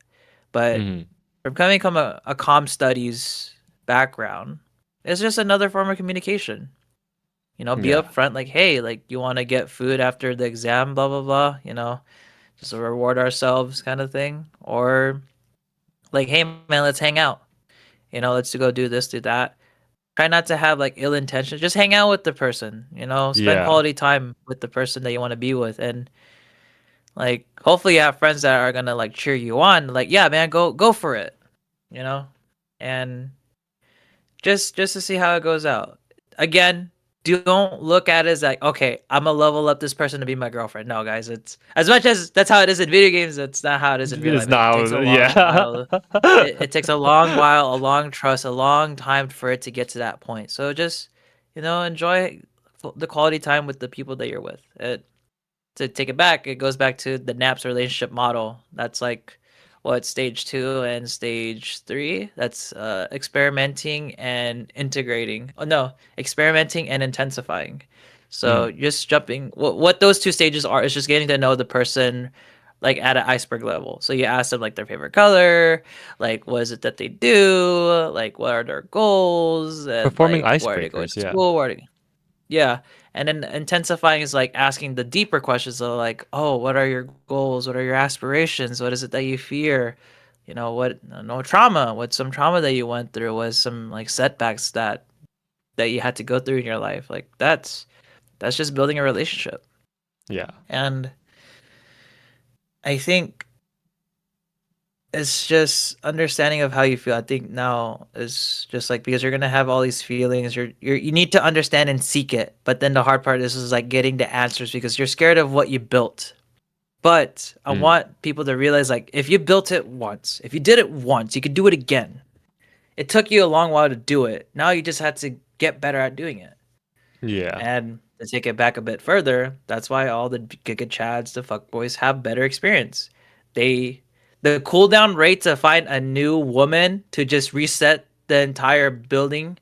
Speaker 3: But
Speaker 1: hmm,
Speaker 3: from coming from a comm studies background, it's just another form of communication. Be
Speaker 1: yeah,
Speaker 3: upfront, like, hey, like you want to get food after the exam, blah blah blah. Just to reward ourselves, kind of thing. Or like, hey man, let's hang out. Let's go do this, do that. Try not to have like ill intentions. Just hang out with the person. Spend
Speaker 1: yeah,
Speaker 3: quality time with the person that you want to be with, and like hopefully you have friends that are gonna like cheer you on. Like, yeah, man, go for it. You know, and just to see how it goes out. Again, don't look at it as like, okay, I'm gonna level up this person to be my girlfriend. No, guys, it's as much as that's how it is in video games. That's not how it is in real
Speaker 1: it's
Speaker 3: life. It takes a
Speaker 1: not,
Speaker 3: long
Speaker 1: yeah.
Speaker 3: while. It takes a long while, a long trust, a long time for it to get to that point. So just enjoy the quality time with the people that you're with. To take it back, it goes back to the Naps relationship model. That's like what stage 2 and stage 3. That's experimenting and integrating. Oh no, experimenting and intensifying. So
Speaker 1: Hmm.
Speaker 3: just jumping. What those two stages are is just getting to know the person like at an iceberg level. So you ask them like their favorite color, like what is it that they do, like what are their goals, and
Speaker 1: Performing
Speaker 3: like where are they going
Speaker 1: icebreakers,
Speaker 3: to
Speaker 1: yeah,
Speaker 3: school, where are they yeah. And then intensifying is like asking the deeper questions of like, oh, what are your goals? What are your aspirations? What is it that you fear? What no trauma? What's some trauma that you went through? Was some like setbacks that you had to go through in your life? Like that's just building a relationship.
Speaker 1: yeah,
Speaker 3: And I think it's just understanding of how you feel. I think now is just like because you're gonna have all these feelings, you need to understand and seek it. But then the hard part is like getting the answers because you're scared of what you built. But I
Speaker 1: mm,
Speaker 3: want people to realize like if you built it once, if you did it once, you could do it again. It took you a long while to do it. Now you just had to get better at doing it.
Speaker 1: yeah,
Speaker 3: And to take it back a bit further, that's why all the Giga Chads, the fuckboys, have better experience. They the cooldown rate to find a new woman to just reset the entire building,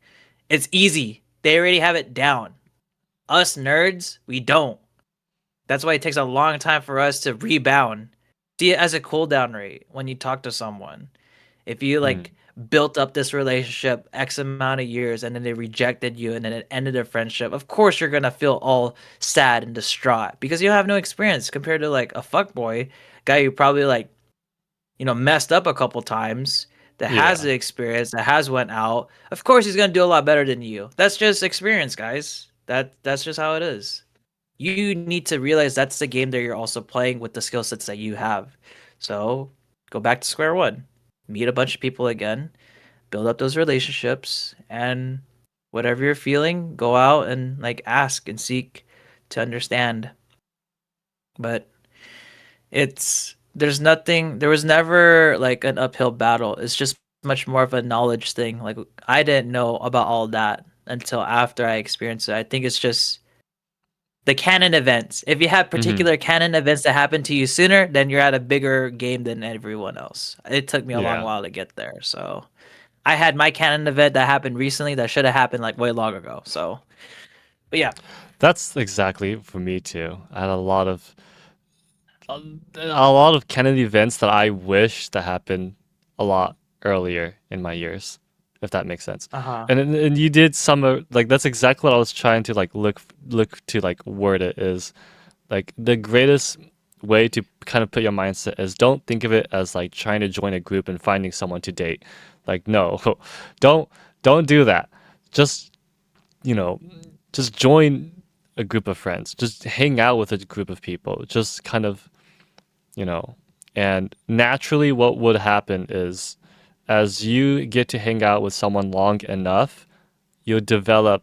Speaker 3: it's easy. They already have it down. Us nerds, we don't. That's why it takes a long time for us to rebound. See it as a cooldown rate when you talk to someone. If you
Speaker 1: mm,
Speaker 3: like built up this relationship X amount of years and then they rejected you and then it ended a friendship, of course you're gonna feel all sad and distraught because you have no experience compared to like a fuckboy guy who probably like messed up a couple times that has
Speaker 1: yeah,
Speaker 3: the experience that has went out. Of course he's gonna do a lot better than you. That's just experience, guys. That's just how it is. You need to realize that's the game that you're also playing with the skill sets that you have. So go back to square one, meet a bunch of people again, build up those relationships, and whatever you're feeling, go out and like ask and seek to understand. But there was never like an uphill battle. It's just much more of a knowledge thing. Like I didn't know about all that
Speaker 2: until after I experienced it. I think it's just the canon events. If you have
Speaker 1: Hmm.
Speaker 2: particular canon events that happen to you sooner, then you're at a bigger game than everyone else. It took me a long
Speaker 1: Yeah.
Speaker 2: while to get there. So I had my canon event that happened recently that should have happened like way long ago. So, but yeah.
Speaker 1: That's exactly for me too. I had a lot of Kennedy events that I wish that happened a lot earlier in my years, if that makes sense.
Speaker 2: Uh huh.
Speaker 1: And you did some like that's exactly what I was trying to like look to like word it is like the greatest way to kind of put your mindset is don't think of it as like trying to join a group and finding someone to date. Like no, don't don't do that. Just you know, just join a group of friends. Just hang out with a group of people. Just kind of you know. And naturally, what would happen is as you get to hang out with someone long enough, you'll develop,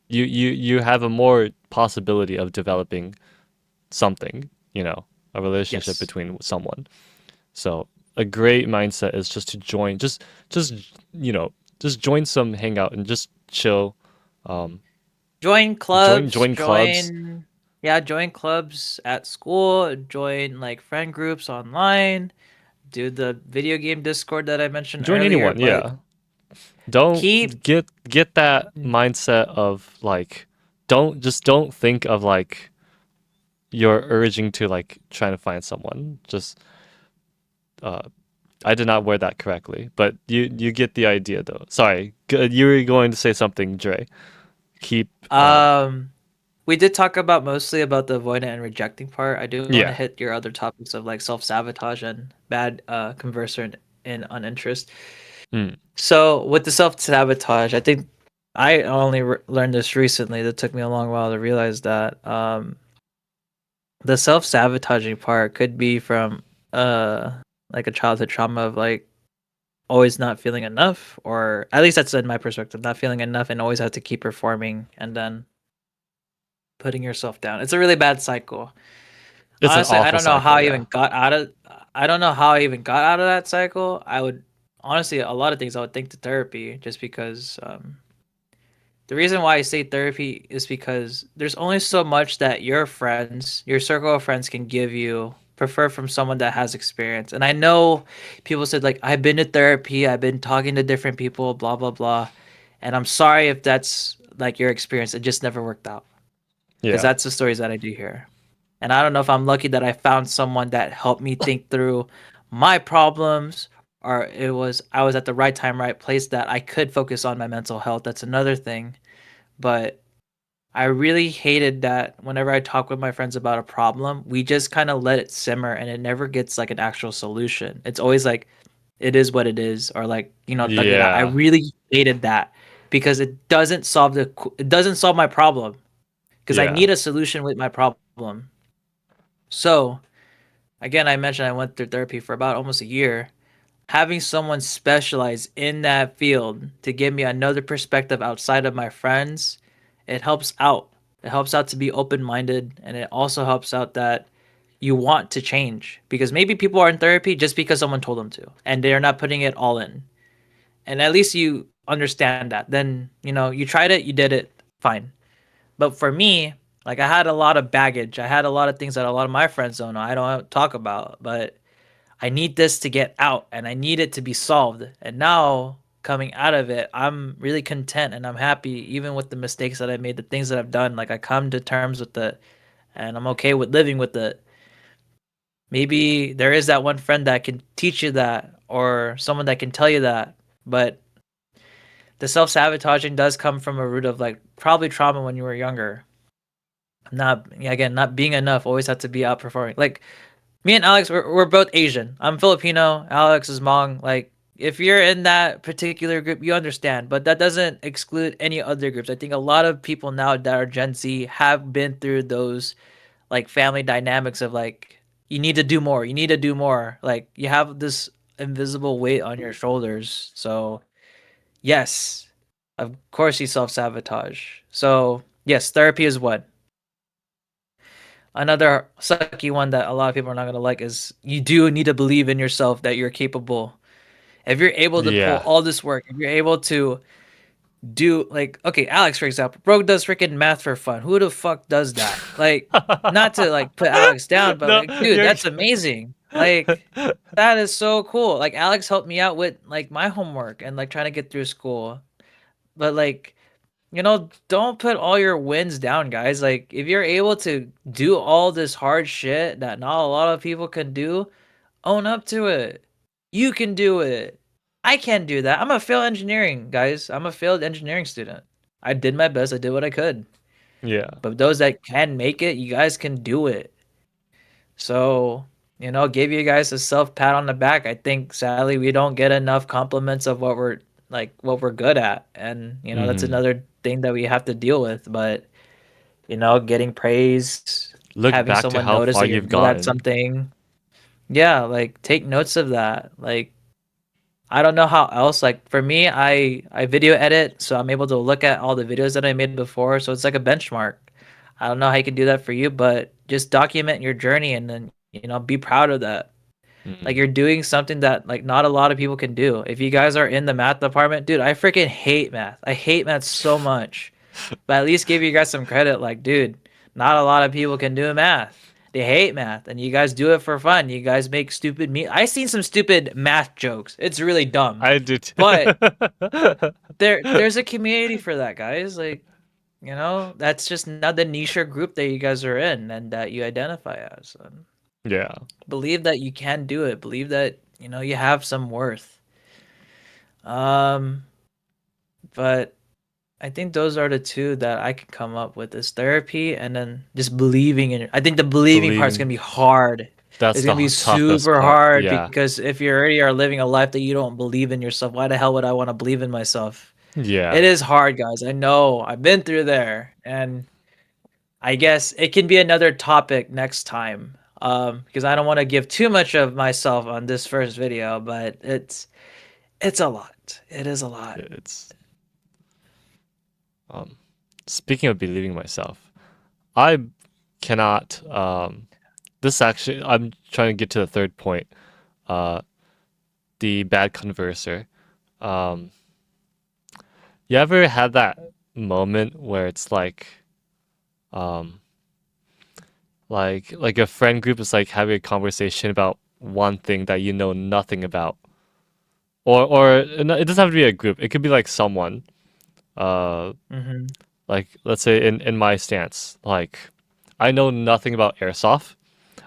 Speaker 1: you have a more possibility of developing something, a relationship
Speaker 2: Yes.
Speaker 1: between someone. So a great mindset is just to join, just, you know, just join some hangout and just chill. Um,
Speaker 2: Join
Speaker 1: join,
Speaker 2: clubs,
Speaker 1: join clubs,
Speaker 2: join clubs at school, join like friend groups online, do the video game Discord that I mentioned
Speaker 1: join
Speaker 2: earlier,
Speaker 1: anyone.
Speaker 2: but
Speaker 1: Yeah. Don't
Speaker 2: keep
Speaker 1: get that mindset of like don't think of like you're urging to like trying to find someone. Just uh I did not word that correctly, but you get the idea though. Sorry, you were going to say something, Dre. Keep
Speaker 2: um we did talk about mostly about the avoidant and rejecting part. I do want to
Speaker 1: yeah.
Speaker 2: hit your other topics of like self-sabotage and bad converser and uninterest.
Speaker 1: Mm,
Speaker 2: So with the self-sabotage, I think I only learned this recently. That took me a long while to realize that the self-sabotaging part could be from like a childhood trauma of like always not feeling enough, or at least that's in my perspective, not feeling enough and always have to keep performing and then putting yourself down. It's a really bad cycle.
Speaker 1: it's an
Speaker 2: Honestly,
Speaker 1: awful cycle, yeah.
Speaker 2: I don't know how I even got out of that cycle. I would honestly a lot of things I would think to therapy just because the reason why I say therapy is because there's only so much that your friends, your circle of friends can give you, prefer from someone that has experience. And I know people said like I've been to therapy, I've been talking to different people, blah blah blah. And I'm sorry if that's like your experience. It just never worked out because
Speaker 1: Yeah.
Speaker 2: that's the stories that I do hear. And I don't know if I'm lucky that I found someone that helped me think through my problems or it was I was at the right time, right place that I could focus on my mental health. That's another thing. But I really hated that whenever I talk with my friends about a problem, we just kind of let it simmer and it never gets like an actual solution. It's always like it is what it is or like, thug it out. I
Speaker 1: Yeah.
Speaker 2: really hated that because it doesn't solve my problem because I
Speaker 1: Yeah.
Speaker 2: need a solution with my problem. So, again, I mentioned I went through therapy for about almost a year. Having someone specialize in that field to give me another perspective outside of my friends, it helps out. It helps out to be open minded, and it also helps out that you want to change because maybe people are in therapy just because someone told them to, and they're not putting it all in. And at least you understand that. Then, you tried it, you did it, fine. But for me, like I had a lot of baggage. I had a lot of things that a lot of my friends don't know. I don't talk about, but I need this to get out and I need it to be solved. And now coming out of it, I'm really content and I'm happy even with the mistakes that I made, the things that I've done. Like I come to terms with it and I'm okay with living with it. Maybe there is that one friend that can teach you that or someone that can tell you that. But the self-sabotaging does come from a root of like probably trauma when you were younger. Not yeah, again, not being enough, always have to be outperforming. Like me and Alex, we're both Asian. I'm Filipino. Alex is Hmong. Like, if you're in that particular group, you understand. But that doesn't exclude any other groups. I think a lot of people now that are Gen Z have been through those like family dynamics of like you need to do more. You need to do more. Like you have this invisible weight on your shoulders. So yes, of course you self sabotage. So yes, therapy is what another sucky one that a lot of people are not going to like is you do need to believe in yourself that you're capable. If you're able to pull
Speaker 1: Yeah.
Speaker 2: all this work, if you're able to
Speaker 3: do like okay, Alex for example, bro does freaking math for fun. Who the fuck does that? Like, not to like put Alex down, but
Speaker 1: No,
Speaker 3: like, dude,
Speaker 1: you're.
Speaker 3: that's amazing. Like, that is so cool. Like, Alex helped me out with like my homework and like trying to get through school. But like, don't put all your wins down, guys. Like, if you're able to do all this hard shit that not a lot of people can do, own up to it. You can do it. I can't do that. I'm a failed engineering, guys. I'm a failed engineering student. I did my best. I did what I could.
Speaker 1: Yeah.
Speaker 3: But those that can make it, you guys can do it. So, give you guys a self pat on the back. I think sadly we don't get enough compliments of what we're good at. And, that's
Speaker 1: Hmm.
Speaker 3: another thing that we have to deal with. But, getting praise,
Speaker 1: Look
Speaker 3: having
Speaker 1: back to
Speaker 3: someone
Speaker 1: how
Speaker 3: notice
Speaker 1: far
Speaker 3: that you're
Speaker 1: you've
Speaker 3: good at
Speaker 1: gotten.
Speaker 3: something. Yeah, like take notes of that. Like, I don't know how else. Like for me, I video edit, so I'm able to look at all the videos that I made before. So it's like a benchmark. I don't know how you can do that for you, but just document your journey and then be proud of that. Like
Speaker 1: Hmm.
Speaker 3: you're doing something that like not a lot of people can do. If you guys are in the math department, dude, I freaking hate math. I hate math so much. But at least give you guys some credit. Like, dude, not a lot of people can do math. They hate math, and you guys do it for fun. You guys make stupid me. I seen some stupid math jokes. It's really dumb,
Speaker 1: I do too.
Speaker 3: but there's a community for that, guys. Like, that's just not the niche or group that you guys are in and that you identify as.
Speaker 1: Yeah.
Speaker 3: Believe that you can do it. Believe that you have some worth. Um, but I think those are the two that I can come up with is therapy and then just believing in it. I think the believing part is
Speaker 1: Believing.
Speaker 3: gonna be hard.
Speaker 1: That's
Speaker 3: It's
Speaker 1: the
Speaker 3: gonna be
Speaker 1: toughest
Speaker 3: super
Speaker 1: part.
Speaker 3: hard
Speaker 1: Yeah.
Speaker 3: because if you already are living a life that you don't believe in yourself, why the hell would I want to believe in myself?
Speaker 1: Yeah.
Speaker 3: It is hard, guys. I know. I've been through there. And I guess it can be another topic next time. Because I don't want to give too much of myself on this first video, but it's a lot. It is a lot.
Speaker 1: It's um speaking of believing myself, I cannot this actually I'm trying to get to the third point. Uh the bad converser. Um you ever had that moment where it's um like a friend group is like having a conversation about one thing that you know nothing about, or it doesn't have to be a group, it could be like someone, uh
Speaker 3: Mm-hmm.
Speaker 1: like let's say in my stance, like I know nothing about airsoft.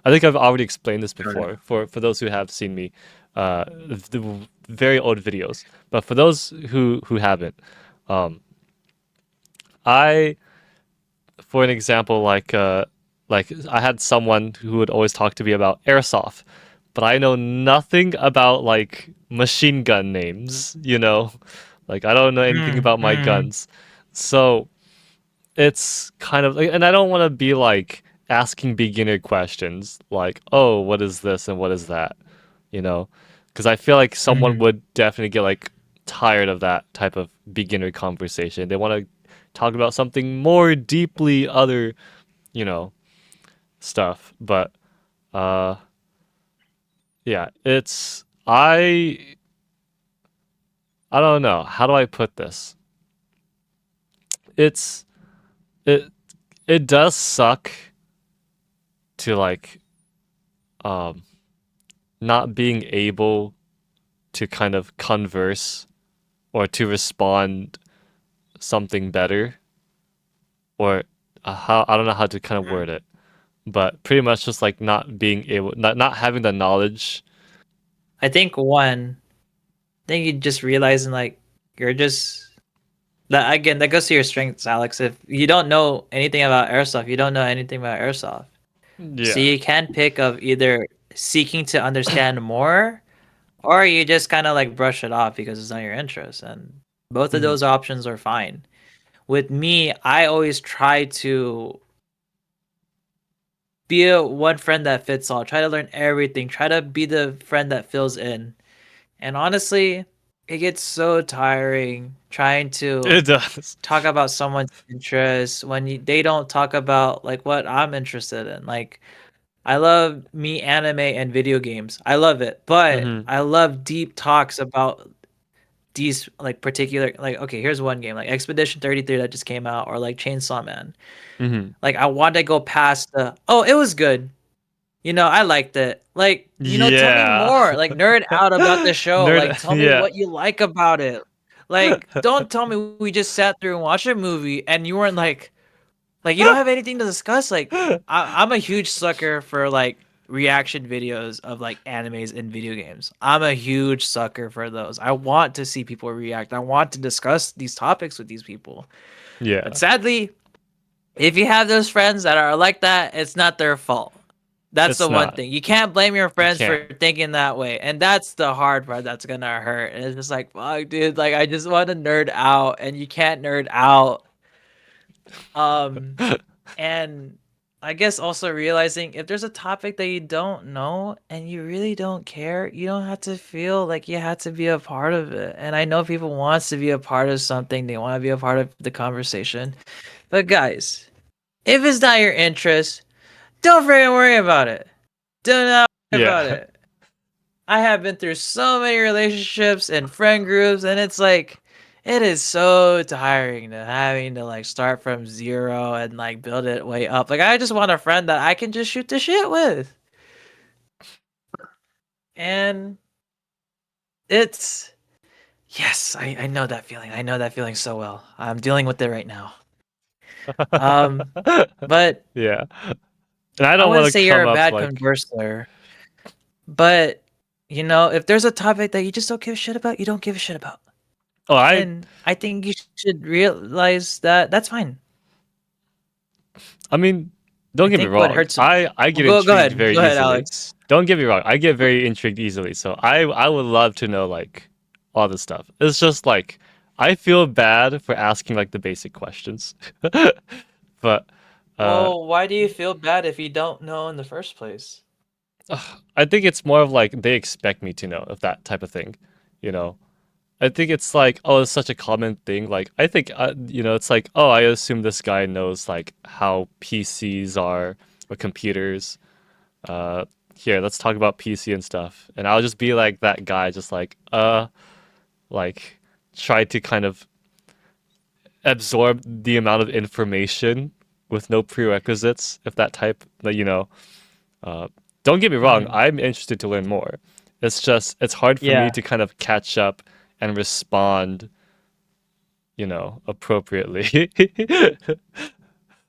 Speaker 1: I think I've already explained this
Speaker 2: Right.
Speaker 1: before for those who have seen me, the very old videos, but for those who haven't, um I, for an example, like I had someone who would always talk to me about airsoft, but I know nothing about like machine gun names, you know? Like I don't know anything about my
Speaker 3: Mm-hmm.
Speaker 1: guns. So it's kind of like, and I don't want to be like asking beginner questions like, "Oh, what is this and what is that?" You know? Because I feel like someone
Speaker 3: Mm-hmm.
Speaker 1: would definitely get like tired of that type of beginner conversation. They want to talk about something more deeply other, you know, stuff. But uh yeah, it's I don't know. How do I put this? It's it it does suck to like um not being able to kind of converse or to respond something better, or how I don't know how to kind of word it, but pretty much just like not being able, not having the knowledge.
Speaker 3: I think I think you just realizing like you're just that again that goes to your strengths, Alex. If you don't know anything about airsoft, you don't know anything about airsoft. So
Speaker 1: Yeah.
Speaker 3: you can pick of either seeking to understand more or you just kind of like brush it off because it's not your interest. And both of
Speaker 1: Hmm.
Speaker 3: those options are fine. With me, I always try to be a one friend that fits all. Try to learn everything. Try to be the friend that fills in. And honestly, it gets so tiring trying to
Speaker 1: It does.
Speaker 3: talk about someone's interests when they don't talk about like what I'm interested in. Like I love me anime and video games. I love it, but
Speaker 1: Hmm.
Speaker 3: I love deep talks about these like particular like okay, here's one game like Expedition 33 that just came out or like Chainsaw Man.
Speaker 1: Hmm.
Speaker 3: Like I want to go past the oh, it was good. I liked it. Like, tell me
Speaker 1: Yeah.
Speaker 3: more. Like nerd out about the show. Like
Speaker 1: Nerd.
Speaker 3: tell me
Speaker 1: Yeah.
Speaker 3: what you like about it. Like don't tell me we just sat through and watched a movie and you weren't like you don't have anything to discuss. Like I'm a huge sucker for like reaction videos of like animes in video games. I'm a huge sucker for those. I want to see people react. I want to discuss these topics with these people. But
Speaker 1: Yeah.
Speaker 3: sadly, if you have those friends that are like that, it's not their fault. That's the
Speaker 1: It's
Speaker 3: one
Speaker 1: not.
Speaker 3: thing. You can't blame your
Speaker 1: You
Speaker 3: friends
Speaker 1: can't.
Speaker 3: for thinking that way. And that's the hard part that's gonna hurt. And it's just like, fuck, dude, like I just want to nerd out and you can't nerd out. Um and I guess also realizing if there's a topic that you don't know and you really don't care, you don't have to feel like you have to be a part of it. And I know people wants to be a part of something, they want to be a part of the conversation. But guys, if it's not your interest, don't freaking worry about it. Do not worry about
Speaker 1: Yeah.
Speaker 3: it. I have been through so many relationships and friend groups, and it's like, it is so tiring to having to like start from zero and like build it way up. Like, I just want a friend that I can just shoot the shit with. And it's, yes, I know that feeling. I know that feeling so well. I'm dealing with it right now. But
Speaker 1: Yeah. And I
Speaker 3: I
Speaker 1: don't
Speaker 3: wouldn't
Speaker 1: want to
Speaker 3: say you're
Speaker 1: come
Speaker 3: a
Speaker 1: up
Speaker 3: bad
Speaker 1: like,
Speaker 3: converser. But if there's a topic that you just don't give a shit about, you don't give a shit about.
Speaker 1: oh,
Speaker 3: And I think you should realize that that's fine.
Speaker 1: I mean, don't
Speaker 3: I
Speaker 1: get me
Speaker 3: think what
Speaker 1: wrong.
Speaker 3: hurts.
Speaker 1: I get
Speaker 3: Well, go
Speaker 1: intrigued
Speaker 3: ahead.
Speaker 1: very
Speaker 3: Go ahead,
Speaker 1: easily.
Speaker 3: Alex.
Speaker 1: Don't get me wrong. I get very intrigued easily. So I would love to know like all this stuff. It's just like I feel bad for asking like the basic questions. But uh
Speaker 3: Well, why do you feel bad if you don't know in the first place?
Speaker 1: I think it's more of like they expect me to know of that type of thing, you know. I think it's like, oh, it's such a common thing. Like, I think, it's like, oh, I assume this guy knows like how PCs are or computers. Here, let's talk about PC and stuff. And I'll just be like that guy, just like try to kind of absorb the amount of information with no prerequisites, if that type, like, uh, don't get me wrong,
Speaker 3: Mm.
Speaker 1: I'm interested to learn more. It's just, it's hard for me
Speaker 3: Yeah.
Speaker 1: to kind of catch up and respond appropriately.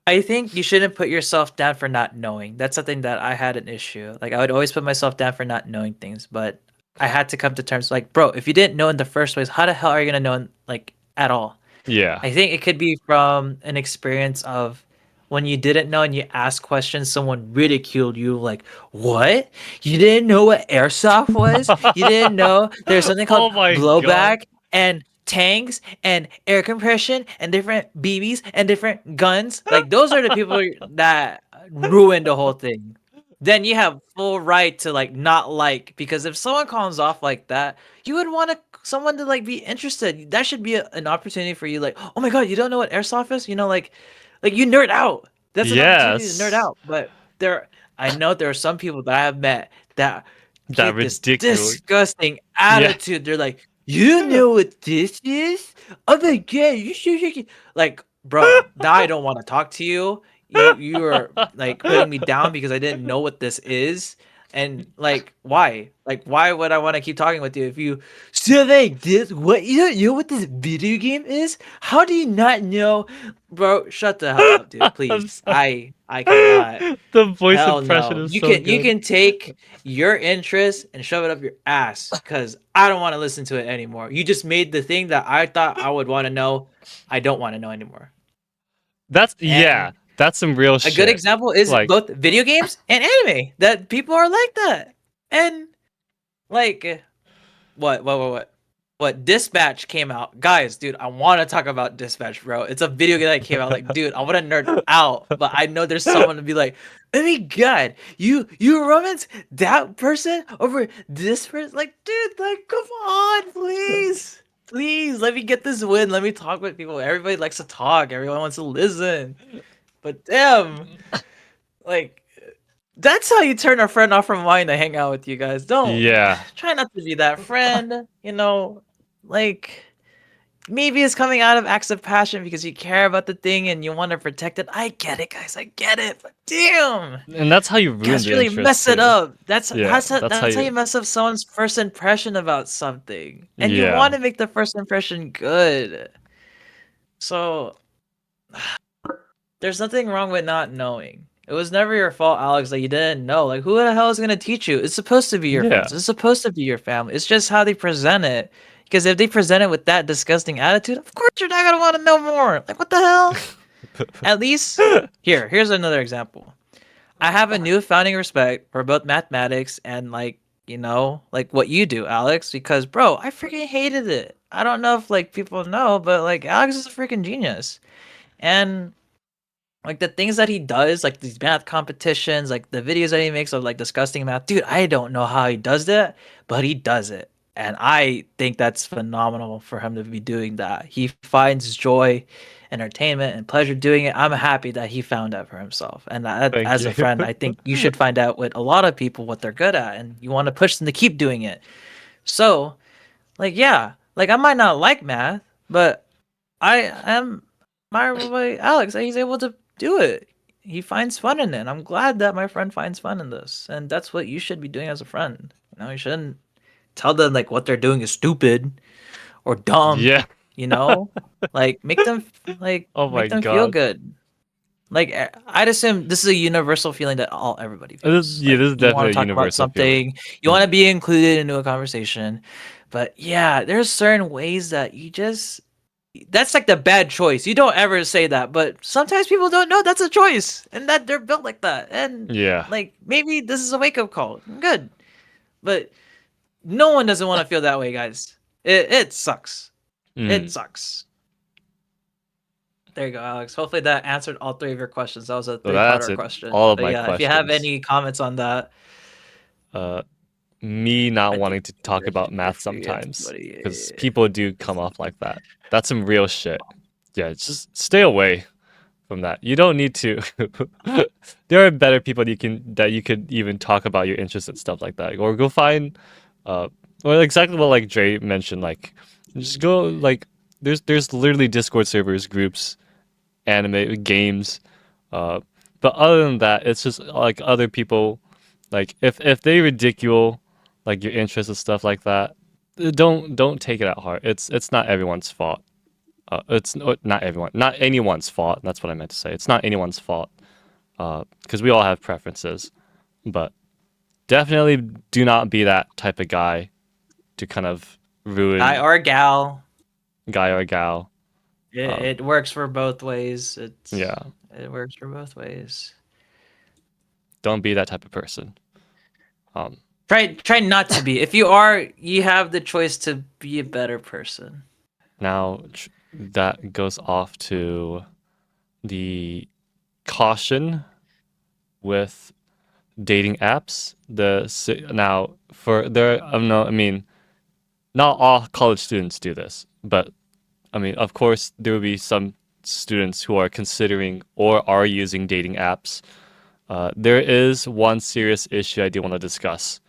Speaker 3: I think you shouldn't put yourself down for not knowing. That's something that I had an issue. Like I would always put myself down for not knowing things, but I had to come to terms like, bro, if you didn't know in the first place, how the hell are you gonna know like at all?
Speaker 1: Yeah.
Speaker 3: I think it could be from an experience of when you didn't know and you asked questions, someone ridiculed you, like, what? You didn't know what airsoft was? You didn't know there's something called
Speaker 1: Oh my god.
Speaker 3: blowback and tanks and air compression and different BBs and different guns? Like, those are the people that ruined the whole thing. Then you have full right to like not like because if someone comes off like that, you would want someone to like be interested. That should be an opportunity for you. Like, oh my god, you don't know what airsoft is? Like you nerd out. That's an opportunity to nerd
Speaker 1: Yes.
Speaker 3: out. But I know there are some people that I have met that
Speaker 1: That
Speaker 3: keep this
Speaker 1: ridiculous.
Speaker 3: disgusting
Speaker 1: Yeah.
Speaker 3: attitude. They're like, you know what this is? Oh my god, you should. Like, bro, now I don't want to talk to you. You are like putting me down because I didn't know what this is. And like, why? Like, why would I want to keep talking with you if you so like this? What you don't know what this video game is? How do you not know, bro? Shut the hell up, dude.
Speaker 1: I'm
Speaker 3: Please.
Speaker 1: sorry.
Speaker 3: I cannot.
Speaker 1: The voice
Speaker 3: Hell
Speaker 1: impression
Speaker 3: no.
Speaker 1: is
Speaker 3: You
Speaker 1: so
Speaker 3: can
Speaker 1: good.
Speaker 3: take your interest and shove it up your ass because I don't want to listen to it anymore. You just made the thing that I thought I would want to know. I don't want to know anymore.
Speaker 1: Yeah,
Speaker 3: And
Speaker 1: that's some real
Speaker 3: a good
Speaker 1: shit.
Speaker 3: example is
Speaker 1: Like,
Speaker 3: both video games and anime that people are like that. And like what Dispatch came out. Guys, dude, I want to talk about Dispatch, bro. It's a video game that came out. Like, dude, I want to nerd out, but I know there's someone to be like, oh my god, you romance that person over this person? Like, dude, like, come on, please. Please, let me get this win. Let me talk with people. Everybody likes to talk. Everyone wants to listen. But damn, like that's how you turn a friend off from wanting to hang out with you guys. Don't
Speaker 1: yeah.
Speaker 3: try not to be that friend,
Speaker 2: like maybe it's coming out of acts of passion because you care about the thing and you want to protect it. I get it, guys. I get it. But damn,
Speaker 1: And that's how you
Speaker 2: you
Speaker 1: ruin
Speaker 2: guys
Speaker 1: the
Speaker 2: really
Speaker 1: interest
Speaker 2: mess it
Speaker 1: too.
Speaker 2: up. That's
Speaker 1: Yeah,
Speaker 2: that's how,
Speaker 1: that's how
Speaker 2: that's how
Speaker 1: you.
Speaker 2: you mess up someone's first impression about something. And you
Speaker 1: Yeah,
Speaker 2: want to make the first impression good. So there's nothing wrong with not knowing. It was never your fault, Alex, that you didn't know. Like, who the hell is gonna teach you? It's supposed to be your
Speaker 1: yeah,
Speaker 2: friends. It's supposed to be your family. It's just how they present it. Because if they present it with that disgusting attitude, of course you're not gonna want to know more. Like, what the hell? At least, here's another example. I have a new founding respect for both mathematics and like what you do, Alex, because bro, I freaking hated it. I don't know if like people know, but like Alex is a freaking genius. And like the things that he does, like these math competitions, like the videos that he makes of like disgusting math, dude, I don't know how he does that, but he does it. And I think that's phenomenal for him to be doing that. He finds joy, entertainment, and pleasure doing it. I'm happy that he found that for himself. And that,
Speaker 1: thank
Speaker 2: as
Speaker 1: you.
Speaker 2: a friend, I think you should find out with a lot of people what they're good at, and you want to push them to keep doing it. So, like, yeah, like I might not like math, but I am admired by Alex that he's able to do it. He finds fun in it. And I'm glad that my friend finds fun in this. And that's what you should be doing as a friend. You shouldn't tell them like what they're doing is stupid or dumb,
Speaker 1: Yeah.
Speaker 2: you know? Like
Speaker 1: Oh my
Speaker 2: make them feel
Speaker 1: god.
Speaker 2: good. Like I'd assume this is a universal feeling that everybody feels.
Speaker 1: Yeah,
Speaker 2: Like
Speaker 1: this is
Speaker 2: you want
Speaker 1: definitely
Speaker 2: to
Speaker 1: a
Speaker 2: talk about
Speaker 1: universal feeling.
Speaker 2: something, you want to be included into a conversation. But yeah, there's certain ways that you just that's like the bad choice. You don't ever say that, but sometimes people don't know that's a choice and that they're built like that. And
Speaker 1: Yeah.
Speaker 2: like maybe this is a wake up call. Good. But no one doesn't want to feel that way, guys. It sucks. It
Speaker 1: Mm.
Speaker 2: sucks. There you go, Alex. Hopefully that answered all three of your questions. That was a
Speaker 1: So that's
Speaker 2: three-parter
Speaker 1: it.
Speaker 2: question.
Speaker 1: All of
Speaker 2: But
Speaker 1: my
Speaker 2: yeah, if you have
Speaker 1: questions.
Speaker 2: any comments on that,
Speaker 1: Me not
Speaker 2: I think
Speaker 1: wanting to talk about
Speaker 2: we're
Speaker 1: math
Speaker 2: free to get
Speaker 1: sometimes because
Speaker 2: somebody.
Speaker 1: people do come off like that. That's some real shit. Yeah, just stay away from that. You don't need to. There are better people you could even talk about your interests and stuff like that, or go find, uh, or exactly what like Dre mentioned. Like, just go like there's literally Discord servers, groups, anime games, uh, but other than that, it's just like other people. Like if they ridicule like your interests and stuff like that, don't take it at heart. It's not everyone's fault. Not everyone, not anyone's fault. That's what I meant to say. It's not anyone's fault. Because we all have preferences, but definitely do not be that type of guy to kind of
Speaker 2: Guy
Speaker 1: ruin
Speaker 2: or gal.
Speaker 1: guy or gal.
Speaker 2: It,
Speaker 1: Um,
Speaker 2: it works for both ways.
Speaker 1: yeah,
Speaker 2: It works for both ways.
Speaker 1: don't be that type of person. Um,
Speaker 2: Try not to be. If you are, you have the choice to be a better person.
Speaker 1: Now that goes off to the caution with dating apps. Now for there, no, I mean, not all college students do this, but I mean, of course, there will be some students who are considering or are using dating apps. There is one serious issue I do want to discuss.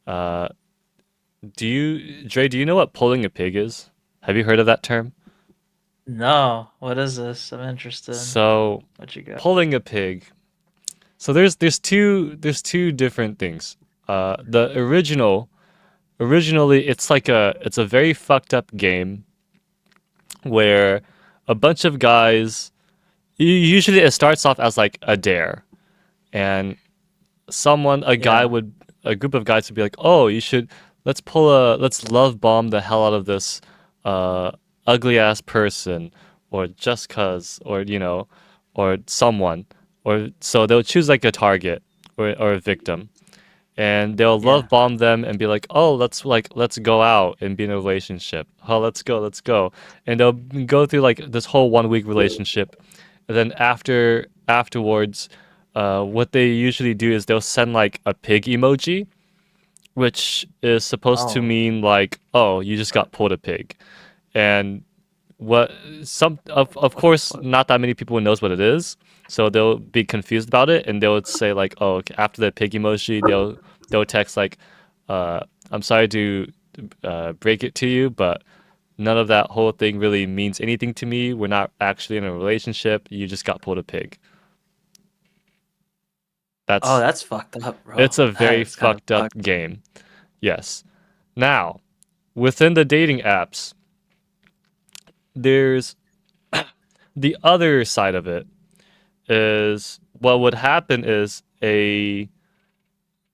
Speaker 1: Uh, Dre, do you know what pulling a pig is? Have you heard of that term?
Speaker 2: No, what is this? I'm interested.
Speaker 1: So,
Speaker 2: What you got?
Speaker 1: pulling a pig. So there's two different things. The originally it's a very fucked up game where a bunch of guys usually it starts off as like a dare, and
Speaker 2: Yeah.
Speaker 1: a group of guys would be like, oh, you should let's love bomb the hell out of this uh ugly ass person, or just cuz, or or someone, or so they'll choose like a target or a victim, and they'll
Speaker 2: Yeah.
Speaker 1: love bomb them and be like, oh, let's go out and be in a relationship. Oh, let's go. And they'll go through like this whole 1 week relationship, and then afterwards, what they usually do is they'll send like a pig emoji, which is supposed to
Speaker 2: Oh.
Speaker 1: mean like, oh, you just got pulled a pig. And what some of course not that many people knows what it is, so they'll be confused about it, and they'll say like, oh, okay, after the pig emoji they'll text like, I'm sorry to break it to you, but None of that whole thing really means anything to me. We're not actually in a relationship. You just got pulled a pig.
Speaker 3: Oh,
Speaker 1: That's
Speaker 3: that's fucked up, bro.
Speaker 1: it's a
Speaker 3: That
Speaker 1: very
Speaker 3: is kind of
Speaker 1: fucked up
Speaker 3: fucked.
Speaker 1: game. Yes. Now, within the dating apps, there's the other side of it is what would happen is a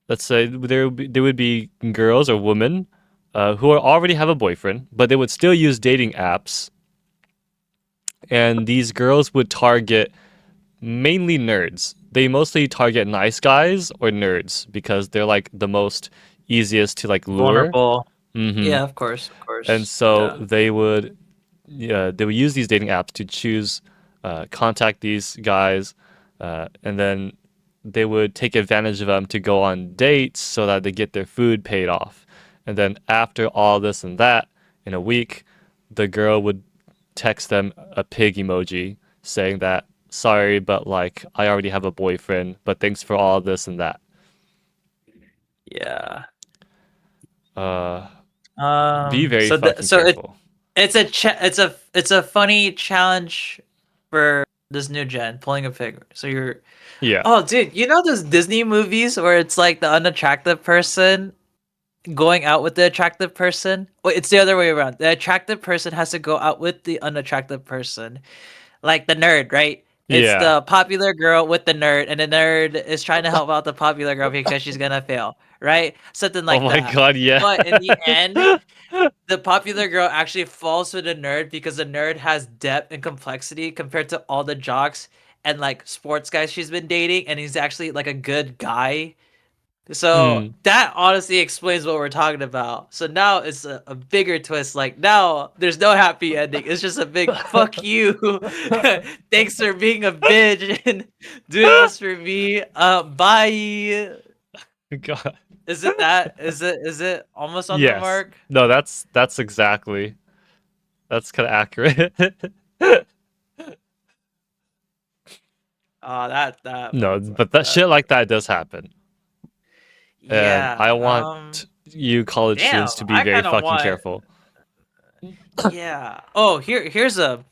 Speaker 1: let's say there would be girls or women who already have a boyfriend, but they would still use dating apps, and these girls would target mainly nerds. They mostly target nice guys or nerds because they're like the most easiest to like lure.
Speaker 3: Vulnerable.
Speaker 1: Hmm.
Speaker 3: Yeah, of course, of
Speaker 1: And
Speaker 3: course.
Speaker 1: so
Speaker 3: Yeah.
Speaker 1: they would use these dating apps to choose, contact these guys, and then they would take advantage of them to go on dates so that they get their food paid off. And then after all this and that, in a week, the girl would text them a pig emoji saying that, sorry, but like I already have a boyfriend, but thanks for all this and that.
Speaker 3: Yeah.
Speaker 1: Uh, be very
Speaker 3: So
Speaker 1: fucking
Speaker 3: so
Speaker 1: careful.
Speaker 3: it's a funny challenge for this new gen pulling a figure. So you're
Speaker 1: Yeah.
Speaker 3: oh dude, you know those Disney movies where it's like the unattractive person going out with the attractive person? Wait, it's the other way around. The attractive person has to go out with the unattractive person. Like the nerd, right? It's
Speaker 1: Yeah.
Speaker 3: the popular girl with the nerd, and the nerd is trying to help out the popular girl because she's gonna fail, right? Something
Speaker 1: Oh
Speaker 3: like
Speaker 1: my
Speaker 3: that.
Speaker 1: god, yeah.
Speaker 3: But in the end, the popular girl actually falls for the nerd because the nerd has depth and complexity compared to all the jocks and like sports guys she's been dating, and he's actually like a good guy. So
Speaker 1: Hmm.
Speaker 3: that honestly explains what we're talking about. So now it's a bigger twist. Like now there's no happy ending. It's just a big fuck you. Thanks for being a bitch and doing this for me. Bye.
Speaker 1: God.
Speaker 3: Is it that? Is it almost on the
Speaker 1: Yes.
Speaker 3: mark?
Speaker 1: No, that's exactly. That's kind of accurate.
Speaker 3: That
Speaker 1: No,
Speaker 3: fucks up.
Speaker 1: but that
Speaker 3: That
Speaker 1: shit like
Speaker 3: fucks
Speaker 1: that
Speaker 3: up.
Speaker 1: does happen. And I
Speaker 3: Yeah.
Speaker 1: want you college
Speaker 3: Damn.
Speaker 1: students to be
Speaker 3: I
Speaker 1: very
Speaker 3: kind of
Speaker 1: fucking
Speaker 3: want.
Speaker 1: careful.
Speaker 3: Yeah. Oh, here's a.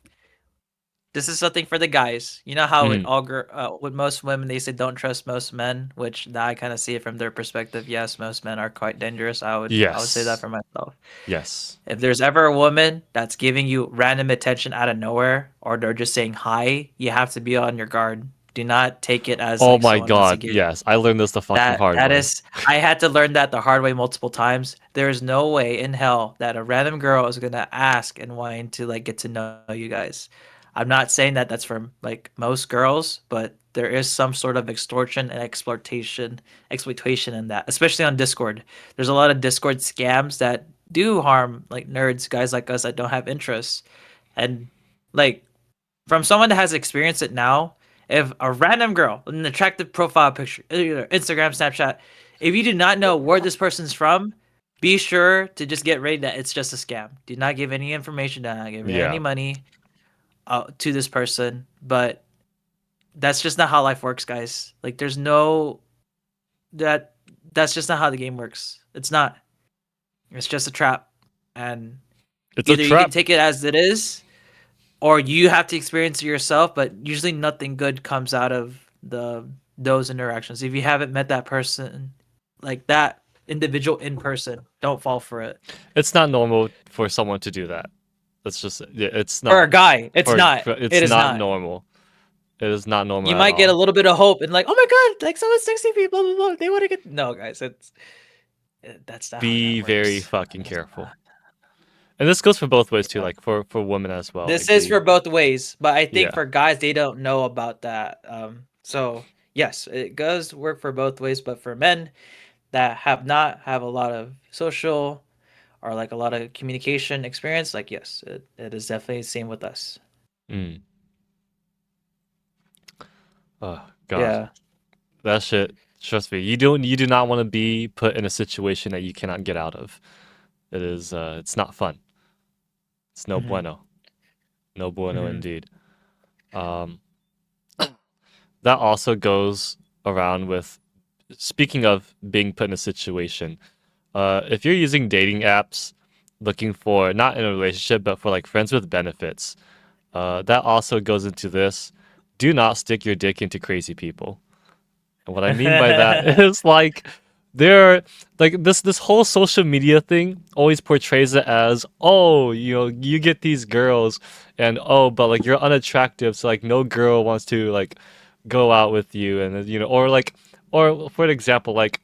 Speaker 3: This is something for the guys. You know how
Speaker 1: Mhm.
Speaker 3: with most women they say don't trust most men, which now I kind of see it from their perspective. Yes, most men are quite dangerous. I would say that
Speaker 1: Yes.
Speaker 3: for myself.
Speaker 1: Yes.
Speaker 3: If there's ever a woman that's giving you random attention out of nowhere, or they're just saying hi, you have to be on your guard. Do not take it as
Speaker 1: Oh
Speaker 3: like
Speaker 1: my
Speaker 3: someone wants to
Speaker 1: god,
Speaker 3: get
Speaker 1: yes. I learned this the fucking hard
Speaker 3: that
Speaker 1: way.
Speaker 3: is, I had to learn that the hard way multiple times. There's no way in hell that a random girl is gonna ask and wanting to like get to know you guys. I'm not saying that that's for like most girls, but there is some sort of extortion and exploitation in that, especially on Discord. There's a lot of Discord scams that do harm like nerds, guys like us that don't have interests. And like from someone that has experienced it now, if a random girl with an attractive profile picture, either Instagram, Snapchat, if you do not know where this person's from, be sure to just get ready that it's just a scam. Do not give any information, do not give any
Speaker 1: Yeah.
Speaker 3: money to this person. But that's just not how life works, guys. Like there's no that that's just not how the game works. It's not. It's just a trap. And
Speaker 1: It's a
Speaker 3: either you can
Speaker 1: trap.
Speaker 3: take it as it is or you have to experience it yourself, but usually nothing good comes out of those interactions. If you haven't met that person, like that individual in person, don't fall for it.
Speaker 1: It's not normal for someone to do that. It's just yeah, it's
Speaker 3: For a
Speaker 1: not
Speaker 3: guy, it's
Speaker 1: for
Speaker 3: not. It
Speaker 1: it's
Speaker 3: is
Speaker 1: not
Speaker 3: not.
Speaker 1: normal. It is not normal
Speaker 3: You
Speaker 1: at
Speaker 3: might get a
Speaker 1: all.
Speaker 3: little bit of hope and like, oh my god, like someone's texting me, blah blah blah. They want to get no, guys. That's not how that
Speaker 1: Be very
Speaker 3: works.
Speaker 1: fucking
Speaker 3: That's
Speaker 1: careful.
Speaker 3: not.
Speaker 1: And this goes for both ways too,
Speaker 3: Yeah.
Speaker 1: like for women as well.
Speaker 3: This
Speaker 1: Like
Speaker 3: is
Speaker 1: be
Speaker 3: for both ways, but I think
Speaker 1: yeah.
Speaker 3: for guys, they don't know about that. So yes, it does work for both ways, but for men that have not have a lot of social or like a lot of communication experience, like yes, it is definitely the same with us.
Speaker 1: Mm. Oh god.
Speaker 3: Yeah.
Speaker 1: That shit, trust me, you do not want to be put in a situation that you cannot get out of. It's not fun. It's no
Speaker 3: Hmm.
Speaker 1: bueno. No bueno
Speaker 3: Hmm.
Speaker 1: indeed. Um that also goes around with speaking of being put in a situation. If you're using dating apps, looking for not in a relationship, but for like friends with benefits. That also goes into this. Do not stick your dick into crazy people. And what I mean by that is like there like this whole social media thing always portrays it as, oh, you get these girls and oh, but like you're unattractive, so like no girl wants to like go out with you, and or like, or for an example, like,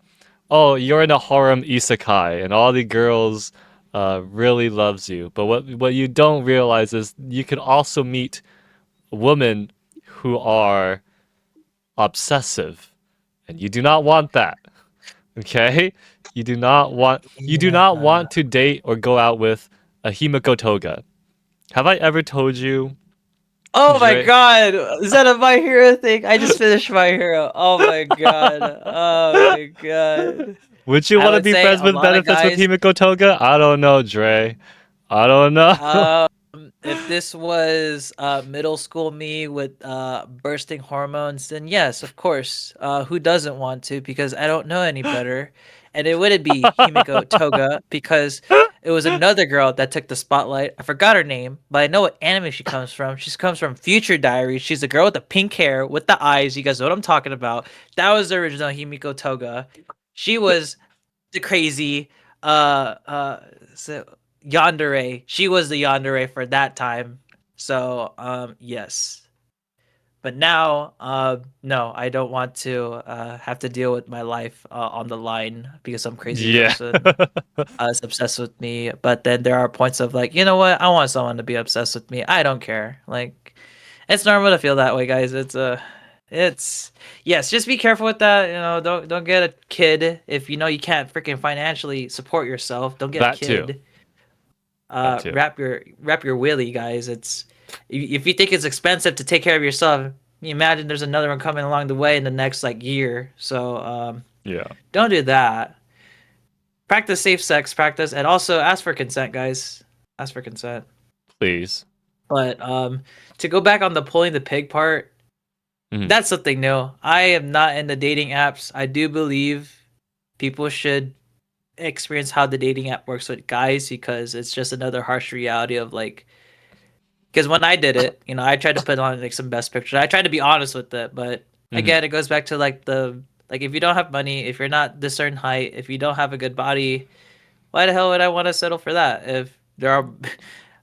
Speaker 1: oh, you're in a harem isekai and all the girls really loves you. But what you don't realize is you can also meet women who are obsessive, and you do not want that. Okay? You do not
Speaker 3: Yeah.
Speaker 1: want to date or go out with a Himiko Toga. Have I ever told you,
Speaker 3: Oh my
Speaker 1: Dre?
Speaker 3: god! Is that a My Hero thing? I just finished My Hero. Oh my god. Oh my god.
Speaker 1: Would you
Speaker 3: I
Speaker 1: want to
Speaker 3: would
Speaker 1: be
Speaker 3: say
Speaker 1: friends
Speaker 3: a
Speaker 1: with
Speaker 3: lot of
Speaker 1: benefits with
Speaker 3: guys.
Speaker 1: Himiko Toga? I don't know, Dre. I don't know.
Speaker 3: Um, if this was middle school me with bursting hormones, then yes, of course. Who doesn't want to? Because I don't know any better. And it wouldn't be Himiko Toga because it was another girl that took the spotlight. I forgot her name, but I know what anime she comes from. She comes from Future Diaries. She's the girl with the pink hair with the eyes. You guys know what I'm talking about. That was the original Himiko Toga. She was the crazy so yandere. She was the yandere for that time. So yes. But now no, I don't want to have to deal with my life on the line because some crazy
Speaker 1: Yeah.
Speaker 3: person is obsessed with me. But then there are points of like, you know what, I want someone to be obsessed with me. I don't care. Like, it's normal to feel that way, guys. It's yes, just be careful with that. Don't get a kid if you know you can't freaking financially support yourself. Don't get a
Speaker 1: That too.
Speaker 3: kid.
Speaker 1: That too.
Speaker 3: Wrap your willy, guys. If you think it's expensive to take care of yourself, you imagine there's another one coming along the way in the next like year. So
Speaker 1: Yeah.
Speaker 3: don't do that. Practice safe sex practice, and also ask for consent, guys. Ask for consent.
Speaker 1: Please.
Speaker 3: But to go back on the pulling the pig part,
Speaker 1: Mhm.
Speaker 3: that's something new. I am not in the dating apps. I do believe people should experience how the dating app works with guys because it's just another harsh reality of like, because when I did it, I tried to put on like some best pictures. I tried to be honest with it, but
Speaker 1: Mhm.
Speaker 3: again, it goes back to like if you don't have money, if you're not this certain height, if you don't have a good body, why the hell would I want to settle for that? If there are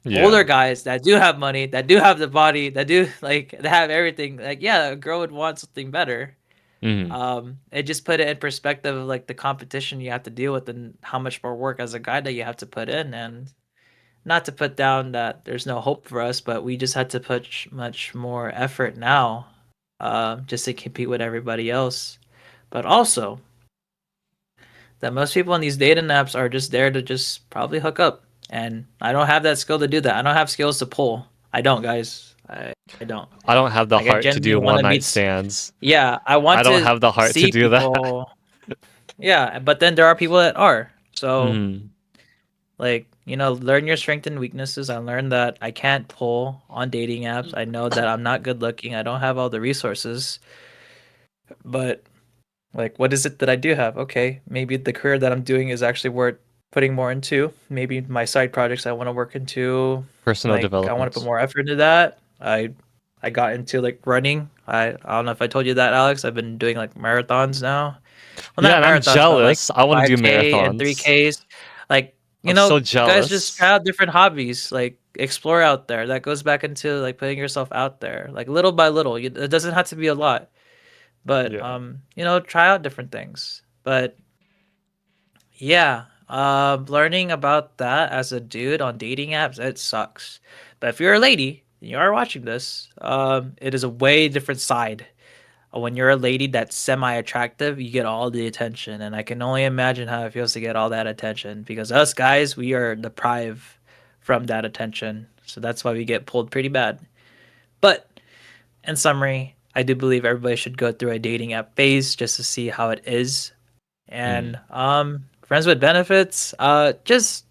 Speaker 3: older
Speaker 1: Yeah.
Speaker 3: guys that do have money, that do have the body, that do like that have everything, like yeah, a girl would want something better.
Speaker 1: Mhm.
Speaker 3: It just put it in perspective of like the competition you have to deal with and how much more work as a guy that you have to put in. And not to put down that there's no hope for us, but we just had to put much more effort now, just to compete with everybody else. But also that most people on these dating apps are just there to just probably hook up, and I don't have that skill to do that. I don't have skills to pull. I don't, guys. I don't.
Speaker 1: I don't have the
Speaker 3: Like I
Speaker 1: heart to do
Speaker 3: genuinely want
Speaker 1: one
Speaker 3: to
Speaker 1: night
Speaker 3: meet.
Speaker 1: stands.
Speaker 3: Yeah, I
Speaker 1: I
Speaker 3: want
Speaker 1: don't
Speaker 3: to
Speaker 1: have the heart to
Speaker 3: see
Speaker 1: do that.
Speaker 3: people. Yeah, but then there are people that are. So
Speaker 1: Mhm.
Speaker 3: like, learn your strengths and weaknesses. I learned that I can't pull on dating apps. I know that I'm not good looking. I don't have all the resources. But like, what is it that I do have? Okay, maybe the career that I'm doing is actually worth putting more into. Maybe my side projects I want to work into,
Speaker 1: Personal
Speaker 3: like I want to put
Speaker 1: development.
Speaker 3: more effort into that. I got into like running. I don't know if I told you that, Alex. I've been doing like marathons now. Well,
Speaker 1: Yeah,
Speaker 3: not
Speaker 1: and I'm
Speaker 3: marathons, but like
Speaker 1: jealous. I want to do
Speaker 3: 5K and
Speaker 1: marathons.
Speaker 3: 3Ks. Like,
Speaker 1: I'm so
Speaker 3: guys, just try
Speaker 1: jealous.
Speaker 3: out different hobbies. Like explore out there. That goes back into like putting yourself out there, like little by little. It doesn't have to be a lot, but
Speaker 1: Yeah.
Speaker 3: try out different things. But yeah, learning about that as a dude on dating apps, it sucks. But if you're a lady and you are watching this, it is a way different side. When you're a lady that's semi-attractive, you get all the attention, and I can only imagine how it feels to get all that attention because us guys, we are deprived from that attention. So that's why we get pulled pretty bad. But in summary, I do believe everybody should go through a dating app phase just to see how it is. And
Speaker 1: Mm.
Speaker 3: friends with benefits, just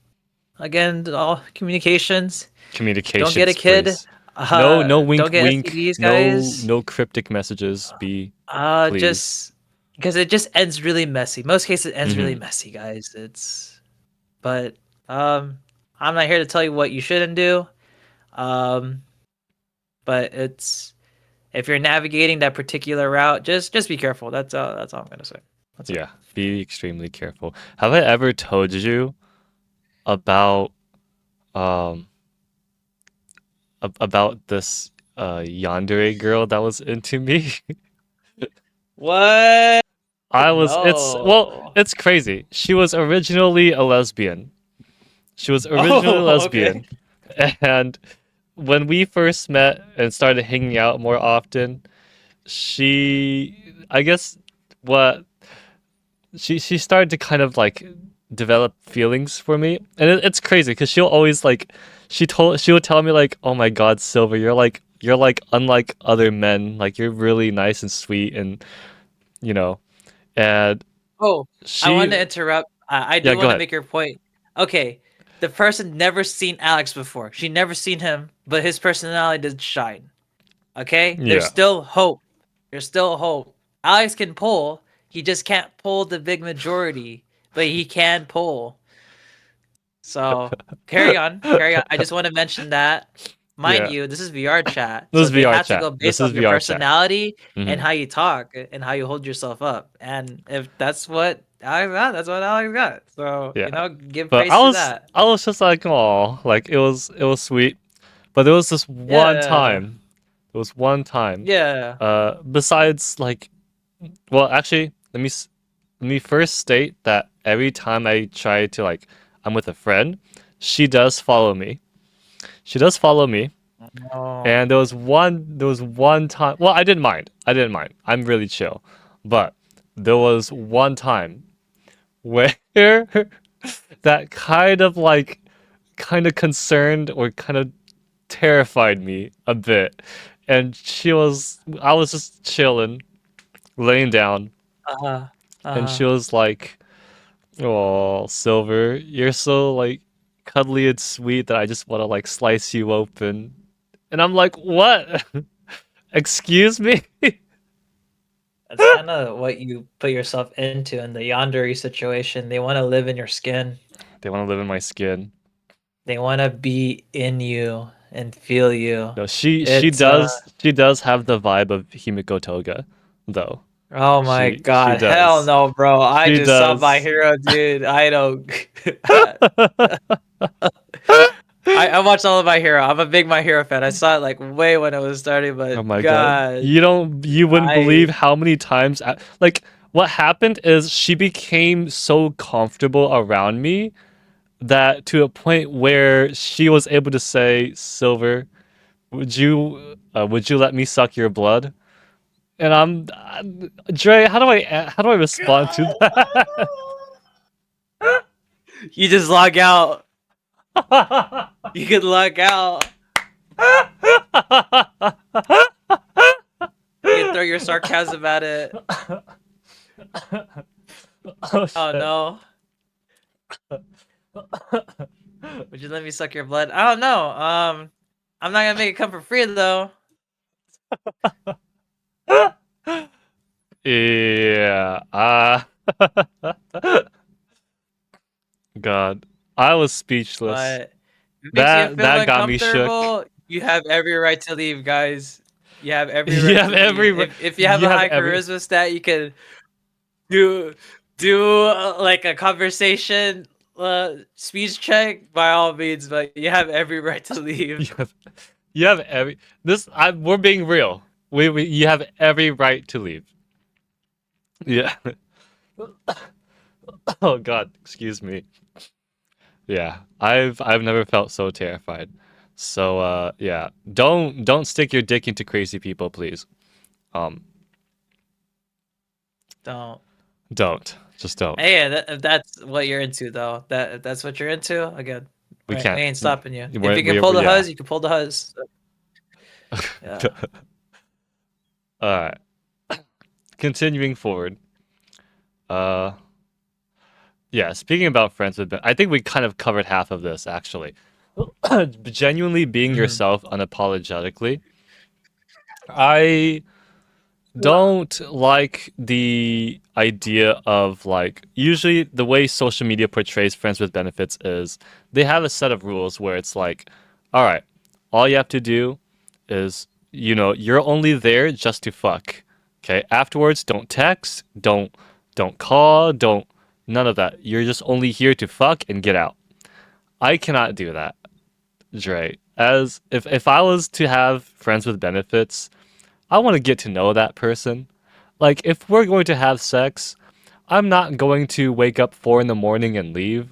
Speaker 3: again, all communications. Don't get a
Speaker 1: Communications,
Speaker 3: kid.
Speaker 1: please. No, no
Speaker 3: Don't
Speaker 1: wink,
Speaker 3: get
Speaker 1: wink.
Speaker 3: STDs,
Speaker 1: No,
Speaker 3: guys.
Speaker 1: no cryptic messages. Be please.
Speaker 3: Just because it just ends really messy. Most cases it ends really
Speaker 1: Hmm.
Speaker 3: messy, guys. But um I'm not here to tell you what you shouldn't do. Um, but it's if you're navigating that particular route, just be careful. That's all I'm gonna say. That's it.
Speaker 1: Yeah, be extremely careful. Have I ever told you about um about this yandere girl that was into me?
Speaker 3: What?
Speaker 1: Well,
Speaker 3: No.
Speaker 1: it's crazy. She was originally a lesbian. She was originally
Speaker 3: Oh, okay.
Speaker 1: lesbian. And when we first met and started hanging out more often, I guess what she started to kind of like develop feelings for me, and it's crazy because she'll always like she would tell me like, "Oh my God, Silver, you're like unlike other men. Like you're really nice and sweet, and you know." And
Speaker 3: Oh, I want to
Speaker 1: she,
Speaker 3: interrupt. I
Speaker 1: yeah,
Speaker 3: do
Speaker 1: go
Speaker 3: want to
Speaker 1: ahead.
Speaker 3: make your point. Okay, the person never seen Alex before. She never seen him, but his personality did shine. Okay, there's
Speaker 1: Yeah.
Speaker 3: still hope. There's still hope. Alex can pull. He just can't pull the big majority, but he can pull. So carry on, carry on. I just want to mention that, mind
Speaker 1: Yeah.
Speaker 3: you, this is VR chat,
Speaker 1: This
Speaker 3: so
Speaker 1: is
Speaker 3: they
Speaker 1: VR
Speaker 3: have to
Speaker 1: chat.
Speaker 3: go
Speaker 1: This
Speaker 3: based
Speaker 1: is
Speaker 3: off your
Speaker 1: VR chat.
Speaker 3: personality and
Speaker 1: Hmm.
Speaker 3: how you talk and how you hold yourself up. And if that's what Alex got, that's what Alex got. So
Speaker 1: Yeah.
Speaker 3: give
Speaker 1: But
Speaker 3: praise to that.
Speaker 1: I was just like, oh, like it was sweet. But there was this one
Speaker 3: Yeah,
Speaker 1: time. There was one time.
Speaker 3: yeah.
Speaker 1: Besides like, well, actually, let me first state that every time I try to like, I'm with a friend, she does follow me. She does follow me.
Speaker 3: Oh,
Speaker 1: And there was one time. Well, I didn't mind. I didn't mind. I'm really chill. But there was one time where that kind of like kind of concerned or kind of terrified me a bit. And I was just chilling, laying down,
Speaker 3: uh-huh,
Speaker 1: and she
Speaker 3: uh-huh.
Speaker 1: was like, "Oh, Silver, you're so like cuddly and sweet that I just want to like slice you open." And I'm like, "What? Excuse me?"
Speaker 3: That's kind of what you put yourself into in the yandere situation. They want to live in your skin.
Speaker 1: They want to live in my skin.
Speaker 3: They want to be in you and feel you.
Speaker 1: No,
Speaker 3: It's
Speaker 1: she does have the vibe of Himiko Toga, though.
Speaker 3: oh my
Speaker 1: She
Speaker 3: god, hell
Speaker 1: does.
Speaker 3: no, bro. I
Speaker 1: She
Speaker 3: just saw my
Speaker 1: does.
Speaker 3: hero, dude. I don't. I watched all of My Hero. I'm a big My Hero fan. I saw it like way when it was starting,
Speaker 1: Oh
Speaker 3: but
Speaker 1: my God.
Speaker 3: God,
Speaker 1: You wouldn't
Speaker 3: I
Speaker 1: believe how many times like what happened is she became so comfortable around me that to a point where she was able to say, "Silver, would you let me suck your blood?" And Dre, how do I respond to that?
Speaker 3: you just log out. You could log out. You can throw your sarcasm at it.
Speaker 1: Oh
Speaker 3: Oh
Speaker 1: shit.
Speaker 3: no. Would you let me suck your blood? I don't know. I'm not gonna make it come for free though.
Speaker 1: Yeah. God, I was speechless.
Speaker 3: But if it makes you feel
Speaker 1: That got me shook.
Speaker 3: uncomfortable, you have every right to leave, guys. You have every
Speaker 1: You
Speaker 3: right
Speaker 1: have
Speaker 3: to leave.
Speaker 1: every
Speaker 3: If you have
Speaker 1: you
Speaker 3: a
Speaker 1: have
Speaker 3: high
Speaker 1: every
Speaker 3: charisma stat, you can do like a conversation speech check by all means, but you have every right to
Speaker 1: you
Speaker 3: leave.
Speaker 1: have you have every this we're being real. We you have every right to leave. Yeah. Oh God, excuse me. Yeah. I've never felt so terrified. So yeah, don't stick your dick into crazy people, please. Um
Speaker 3: Don't.
Speaker 1: don't. Just don't.
Speaker 3: Hey, if that's what you're into, though, if that's what you're into, again,
Speaker 1: We
Speaker 3: we
Speaker 1: can't.
Speaker 3: ain't stopping you. If you can pull the
Speaker 1: Yeah.
Speaker 3: huzz, you can pull the huzz. Yeah.
Speaker 1: All right. Continuing forward. Uh yeah, speaking about friends with I think we kind of covered half of this actually. Genuinely being
Speaker 3: Mhm.
Speaker 1: yourself unapologetically. I
Speaker 3: Well,
Speaker 1: don't like the idea of like usually the way social media portrays friends with benefits is they have a set of rules where it's like, all right, all you have to do is you're only there just to fuck. Okay, afterwards don't text, don't call, don't none of that. You're just only here to fuck and get out. I cannot do that, Dre. As if I was to have friends with benefits, I want to get to know that person. Like, if we're going to have sex, I'm not going to wake up 4 in the morning and leave.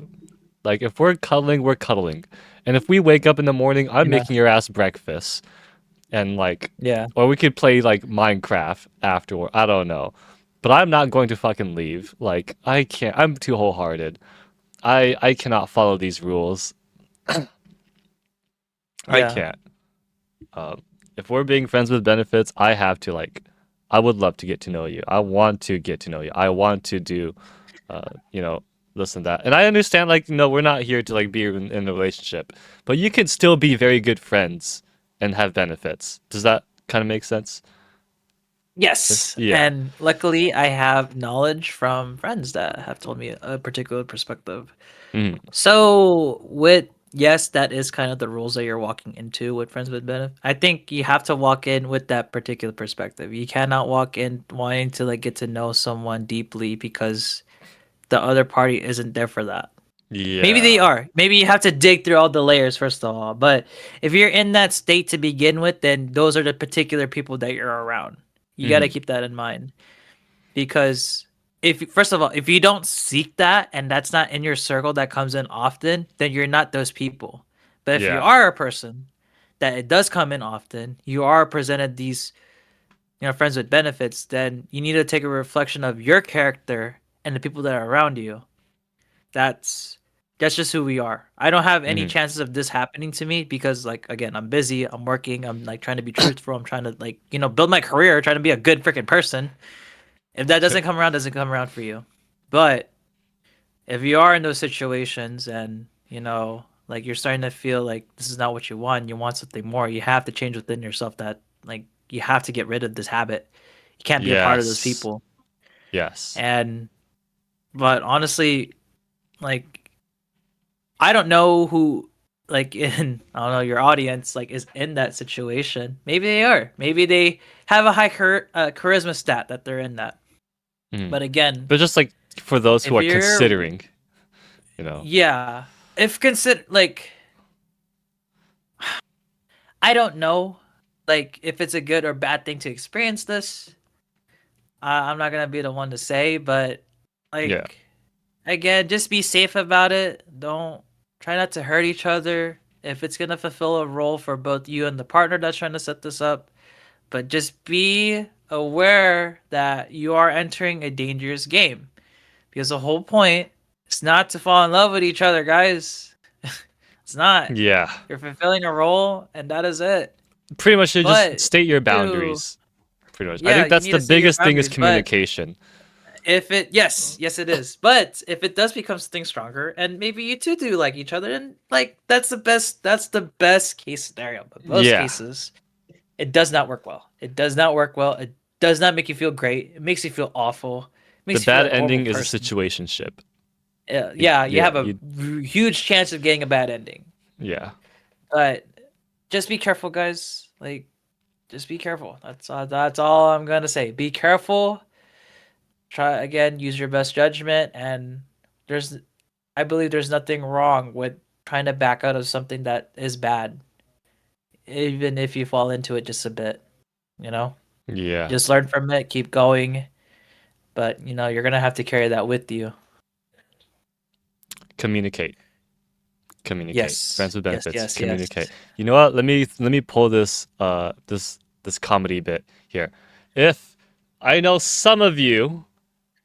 Speaker 1: Like, if we're cuddling, we're cuddling. And if we wake up in the morning, I'm
Speaker 2: Yeah.
Speaker 1: making your ass breakfast. And, like,
Speaker 2: Yeah.
Speaker 1: or we could play, like, Minecraft afterward. I don't know. But I'm not going to fucking leave. Like, I can't. I'm too wholehearted. I cannot follow these rules. I
Speaker 2: Yeah.
Speaker 1: can't. Um, if we're being friends with benefits, I have to like. I would love to get to know you. I want to get to know you. I want to do, uh, you know, this and that. And I understand, like, we're not here to like be in a relationship, but you could still be very good friends and have benefits. Does that kind of make sense?
Speaker 3: yes,
Speaker 1: Yeah.
Speaker 3: and luckily I have knowledge from friends that have told me a particular perspective.
Speaker 1: Mm.
Speaker 3: So with yes, that is kind of the rules that you're walking into with friends with benefit. I think you have to walk in with that particular perspective. You cannot walk in wanting to like get to know someone deeply because the other party isn't there for that. Maybe they
Speaker 1: Yeah.
Speaker 3: are. Maybe you have to dig through all the layers first of all. But if you're in that state to begin with, then those are the particular people that you're around. You got to
Speaker 1: Hmm.
Speaker 3: keep that in mind because if first of all, if you don't seek that and that's not in your circle that comes in often, then you're not those people. But if you
Speaker 1: Yeah.
Speaker 3: are a person that it does come in often, you are presented these friends with benefits, then you need to take a reflection of your character and the people that are around you. That's that's just who we are. I don't have any
Speaker 1: Hmm.
Speaker 3: chances of this happening to me because like again, I'm busy, I'm working, I'm like trying to be truthful, I'm trying to like, build my career, trying to be a good freaking person. If that doesn't come around, doesn't come around for you. But if you are in those situations and, like you're starting to feel like this is not what you want something more, you have to change within yourself that like you have to get rid of this habit. You can't be a part of those
Speaker 1: Yes.
Speaker 3: people.
Speaker 1: Yes.
Speaker 3: And but honestly, like I don't know who like in I don't know your audience like is in that situation. Maybe they are. Maybe they have a high charisma stat that they're in that.
Speaker 1: Hmm.
Speaker 3: But again,
Speaker 1: But just like for those who
Speaker 3: if
Speaker 1: are
Speaker 3: you're
Speaker 1: considering, you know.
Speaker 3: yeah, if consider like I don't know like if it's a good or bad thing to experience this. I'm not gonna be the one to say, but
Speaker 1: Yeah.
Speaker 3: like again, just be safe about it. Don't try not to hurt each other. If it's gonna fulfill a role for both you and the partner that's trying to set this up, but just be aware that you are entering a dangerous game because the whole point is not to fall in love with each other, guys. It's not.
Speaker 1: Yeah.
Speaker 3: You're fulfilling a role, and that is it.
Speaker 1: Pretty much you just
Speaker 3: But
Speaker 1: state your
Speaker 3: to
Speaker 1: boundaries. Pretty much. I
Speaker 3: yeah,
Speaker 1: think
Speaker 3: you
Speaker 1: that's
Speaker 3: need
Speaker 1: the
Speaker 3: to set your
Speaker 1: biggest thing is
Speaker 3: boundaries. But
Speaker 1: communication.
Speaker 3: if it yes it is. But if it does become something stronger, and maybe you two do like each other, and like that's the best case scenario. But most
Speaker 1: Yeah.
Speaker 3: cases, it does not work well. It does not work well. It does not make you feel great. It makes you feel awful. It
Speaker 1: The
Speaker 3: makes you feel
Speaker 1: bad
Speaker 3: like a horrible
Speaker 1: ending is a
Speaker 3: person.
Speaker 1: situationship.
Speaker 3: Yeah, you
Speaker 1: Yeah,
Speaker 3: have a huge chance of getting a bad ending.
Speaker 1: yeah.
Speaker 3: But just be careful, guys. Like, just be careful. That's all I'm gonna say. Be careful. Try again. Use your best judgment. And there's, I believe there's nothing wrong with trying to back out of something that is bad, even if you fall into it just a bit. You know,
Speaker 1: Yeah.
Speaker 3: just learn from it. Keep going. But you're gonna have to carry that with you.
Speaker 1: Communicate. Communicate.
Speaker 3: Yes.
Speaker 1: Friends with
Speaker 3: Yes.
Speaker 1: benefits.
Speaker 3: Yes. Yes.
Speaker 1: Communicate. You know what? Let me pull this comedy bit here. If I know some of you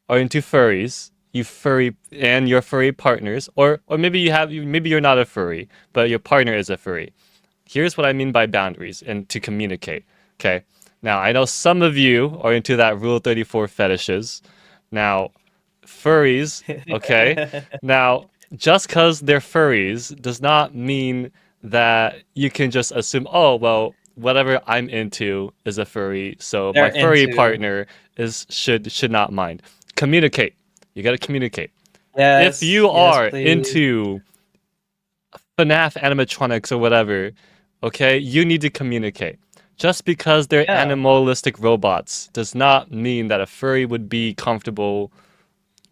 Speaker 1: are into furries, you furry and your furry partners, or maybe maybe you're not a furry, but your partner is a furry. Here's what I mean by boundaries and to communicate. Okay. Now, I know some of you are into that Rule 34 fetishes. Now, furries, okay? Now, just because they're furries does not mean that you can just assume, oh, well, whatever I'm into is a furry, so my
Speaker 2: They're
Speaker 1: furry
Speaker 2: into.
Speaker 1: partner is should not mind. Communicate. You got to communicate. If
Speaker 2: Yes,
Speaker 1: you
Speaker 2: yes,
Speaker 1: are
Speaker 2: please.
Speaker 1: into FNAF animatronics or whatever, okay, you need to communicate. Just because they're
Speaker 2: Yeah.
Speaker 1: animalistic robots does not mean that a furry would be comfortable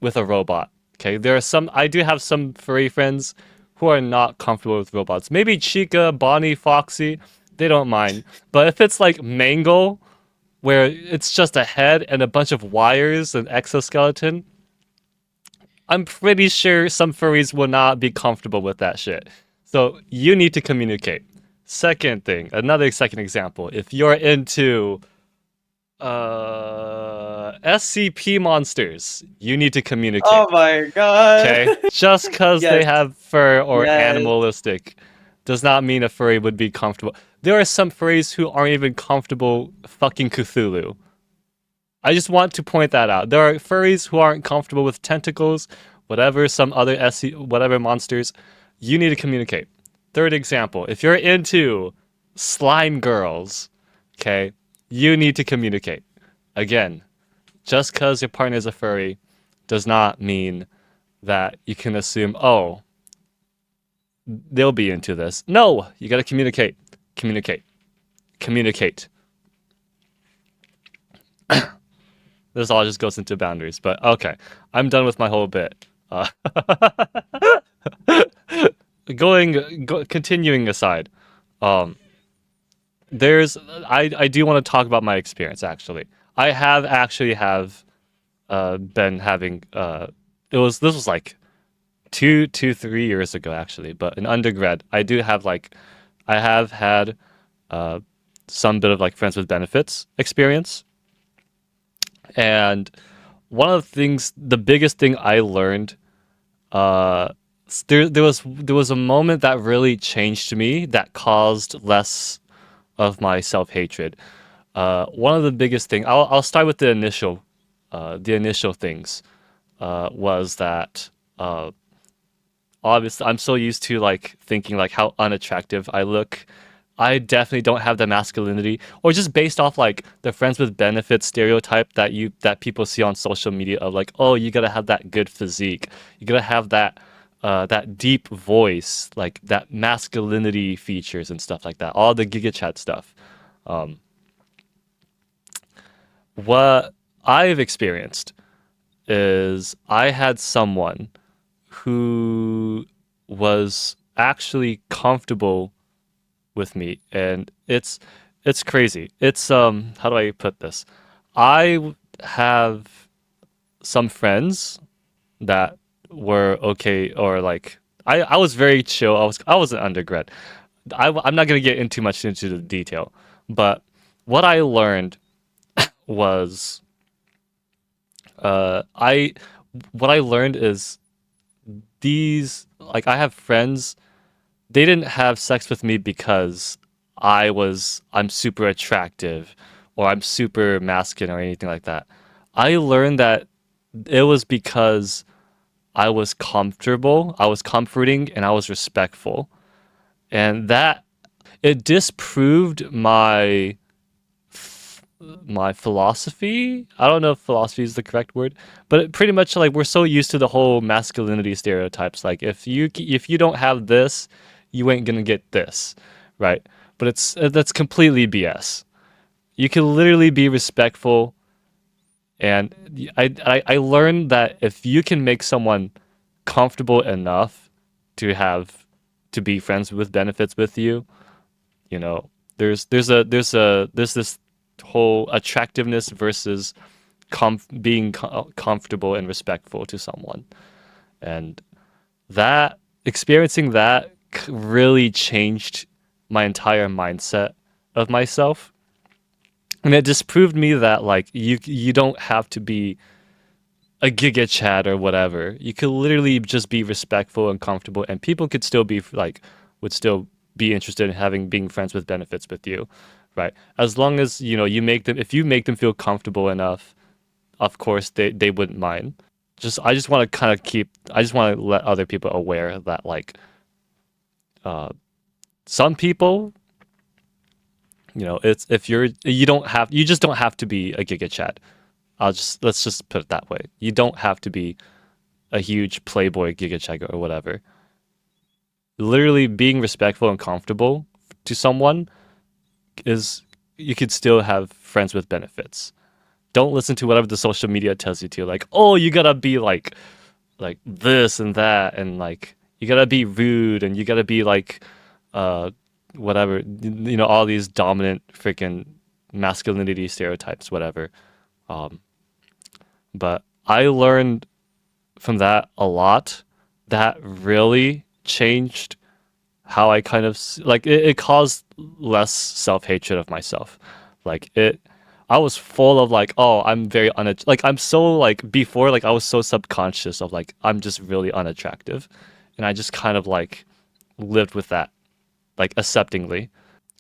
Speaker 1: with a robot. Okay, there are some. I do have some furry friends who are not comfortable with robots. Maybe Chica, Bonnie, Foxy, they don't mind. But if it's like Mangle, where it's just a head and a bunch of wires and exoskeleton, I'm pretty sure some furries will not be comfortable with that shit. So you need to communicate. Second thing, another second example. If you're into SCP monsters, you need to communicate.
Speaker 2: Oh my god.
Speaker 1: Okay? Just because they
Speaker 2: Yes,
Speaker 1: have fur or
Speaker 2: yes.
Speaker 1: animalistic does not mean a furry would be comfortable. There are some furries who aren't even comfortable fucking Cthulhu. I just want to point that out. There are furries who aren't comfortable with tentacles, whatever, some other whatever monsters. You need to communicate. Third example, if you're into slime girls, okay, you need to communicate. Again, just because your partner is a furry does not mean that you can assume, oh, they'll be into this. No, you gotta communicate. Communicate. Communicate. This all just goes into boundaries, but okay. I'm done with my whole bit. Continuing aside, um, there's I do want to talk about my experience actually. I have actually have been having this was like 3 years ago actually, but in undergrad I do have like I have had uh some bit of like friends with benefits experience, and one of the things, the biggest thing I learned, uh there was a moment that really changed me that caused less of my self-hatred. One of the biggest thing, I'll start with the initial things, was that obviously I'm so used to like thinking like how unattractive I look. I definitely don't have the masculinity, or just based off like the friends with benefits stereotype that people see on social media of like, oh, you gotta have that good physique, you gotta have that deep voice, like that masculinity features and stuff like that. All the Giga Chat stuff. Um, what I've experienced is I had someone who was actually comfortable with me, and it's crazy. It's how do I put this? Have some friends that were okay, or like I was very chill. I was an undergrad. I'm not gonna get in too much into the detail, but what I learned was I what I learned is these, like, I have friends, they didn't have sex with me because I'm super attractive or I'm super masculine or anything like that. I learned that it was because I was comfortable, I was comforting, and I was respectful. And that it disproved my philosophy. I don't know if philosophy is the correct word, but it pretty much, like, we're so used to the whole masculinity stereotypes. Like, if you don't have this, you ain't gonna get this, right? But that's completely BS. You can literally be respectful, and I learned that if you can make someone comfortable enough to be friends with benefits with you, you know, there's this whole attractiveness versus being comfortable and respectful to someone, and that experiencing that really changed my entire mindset of myself, and it just proved me that like you don't have to be a giga chat or whatever. You could literally just be respectful and comfortable, and people could still be like would still be interested in having being friends with benefits with you, right? As long as you make them, if you make them feel comfortable enough, of course they wouldn't mind. I just want to kind of I just want to let other people aware that like uh, some people it's if you just don't have to be a Giga Chad. Let's just put it that way. You don't have to be a huge playboy Giga Chad or whatever. Literally being respectful and comfortable to someone is you could still have friends with benefits. Don't listen to whatever the social media tells you to. Like, oh, you gotta be like this and that, and like you gotta be rude, and you gotta be like, uh, whatever. All these dominant freaking masculinity stereotypes, whatever. Um, but I learned from that a lot. That really changed how I kind of like it caused less self hatred of myself. Like I was full of like, oh, I'm very like I'm so like before like I was so subconscious of like I'm just really unattractive, and I just kind of like lived with that like acceptingly.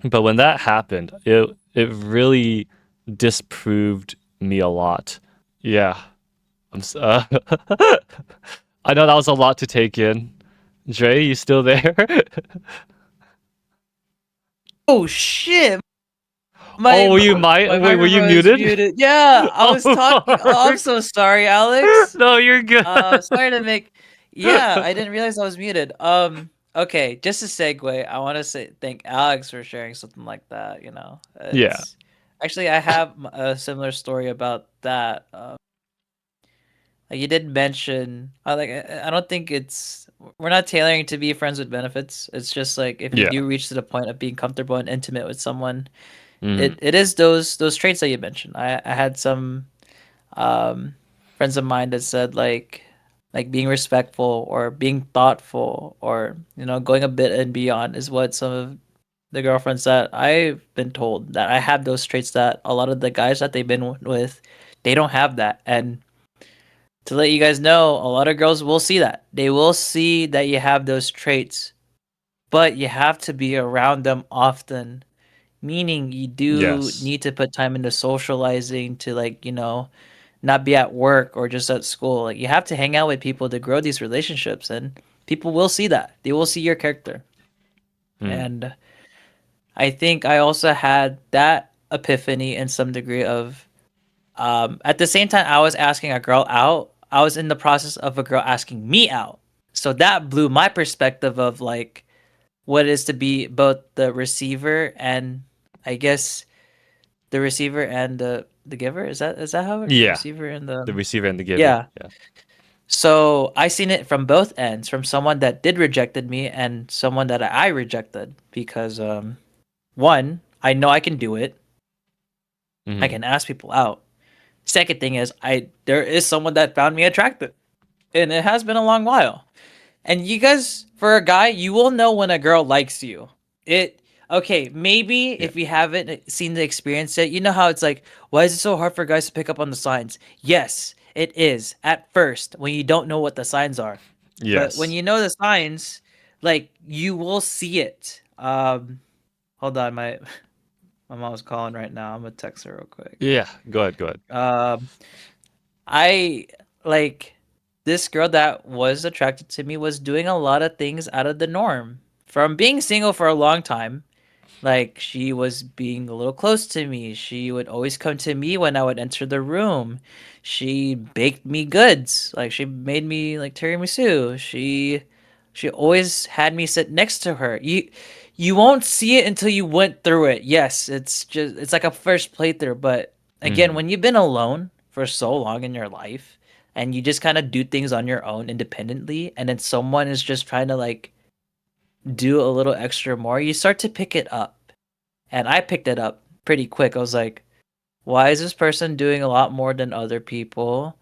Speaker 1: But when that happened, it really disproved me a lot. Yeah, I know that was a lot to take in. Dre, you still there?
Speaker 3: Oh shit! My
Speaker 1: Oh, you might.
Speaker 3: my
Speaker 1: Wait, were you
Speaker 3: microphone is
Speaker 1: muted?
Speaker 3: muted. Yeah, I was talking. Oh, I'm
Speaker 1: Oh,
Speaker 3: so sorry, Alex.
Speaker 1: no, you're good.
Speaker 3: Sorry to make. Yeah, I didn't realize I was muted. Okay, just a segue. I want to say thank Alex for sharing something like that.
Speaker 1: Yeah,
Speaker 3: It's actually I have a similar story about that. Like you did mention, I don't think we're not tailoring to be friends with benefits. It's just like if you
Speaker 1: yeah.
Speaker 3: do reach to the point of being comfortable and intimate with someone,
Speaker 1: Mm,
Speaker 3: it is those traits that you mentioned. I had some um friends of mine that said like being respectful or being thoughtful or going a bit and beyond is what some of the girlfriends that I've been told that I have those traits that a lot of the guys that they've been with, they don't have that. And to let you guys know, a lot of girls will see that. They will see that you have those traits, but you have to be around them often. Meaning you do
Speaker 1: yes.
Speaker 3: need to put time into socializing to not be at work or just at school. Like you have to hang out with people to grow these relationships and people will see that. They will see your character.
Speaker 1: Mm,
Speaker 3: And I think I also had that epiphany in some degree of at the same time I was asking a girl out, I was in the process of a girl asking me out. So that blew my perspective of like what it is to be both the receiver and I guess the receiver and the giver. Is that how it
Speaker 1: yeah.
Speaker 3: receiver and the
Speaker 1: The receiver and the giver.
Speaker 3: yeah.
Speaker 1: Yeah.
Speaker 3: So I seen it from both ends, from someone that did rejected me and someone that I rejected because one, I know I can do it. I
Speaker 1: Hmm.
Speaker 3: can ask people out. Second thing is I there is someone that found me attractive. And it has been a long while. And you guys, for a guy, you will know when a girl likes you. It okay, maybe
Speaker 1: Yeah.
Speaker 3: if you haven't seen the experience yet, you know how it's like, why is it so hard for guys to pick up on the signs? Yes, it is at first when you don't know what the signs are. But when
Speaker 1: Yes.
Speaker 3: you know the signs, like you will see it. Hold on, my mom's calling right now. I'm gonna text her real quick.
Speaker 1: Yeah. Go ahead. Go ahead.
Speaker 3: Um, I like this girl that was attracted to me was doing a lot of things out of the norm. From being single for a long time, like she was being a little close to me. She would always come to me when I would enter the room. She baked me goods. Like she made me like tiramisu. She always had me sit next to her. You won't see it until you went through it. Yes, it's like a first playthrough, but again,
Speaker 1: Hmm.
Speaker 3: when you've been alone for so long in your life and you just kind of do things on your own independently and then someone is just trying to like do a little extra more, you start to pick it up. And I picked it up pretty quick. I was like, why is this person doing a lot more than other people?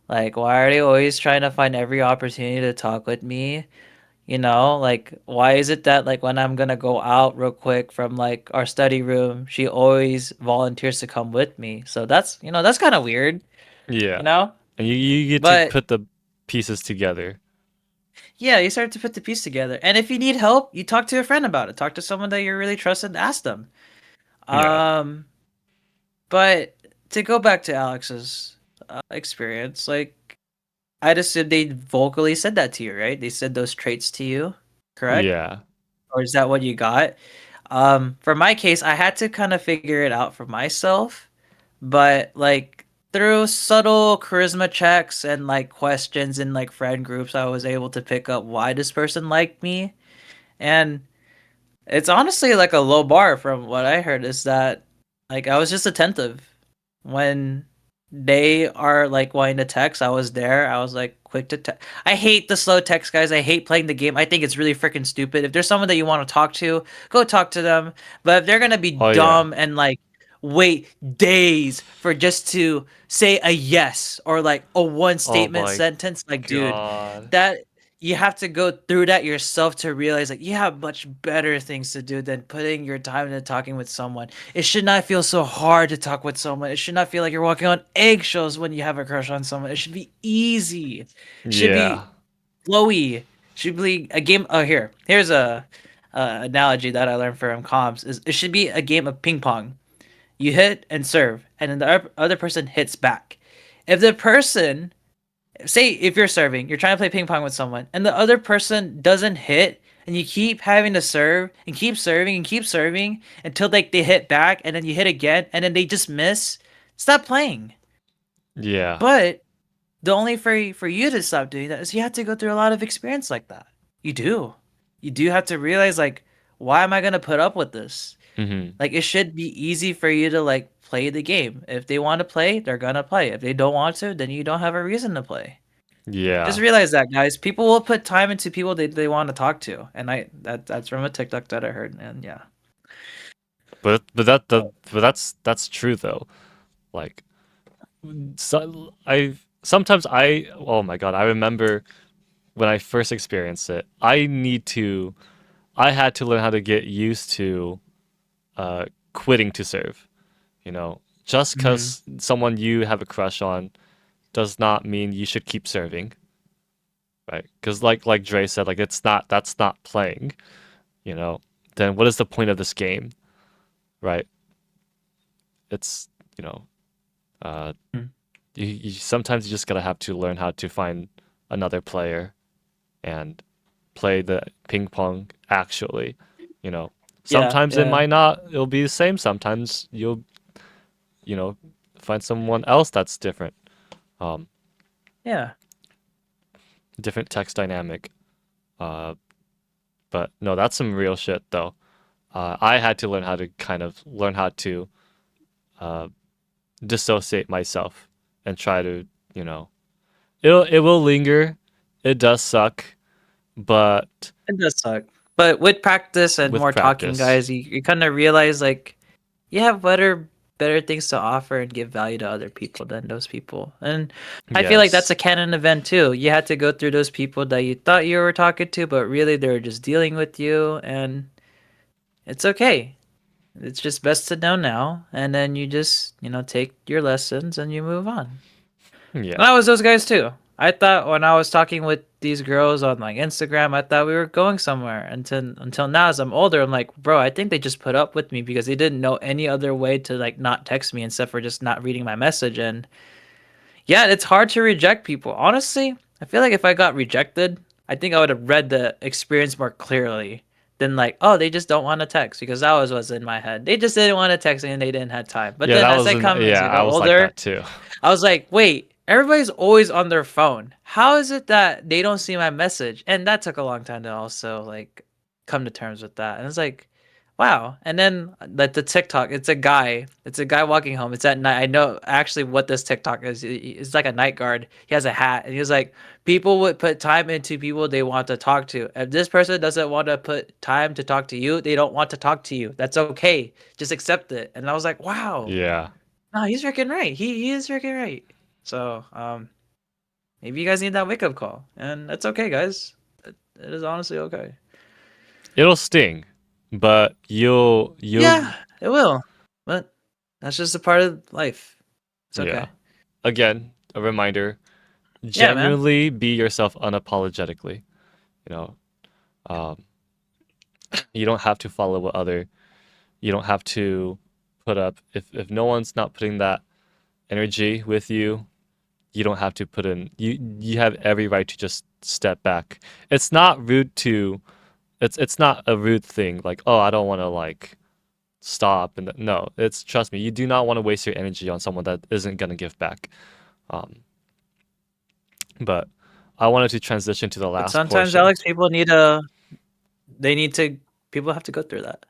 Speaker 3: Like, why are they always trying to find every opportunity to talk with me? Like, why is it that, like, when I'm gonna go out real quick from, like, our study room, she always volunteers to come with me? So that's kind of weird,
Speaker 1: Yeah.
Speaker 3: you know?
Speaker 1: And you get to
Speaker 3: But
Speaker 1: put the pieces together.
Speaker 3: yeah, you start to put the piece together. And if you need help, you talk to a friend about it. Talk to someone that you really trust and ask them.
Speaker 1: Yeah.
Speaker 3: Um, But to go back to Alex's experience, like I'd assume they vocally said that to you, right? They said those traits to you, correct?
Speaker 1: Yeah.
Speaker 3: Or is that what you got?
Speaker 2: For my case, I had to kind of figure it out for myself, but like through subtle charisma checks and like questions in like friend groups, I was able to pick up why this person liked me. And it's honestly like a low bar from what I heard is that like I was just attentive. When they are like wanting to text, I was there. I was like quick to text. I hate the slow text guys. I hate playing the game. I think it's really freaking stupid. If there's someone that you want to talk to, go talk to them. But if they're gonna be
Speaker 1: Oh yeah.
Speaker 2: dumb and like wait days for just to say a yes or like a one
Speaker 1: Oh
Speaker 2: statement
Speaker 1: my
Speaker 2: sentence, like dude,
Speaker 1: god.
Speaker 2: that you have to go through that yourself to realize like you have much better things to do than putting your time into talking with someone. It should not feel so hard to talk with someone. It should not feel like you're walking on eggshells when you have a crush on someone. It should be easy. It should
Speaker 1: Yeah.
Speaker 2: be flowy. It should be a game. Oh, here's a analogy that I learned from comms. Is it should be a game of ping pong. You hit and serve, and then the other person hits back. If the person say if you're serving, you're trying to play ping pong with someone, and the other person doesn't hit, and you keep having to serve and keep serving and keep serving until like they hit back, and then you hit again, and then they just miss. Stop playing.
Speaker 1: Yeah.
Speaker 2: But the only for you to stop doing that is you have to go through a lot of experience like that. You do. You do have to realize like, why am I gonna put up with this?
Speaker 1: Hmm.
Speaker 2: Like it should be easy for you to like play the game. If they want to play, they're gonna play. If they don't want to, then you don't have a reason to play. Just
Speaker 1: Yeah.
Speaker 2: realize that, guys. People will put time into people they want to talk to, and that's from a TikTok that I heard, and yeah,
Speaker 1: But that's true though. Like so I sometimes I oh my god, I remember when I first experienced it. I had to learn how to get used to quitting to serve, you know. Just
Speaker 2: mm-hmm.
Speaker 1: cuz someone you have a crush on does not mean you should keep serving, right? Cuz like Dre said, like that's not playing, you know. Then what is the point of this game, right? It's, you know, uh you sometimes you just gotta have to learn how to find another player and play the ping pong actually. You know,
Speaker 2: Yeah,
Speaker 1: sometimes it
Speaker 2: yeah,
Speaker 1: might not. It'll be the same. Sometimes you'll you know find someone else that's different. Um,
Speaker 2: yeah,
Speaker 1: different text dynamic. Uh, but no, that's some real shit though. I had to learn how to kind of learn how to uh, dissociate myself and try to you know it will linger. It does suck, but
Speaker 2: it does suck. But with practice and
Speaker 1: with
Speaker 2: more talking,
Speaker 1: practice,
Speaker 2: guys, you kind of realize like you have better things to offer and give value to other people than those people. And I feel like that's
Speaker 1: yes,
Speaker 2: a canon event too. You had to go through those people that you thought you were talking to, but really they were just dealing with you, and it's okay. It's just best to know now, and then you just, take your lessons and you move on. And
Speaker 1: yeah,
Speaker 2: I was those guys too. I thought when I was talking with these girls on like Instagram, I thought we were going somewhere. Until now, as I'm older, I'm like, bro, I think they just put up with me because they didn't know any other way to like not text me except for just not reading my message. And yeah, it's hard to reject people. Honestly, I feel like if I got rejected, I think I would have read the experience more clearly than like, oh, they just don't want to text because that was what's in my head. They just didn't want to text and they didn't have time. But
Speaker 1: yeah.
Speaker 2: then
Speaker 1: That
Speaker 2: as
Speaker 1: was
Speaker 2: I
Speaker 1: an
Speaker 2: come as
Speaker 1: yeah.
Speaker 2: I
Speaker 1: I
Speaker 2: go
Speaker 1: was like
Speaker 2: older,
Speaker 1: that too.
Speaker 2: I was like, wait, everybody's always on their phone. How is it that they don't see my message? And that took a long time to also like come to terms with that. And it's like, wow. And then like the TikTok, it's a guy walking home. It's at night. I know actually what this TikTok is. It's like a night guard. He has a hat, and he was like, people would put time into people they want to talk to. If this person doesn't want to put time to talk to you, they don't want to talk to you. That's okay. Just accept it. And I was like, wow.
Speaker 1: Yeah.
Speaker 2: No, he's freaking right. He is freaking right. So, maybe you guys need that wake up call, and that's okay, guys. It is honestly okay.
Speaker 1: It'll sting, but you'll
Speaker 2: Yeah, it will, but that's just a part of life. It's
Speaker 1: yeah.
Speaker 2: okay.
Speaker 1: Again, a reminder:
Speaker 2: Yeah, man.
Speaker 1: genuinely be yourself unapologetically. You know, um, you don't have to follow what other. You don't have to put up if no one's not putting that energy with you. You don't have to put in. You have every right to just step back. It's not rude to It's not a rude thing like, oh, I don't want to like stop. And no, it's, trust me, you do not want to waste your energy on someone that isn't gonna give back. Um, but I wanted to transition to the
Speaker 2: But
Speaker 1: last
Speaker 2: sometimes,
Speaker 1: portion.
Speaker 2: Alex, people need a they need to people have to go through that.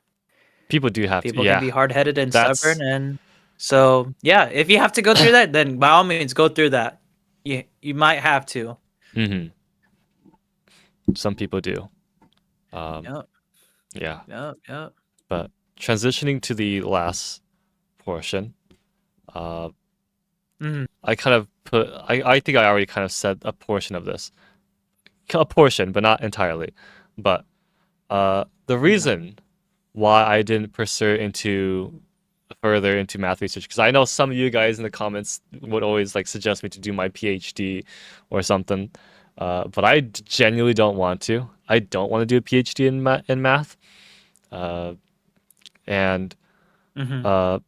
Speaker 1: People do have to,
Speaker 2: People can be
Speaker 1: yeah.
Speaker 2: hard-headed and stubborn,
Speaker 1: That's
Speaker 2: and so yeah, if you have to go through that, then by all means go through that. You might have to.
Speaker 1: hmm some people do.
Speaker 2: Yep,
Speaker 1: Yeah,
Speaker 2: yep, yep.
Speaker 1: but transitioning to the last portion, uh,
Speaker 2: Mhm.
Speaker 1: I kind of put. I think I already kind of said a portion of this, a portion, but not entirely. But the
Speaker 2: Yeah.
Speaker 1: reason why I didn't pursue into further into math research, because I know some of you guys in the comments would always like suggest me to do my PhD or something, but I genuinely don't want to. I don't want to do a PhD in math, uh, and
Speaker 2: Mhm.
Speaker 1: uh,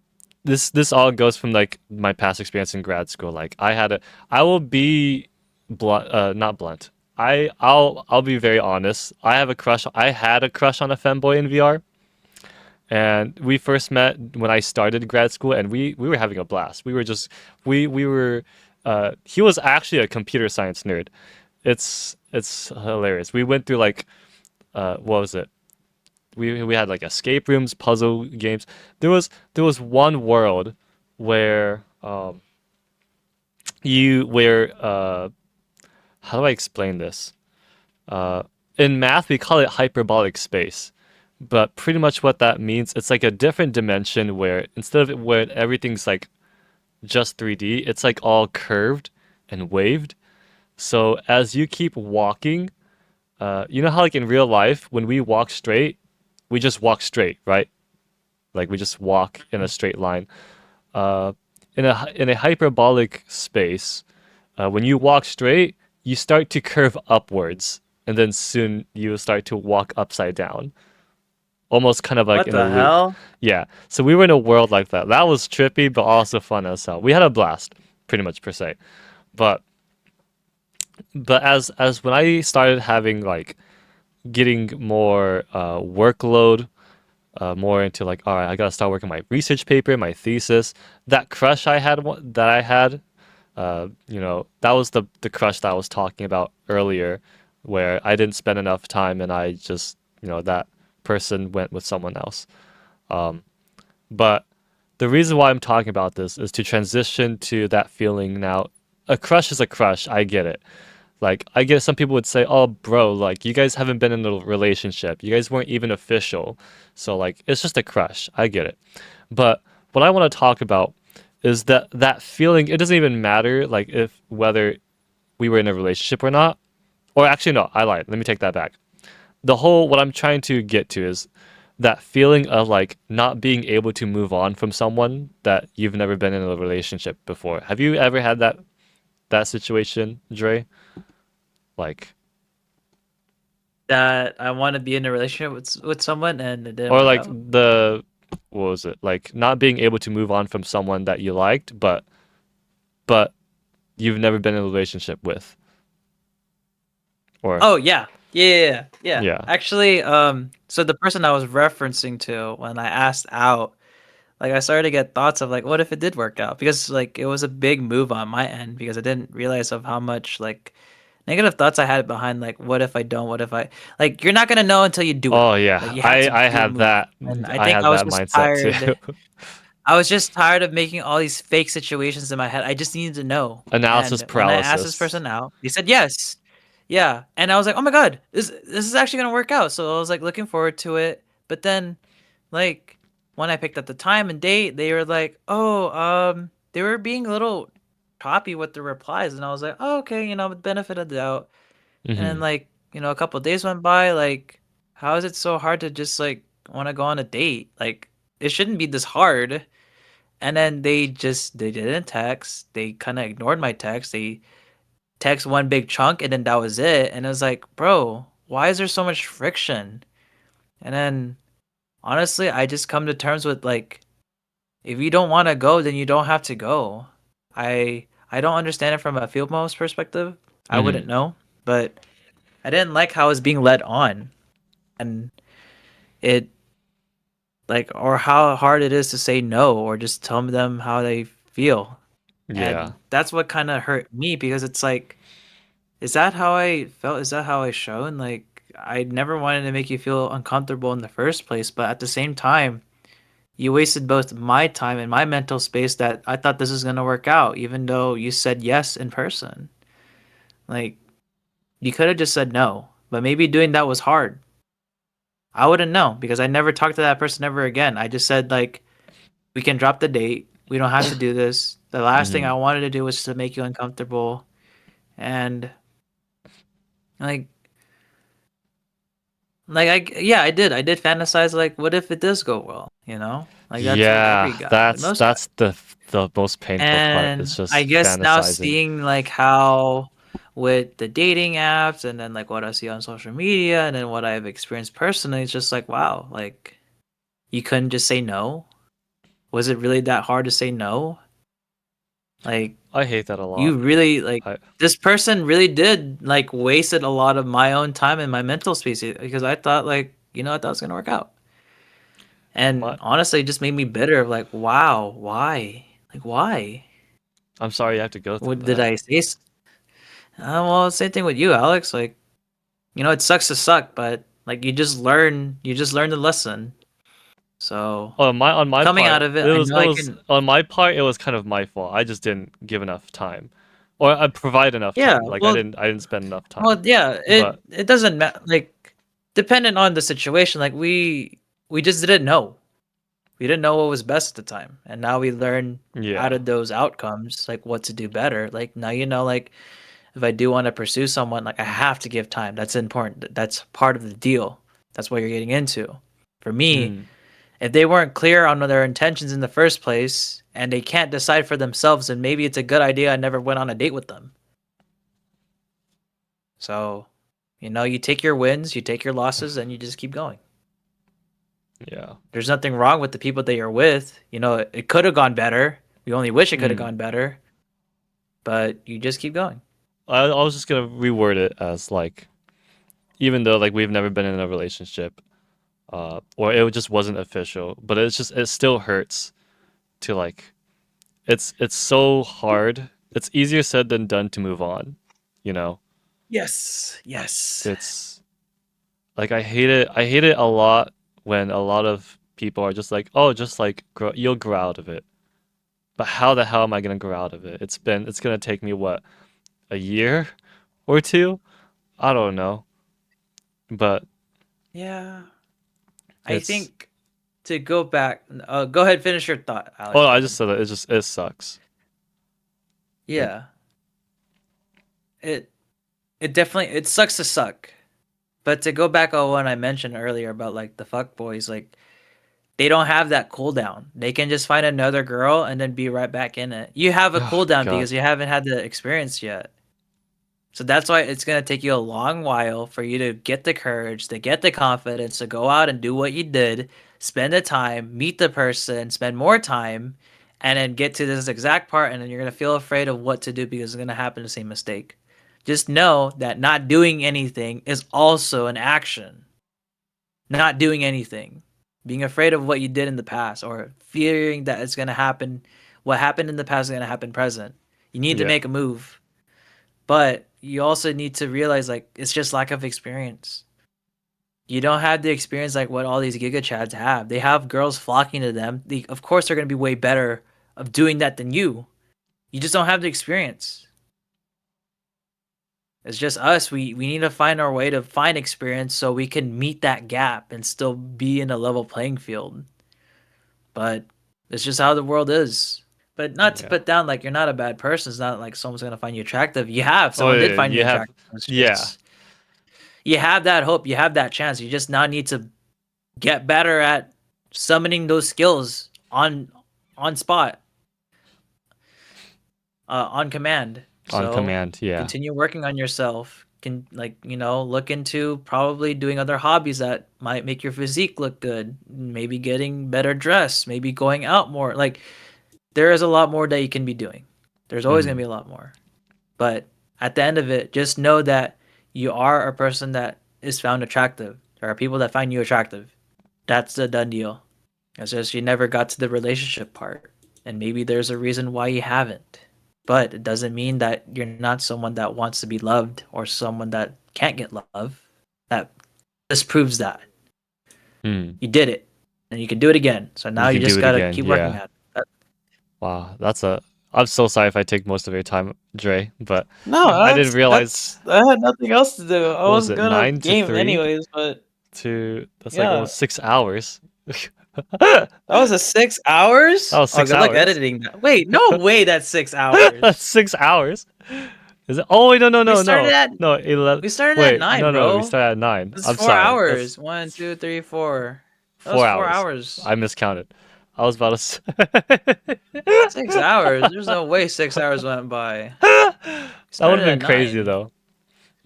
Speaker 1: this all goes from like my past experience in grad school. Like I will be blunt, not blunt. I'll be very honest. I had a crush on a femboy in VR, and we first met when I started grad school, and we were having a blast. We were. He was actually a computer science nerd. It's hilarious. We went through like what was it? We had like escape rooms, puzzle games. There was one world where you where how do I explain this? Uh, in math we call it hyperbolic space, but pretty much what that means, it's like a different dimension where instead of where everything's like just 3D, it's like all curved and waved. So as you keep walking, you know how like in real life when we walk straight, we just walk straight, right? Like we just walk in a straight line. Uh, in a hyperbolic space, when you walk straight, you start to curve upwards, and then soon you start to walk upside down, almost kind of like
Speaker 2: What
Speaker 1: in a
Speaker 2: the
Speaker 1: loop.
Speaker 2: hell?
Speaker 1: Yeah. So we were in a world like that. That was trippy, but also fun as hell. We had a blast, pretty much per se. But as when I started having like getting more workload, more into like, all right, I gotta start working my research paper, my thesis. That crush that I had, that was the crush that I was talking about earlier, where I didn't spend enough time and I just, that person went with someone else. But the reason why I'm talking about this is to transition to that feeling now. A crush is a crush. I get it. Like, I guess some people would say, "Oh, bro, like you guys haven't been in a relationship. You guys weren't even official. So like it's just a crush." I get it. But what I want to talk about is that feeling, it doesn't even matter like if whether we were in a relationship or not. Or actually no, I lied. Let me take that back. What I'm trying to get to is that feeling of like not being able to move on from someone that you've never been in a relationship before. Have you ever had that situation, Dre? Like,
Speaker 2: That I want to be in a relationship with someone and it didn't
Speaker 1: or
Speaker 2: work
Speaker 1: like
Speaker 2: out.
Speaker 1: what was it? Like not being able to move on from someone that you liked, but you've never been in a relationship with. Or
Speaker 2: Oh yeah. Yeah.
Speaker 1: yeah.
Speaker 2: Actually, so the person I was referencing to when I asked out, like I started to get thoughts of like, what if it did work out? Because like it was a big move on my end because I didn't realize of how much like negative thoughts I had behind like, what if I don't? What if I like? You're not gonna know until you do it.
Speaker 1: Oh
Speaker 2: Like
Speaker 1: yeah.
Speaker 2: you have
Speaker 1: I
Speaker 2: to
Speaker 1: I
Speaker 2: do the
Speaker 1: had
Speaker 2: move.
Speaker 1: that
Speaker 2: And I
Speaker 1: I
Speaker 2: think
Speaker 1: had
Speaker 2: I was
Speaker 1: that
Speaker 2: just
Speaker 1: mindset
Speaker 2: tired.
Speaker 1: too.
Speaker 2: I was just tired of making all these fake situations in my head. I just needed to know.
Speaker 1: Analysis
Speaker 2: And when I asked this
Speaker 1: paralysis.
Speaker 2: person out, they said yes. Yeah. And I was like, "Oh my God, this is actually going to work out." So I was like looking forward to it. But then like when I picked up the time and date, they were like, "Oh, they were being a little choppy with the replies." And I was like, "Oh, okay, with benefit of the doubt." And then
Speaker 1: hmm
Speaker 2: like, a couple of days went by, like how is it so hard to just like want to go on a date? Like it shouldn't be this hard. And then they didn't text. They kind of ignored my text. They text one big chunk and then that was it. And it was like, bro, why is there so much friction? And then honestly, I just come to terms with like, if you don't want to go, then you don't have to go. I don't understand it from a field mouse perspective. I wouldn't
Speaker 1: hmm
Speaker 2: know, but I didn't like how I was being led on.
Speaker 3: it like or how hard it is to say no or just tell them how they feel.
Speaker 1: Yeah.
Speaker 3: And that's what kind of hurt me because it's like, is that how I felt? Is that how I shown? Like, I never wanted to make you feel uncomfortable in the first place, but at the same time, you wasted both my time and my mental space that I thought this was gonna work out, even though you said yes in person. Like, you could have just said no, but maybe doing that was hard. I wouldn't know because I never talked to that person ever again. I just said like, we can drop the date. We don't have to do this. The last thing
Speaker 1: Hmm.
Speaker 3: I wanted to do was to make you uncomfortable, and like I did fantasize like, what if it does go well, you know? Like that's with every
Speaker 1: Yeah,
Speaker 3: guy, with
Speaker 1: that's
Speaker 3: most guys.
Speaker 1: that's the most painful part. It's
Speaker 3: And I
Speaker 1: just
Speaker 3: guess now
Speaker 1: fantasizing.
Speaker 3: seeing like how with the dating apps and then like what I see on social media and then what I've experienced personally, it's just like, wow, like you couldn't just say no? Was it really that hard to say no? Like
Speaker 1: I hate that a
Speaker 3: you
Speaker 1: lot.
Speaker 3: really like
Speaker 1: I
Speaker 3: this person really did like wasted a lot of my own time and my mental space because I thought like, I thought it was gonna work out. And
Speaker 1: my
Speaker 3: honestly, it just made me bitter of like, wow, why? Like, why?
Speaker 1: I'm sorry you have to go through
Speaker 3: What did
Speaker 1: that.
Speaker 3: I say? Well, same thing with you, Alex. Like, it sucks to suck, but like you just learn the lesson. So
Speaker 1: On my
Speaker 3: coming out
Speaker 1: part,
Speaker 3: of it,
Speaker 1: it
Speaker 3: I
Speaker 1: was
Speaker 3: know
Speaker 1: it
Speaker 3: I
Speaker 1: was
Speaker 3: can.
Speaker 1: on my part. It was kind of my fault. I just didn't give enough time, or I provide enough
Speaker 3: Yeah,
Speaker 1: time. Like I
Speaker 3: well,
Speaker 1: didn't I didn't spend enough
Speaker 3: well,
Speaker 1: time.
Speaker 3: yeah. It
Speaker 1: But
Speaker 3: it doesn't matter. Like, dependent on the situation, like we just didn't know. We didn't know what was best at the time, and now we learn out
Speaker 1: yeah,
Speaker 3: of those outcomes, like what to do better. Like now like if I do want to pursue someone, like I have to give time. That's important. That's part of the deal. That's what you're getting into. For me,
Speaker 1: mm,
Speaker 3: if they weren't clear on their intentions in the first place and they can't decide for themselves, then maybe it's a good idea I never went on a date with them. So, you take your wins, you take your losses, and you just keep going.
Speaker 1: yeah.
Speaker 3: There's nothing wrong with the people that you're with. It could have gone better. We only wish it could have
Speaker 1: Mm.
Speaker 3: gone better, but you just keep going.
Speaker 1: I was just gonna reword it as like, even though like we've never been in a relationship, or it just wasn't official, but it still hurts to like it's so hard. It's easier said than done to move on, you know.
Speaker 3: Yes, yes.
Speaker 1: It's like I hate it a lot when a lot of people are just like, "Oh, just like you'll grow out of it." But how the hell am I going to grow out of it? It's going to take me what, a year or two? I don't know. But
Speaker 3: Yeah. I
Speaker 1: it's
Speaker 3: think to go back, go ahead, finish your thought,
Speaker 1: oh,
Speaker 3: Alex. Go
Speaker 1: I just
Speaker 3: ahead.
Speaker 1: said that it sucks. It
Speaker 3: Yeah, it it sucks to suck. But to go back on what I mentioned earlier about like the fuck boys, like they don't have that cooldown. They can just find another girl and then be right back in it. You have a
Speaker 1: oh
Speaker 3: cooldown
Speaker 1: god.
Speaker 3: because you haven't had the experience yet. So that's why it's gonna take you a long while for you to get the courage, to get the confidence, to go out and do what you did, spend the time, meet the person, spend more time, and then get to this exact part, and then you're gonna feel afraid of what to do because it's gonna happen the same mistake. Just know that not doing anything is also an action. Not doing anything. Being afraid of what you did in the past or fearing that it's gonna happen, what happened in the past is gonna happen present. You need to
Speaker 1: Yeah.
Speaker 3: make a move. But you also need to realize like it's just lack of experience. You don't have the experience like what all these giga chads have. They have girls flocking to them. Of course they're gonna be way better of doing that than you. You just don't have the experience. It's just us. We need to find our way to find experience so we can meet that gap and still be in a level playing field. But it's just how the world is. But not to
Speaker 1: Yeah.
Speaker 3: put down like you're not a bad person. It's not like someone's gonna find you attractive. You have.
Speaker 1: Oh
Speaker 3: Someone did
Speaker 1: yeah,
Speaker 3: find you
Speaker 1: you have
Speaker 3: attractive. It's
Speaker 1: yeah.
Speaker 3: just you have that hope, you have that chance. You just now need to get better at summoning those skills on spot, on command.
Speaker 1: On
Speaker 3: So
Speaker 1: command, yeah.
Speaker 3: continue working on yourself. Can like look into probably doing other hobbies that might make your physique look good. Maybe getting better dressed. Maybe going out more. Like there is a lot more that you can be doing. There's always gonna
Speaker 1: Mm.
Speaker 3: be a lot more. But at the end of it, just know that you are a person that is found attractive. There are people that find you attractive. That's a done deal. It's just you never got to the relationship part. And maybe there's a reason why you haven't. But it doesn't mean that you're not someone that wants to be loved or someone that can't get love. That just proves that.
Speaker 1: Hmm.
Speaker 3: You did it. And you can do it again. So now
Speaker 1: You
Speaker 3: you
Speaker 1: can do
Speaker 3: just
Speaker 1: it
Speaker 3: gotta
Speaker 1: again.
Speaker 3: keep working
Speaker 1: Yeah.
Speaker 3: at it.
Speaker 1: Wow. I'm so sorry if I take most of your time, Dre, but
Speaker 3: No,
Speaker 1: I didn't realize,
Speaker 3: I had nothing else to do. I
Speaker 1: what was
Speaker 3: was
Speaker 1: it,
Speaker 3: gonna
Speaker 1: 9 to
Speaker 3: game
Speaker 1: 3
Speaker 3: anyways, but
Speaker 1: that's like
Speaker 3: yeah.
Speaker 1: almost 6 hours.
Speaker 3: That was a 6 hours?
Speaker 1: That was
Speaker 3: Oh,
Speaker 1: 6
Speaker 3: good luck
Speaker 1: hours.
Speaker 3: editing that. Wait, no way that's six
Speaker 1: That's
Speaker 3: hours.
Speaker 1: 6 hours. Is it? Oh wait, no, no,
Speaker 3: We
Speaker 1: no,
Speaker 3: started
Speaker 1: no,
Speaker 3: at
Speaker 1: no. 11.
Speaker 3: we started at
Speaker 1: Wait, no,
Speaker 3: nine,
Speaker 1: no. We
Speaker 3: bro.
Speaker 1: started at 9.
Speaker 3: It's
Speaker 1: I'm
Speaker 3: four
Speaker 1: sorry.
Speaker 3: hours.
Speaker 1: That's
Speaker 3: 1, 2, 3, 4. That was
Speaker 1: 4
Speaker 3: four
Speaker 1: hours.
Speaker 3: hours.
Speaker 1: I miscounted. I was about to say.
Speaker 3: 6 hours. There's no way 6 hours went by.
Speaker 1: That
Speaker 3: We
Speaker 1: would have
Speaker 3: started at
Speaker 1: been crazy
Speaker 3: 9.
Speaker 1: though.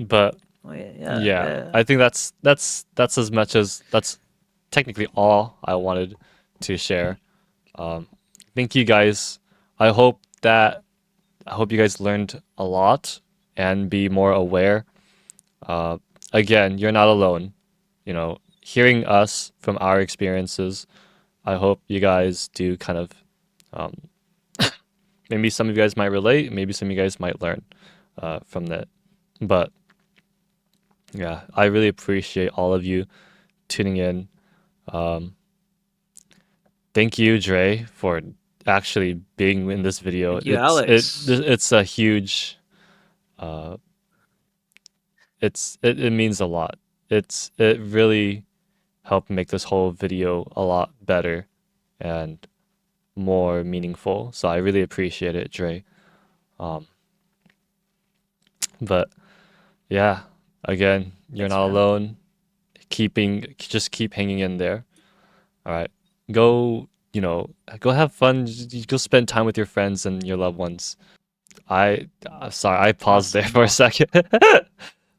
Speaker 1: But
Speaker 3: Wait, yeah,
Speaker 1: yeah,
Speaker 3: yeah.
Speaker 1: I think that's as much as that's technically all I wanted to share. Um, thank you guys. I hope that I hope you guys learned a lot and be more aware. Uh, Again, you're not alone. You know, hearing us from our experiences, I hope you guys do kind of um, maybe some of you guys might relate, maybe some of you guys might learn from that. But yeah, I really appreciate all of you tuning in. Um, Thank you, Dre, for actually being in this video.
Speaker 3: Thank you, Alex.
Speaker 1: It's a huge uh, it means a lot. It really helped make this whole video a lot better and more meaningful. So I really appreciate it, Dre. Um, but yeah, again, you're
Speaker 3: Thanks,
Speaker 1: not
Speaker 3: man.
Speaker 1: alone. Just keep hanging in there. All right, go. Go have fun. Go spend time with your friends and your loved ones. Sorry, I paused there
Speaker 3: Awesome,
Speaker 1: for a
Speaker 3: awesome.
Speaker 1: second,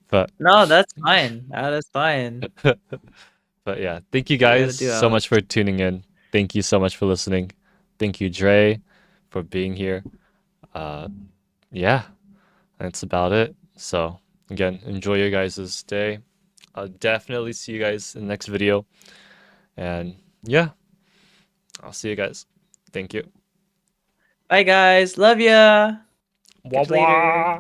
Speaker 1: but
Speaker 3: No, that's fine. That is fine.
Speaker 1: but yeah, thank you
Speaker 3: Do what you
Speaker 1: guys
Speaker 3: gotta do,
Speaker 1: so much
Speaker 3: Alex.
Speaker 1: for tuning in. Thank you so much for listening. Thank you, Dre, for being here. Uh, yeah, that's about it. So again, enjoy your guys' day. I'll definitely see you guys in the next video. And yeah, I'll see you guys. Thank you.
Speaker 3: Bye, guys. Love ya.
Speaker 1: Wah
Speaker 3: Catch you later.
Speaker 1: wah.